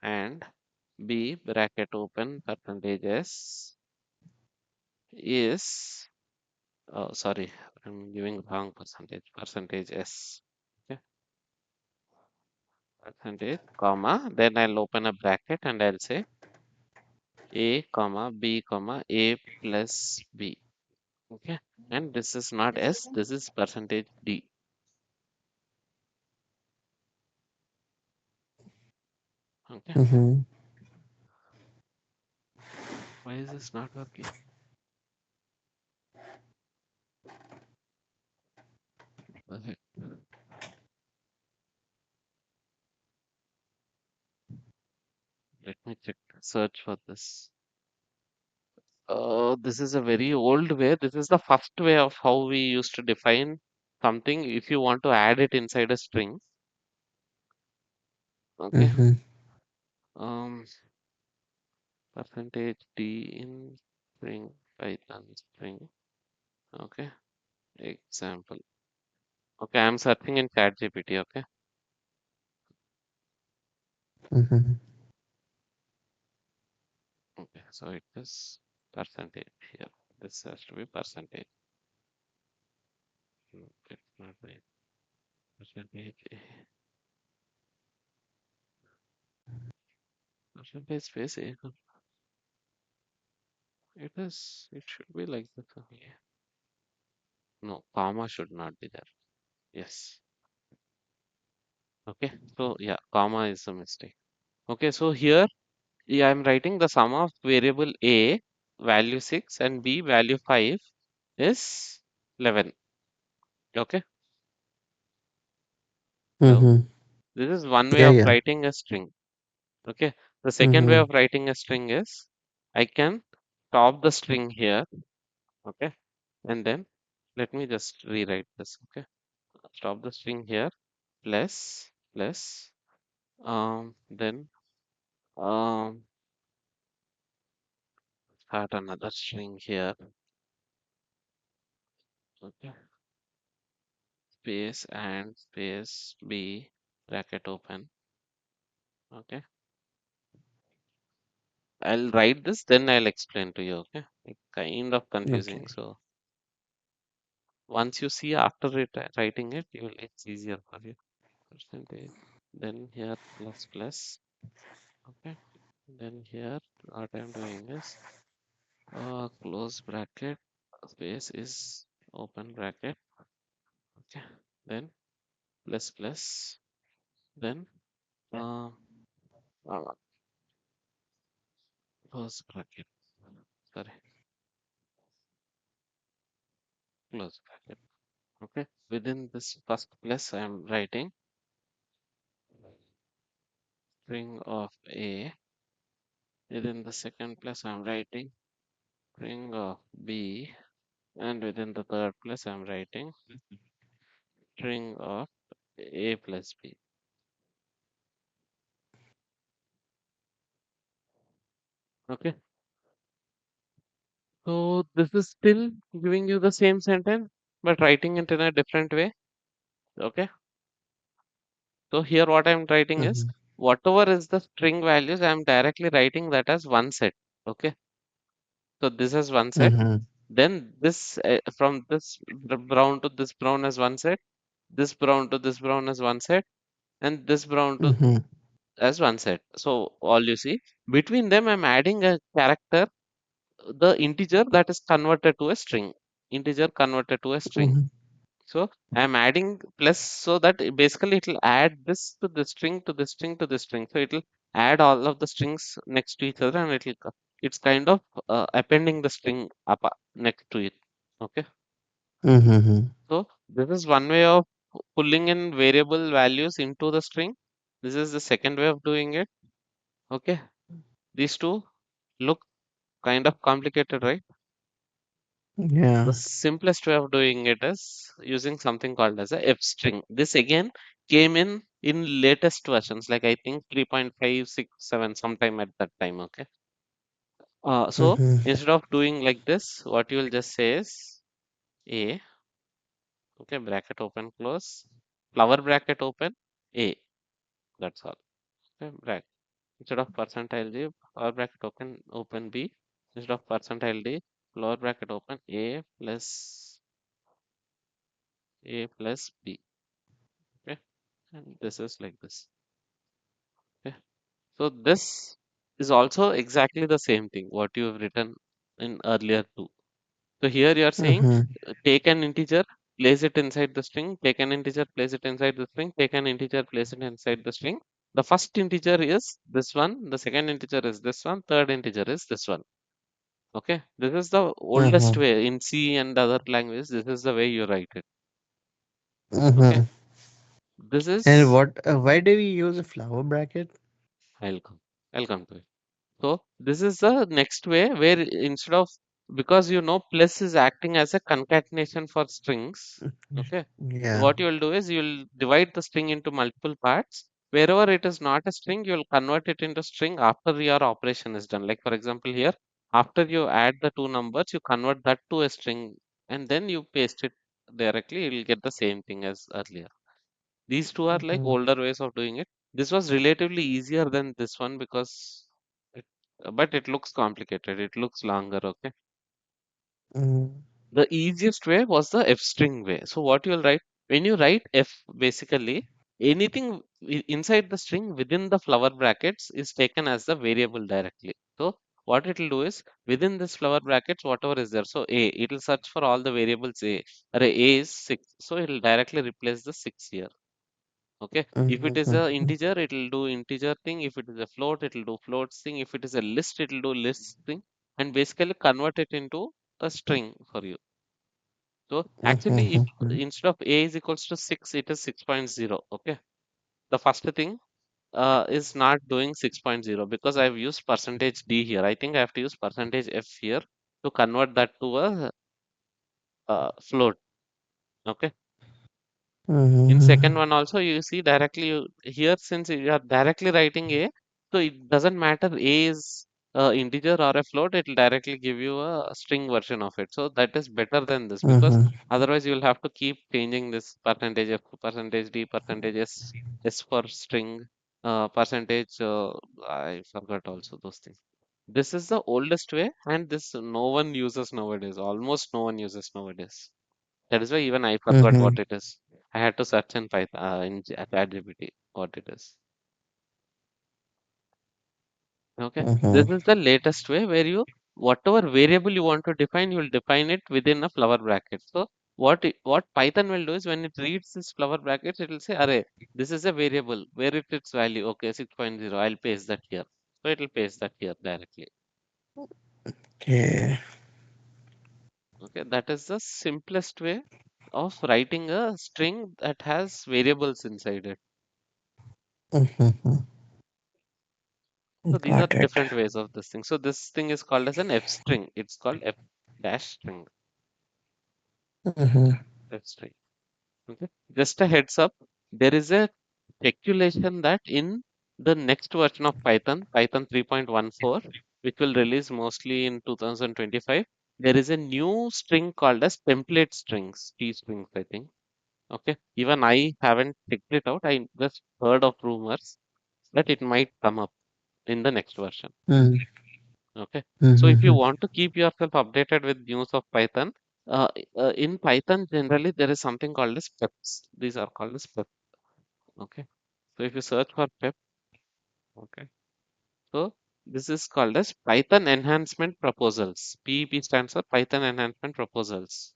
and B bracket open percentage S is, oh, sorry, I'm giving wrong percentage. Percentage S. Okay, percentage, comma. Then I'll open a bracket and I'll say A, comma, B, comma, A plus B. Okay, and this is not S, this is percentage D. Okay, Mm-hmm. why is this not working? Okay, let me check, search for this. This is a very old way. This is the first way of how we used to define something if you want to add it inside a string. Okay. Mm-hmm. Um, percentage D in string, Python string. Okay. Example. Okay, I'm searching in ChatGPT. Okay. Mm-hmm. Okay. So it is percentage here. This has to be percentage. No, it's not right. Percentage. Percentage space A. It is. It should be like this only. No, comma should not be there. Yes. Okay. So yeah, comma is a mistake. Okay. So here, yeah, I'm writing the sum of variable A, value 6, and B, value 5 is 11. Okay. Hello. Mm-hmm. This is one way Yeah, of yeah. writing a string. Okay. The second way Mm-hmm. of writing a string is I can top the string here. Okay. And then let me just rewrite this. Okay. Stop the string here plus then start another string here. Okay. Space and space B bracket open. Okay. I'll write this, then I'll explain to you. Okay. It's kind of confusing. Okay. So once you see after writing it, you will, it's easier for you. Percentage. Then here plus plus. Okay. Then here what I'm doing is close bracket, space is open bracket. Okay. Then plus plus. Then uh, uh, close bracket. Sorry, close bracket. Okay. Within this first place, I am writing string of A. Within the second place, I am writing string of B. And within the third place, I am writing string of A plus B. Okay. So this is still giving you the same sentence, but writing it in a different way. Okay. So here what I'm writing is Mm-hmm. whatever is the string values, I'm directly writing that as one set. Okay. So this is one set. Mm-hmm. Then this from this brown to this brown as one set, this brown to this brown as one set, and this brown to Mm-hmm. as one set. So all you see between them, I'm adding a character, the integer that is converted to a string. Integer converted to a string. Mm-hmm. So I'm adding plus so that basically it will add this to the string to the string to the string. So it will add all of the strings next to each other and it's kind of appending the string up next to it. Okay. Mm-hmm. So this is one way of pulling in variable values into the string. This is the second way of doing it. Okay. These two look kind of complicated, right? The Yeah. simplest way of doing it is using something called as a F string. This again came in latest versions, like I think 3.5, 6, 7, sometime at that time. Okay. So Mm-hmm. instead of doing like this, what you will just say is A, okay, bracket open, close, flower bracket open, A. That's all. Okay, bracket. Instead of percentile D, flower bracket open B. Instead of percentile D, flower bracket open A plus B. Okay, and this is like this. Okay, so this is also exactly the same thing what you have written in earlier too. So here you are saying Mm-hmm. take an integer, place it inside the string, take an integer, place it inside the string, take an integer, place it inside the string. The first integer is this one, the second integer is this one, third integer is this one. Okay, this is the oldest Mm-hmm. way in C and other languages. This is the way you write it. Okay, Mm-hmm. this And is what? Why do we use a flower bracket? I'll come. I'll come to it. So this is the next way where instead of because plus is acting as a concatenation for strings. Okay. So Yeah. what you will do is you will divide the string into multiple parts. Wherever it is not a string, you will convert it into string after your operation is done. Like for example here, after you add the two numbers, you convert that to a string and then you paste it directly. You will get the same thing as earlier. These two are like Mm-hmm. older ways of doing it. This was relatively easier than this one because it, but it looks complicated. It looks longer. Okay. Mm-hmm. The easiest way was the F string way. So what you'll write when you write F, basically anything inside the string within the flower brackets is taken as the variable directly. So what it will do is within this flower brackets, whatever is there. So A, it will search for all the variables A. Array A is 6. So it will directly replace the 6 here. Okay, if it is a Mm-hmm. integer, it will do integer thing. If it is a float, it will do floats thing. If it is a list, it will do list thing, and basically convert it into a string for you. So actually, if Mm-hmm. instead of a is equals to 6, it is 6.0. Okay, the first thing is not doing 6.0 because I've used percentage d here. I think I have to use percentage f here to convert that to a float. Okay. In second Mm-hmm. one also you see directly here since you are directly writing a, so it doesn't matter a is a integer or a float, it will directly give you a string version of it. So that is better than this because Mm-hmm. otherwise you will have to keep changing this percentage f, percentage d, percentage s, s for string, percentage. I forgot also those things. This is the oldest way, and this no one uses nowadays. Almost no one uses nowadays. That is why even I forgot Mm-hmm. what it is. I had to search in Python ChatGPT what it is. Okay, this Mm-hmm. is the latest way where you whatever variable you want to define, you will define it within a flower bracket. So what Python will do is when it reads this flower brackets, it will say, "Array, this is a variable. Where it its value? Okay, 6.0. I'll paste that here." So it will paste that here directly. Okay. Okay, that is the simplest way of writing a string that has variables inside it. Mm-hmm. So these are Got it. different ways of this thing. So this thing is called as an F string. It's called F dash string. Mm-hmm. F string. Okay. Just a heads up, there is a speculation that in the next version of Python, Python 3.14, which will release mostly in 2025, there is a new string called as template strings, T strings, I think. Okay. Even I haven't checked it out. I just heard of rumors that it might come up in the next version. Mm-hmm. Okay. So if you Mm-hmm. want to keep yourself updated with news of Python, in Python generally there is something called as PEPs. These are called as PEP. Okay. So if you search for PEP, okay. So this is called as Python Enhancement Proposals. PEP stands for Python Enhancement Proposals.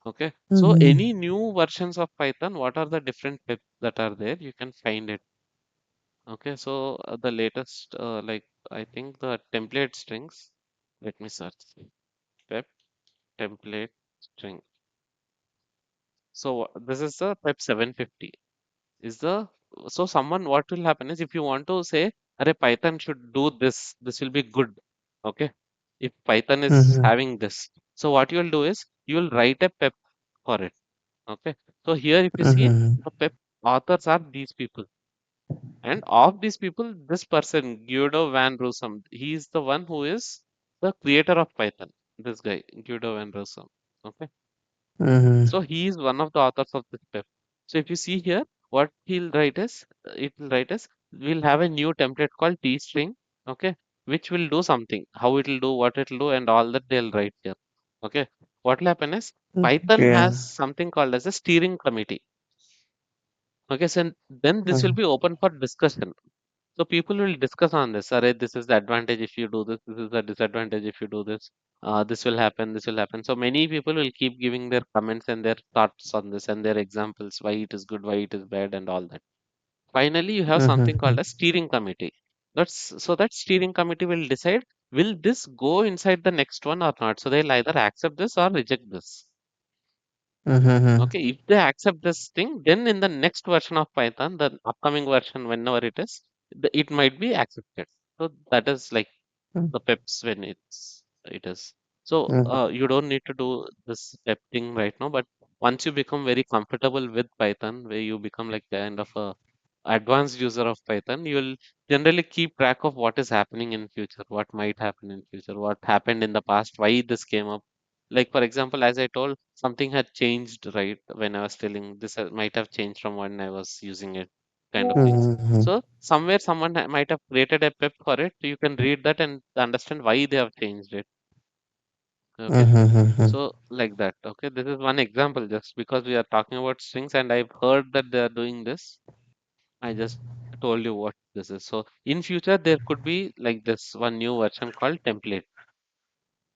Okay. So Mm-hmm. any new versions of Python, what are the different PEPs that are there? You can find it. Okay. So the latest, like I think the template strings. Let me search. PEP template string. So this is the PEP 750. Is the so someone what will happen is if you want to say, Array Python should do this, this will be good. Okay. If Python is Mm-hmm. having this. So what you will do is you will write a PEP for it. Okay. So here if you see Mm-hmm. the PEP authors are these people. And of these people, this person, Guido van Rossum, he is the one who is the creator of Python. This guy, Guido van Rossum. Okay. Mm-hmm. So he is one of the authors of this PEP. So if you see here, what he'll write is, it will write is, we'll have a new template called T string, okay, which will do something, how it will do, what it will do, and all that they'll write here. Okay. What will happen is, Python Yeah. has something called as a steering committee. Okay, so then this will be open for discussion. So people will discuss on this. Array, this is the advantage if you do this. This is the disadvantage if you do this. This will happen. This will happen. So many people will keep giving their comments and their thoughts on this and their examples, why it is good, why it is bad, and all that. Finally, you have something Mm-hmm. called a steering committee. That's so that steering committee will decide will this go inside the next one or not. So they'll either accept this or reject this. Mm-hmm. Okay, if they accept this thing, then in the next version of Python, the upcoming version, whenever it is, it might be accepted. So that is like the peps when it is. So you don't need to do this pep thing right now, but once you become very comfortable with Python, where you become like kind of a advanced user of Python, you will generally keep track of what is happening in future, what might happen in future, what happened in the past, why this came up. Like for example, as I told, something had changed right when I was telling this might have changed from when I was using it, kind of things. Mm-hmm. So somewhere someone might have created a pep for it. You can read that and understand why they have changed it. Okay. Mm-hmm. So like that. Okay. This is one example just because we are talking about strings and I've heard that they are doing this. I just told you what this is. So in future there could be like this one new version called template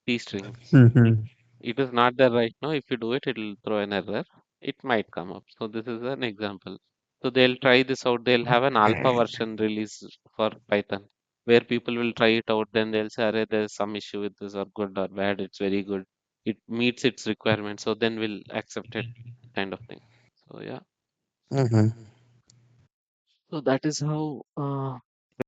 T strings. Mm-hmm. It is not there right now. If you do it, it'll throw an error. It might come up. So this is an example. So they'll try this out. They'll have an alpha version release for Python where people will try it out. Then they'll say, Array, there's some issue with this or good or bad. It's very good. It meets its requirements. So then we'll accept it kind of thing. So yeah. Mm-hmm. So that is how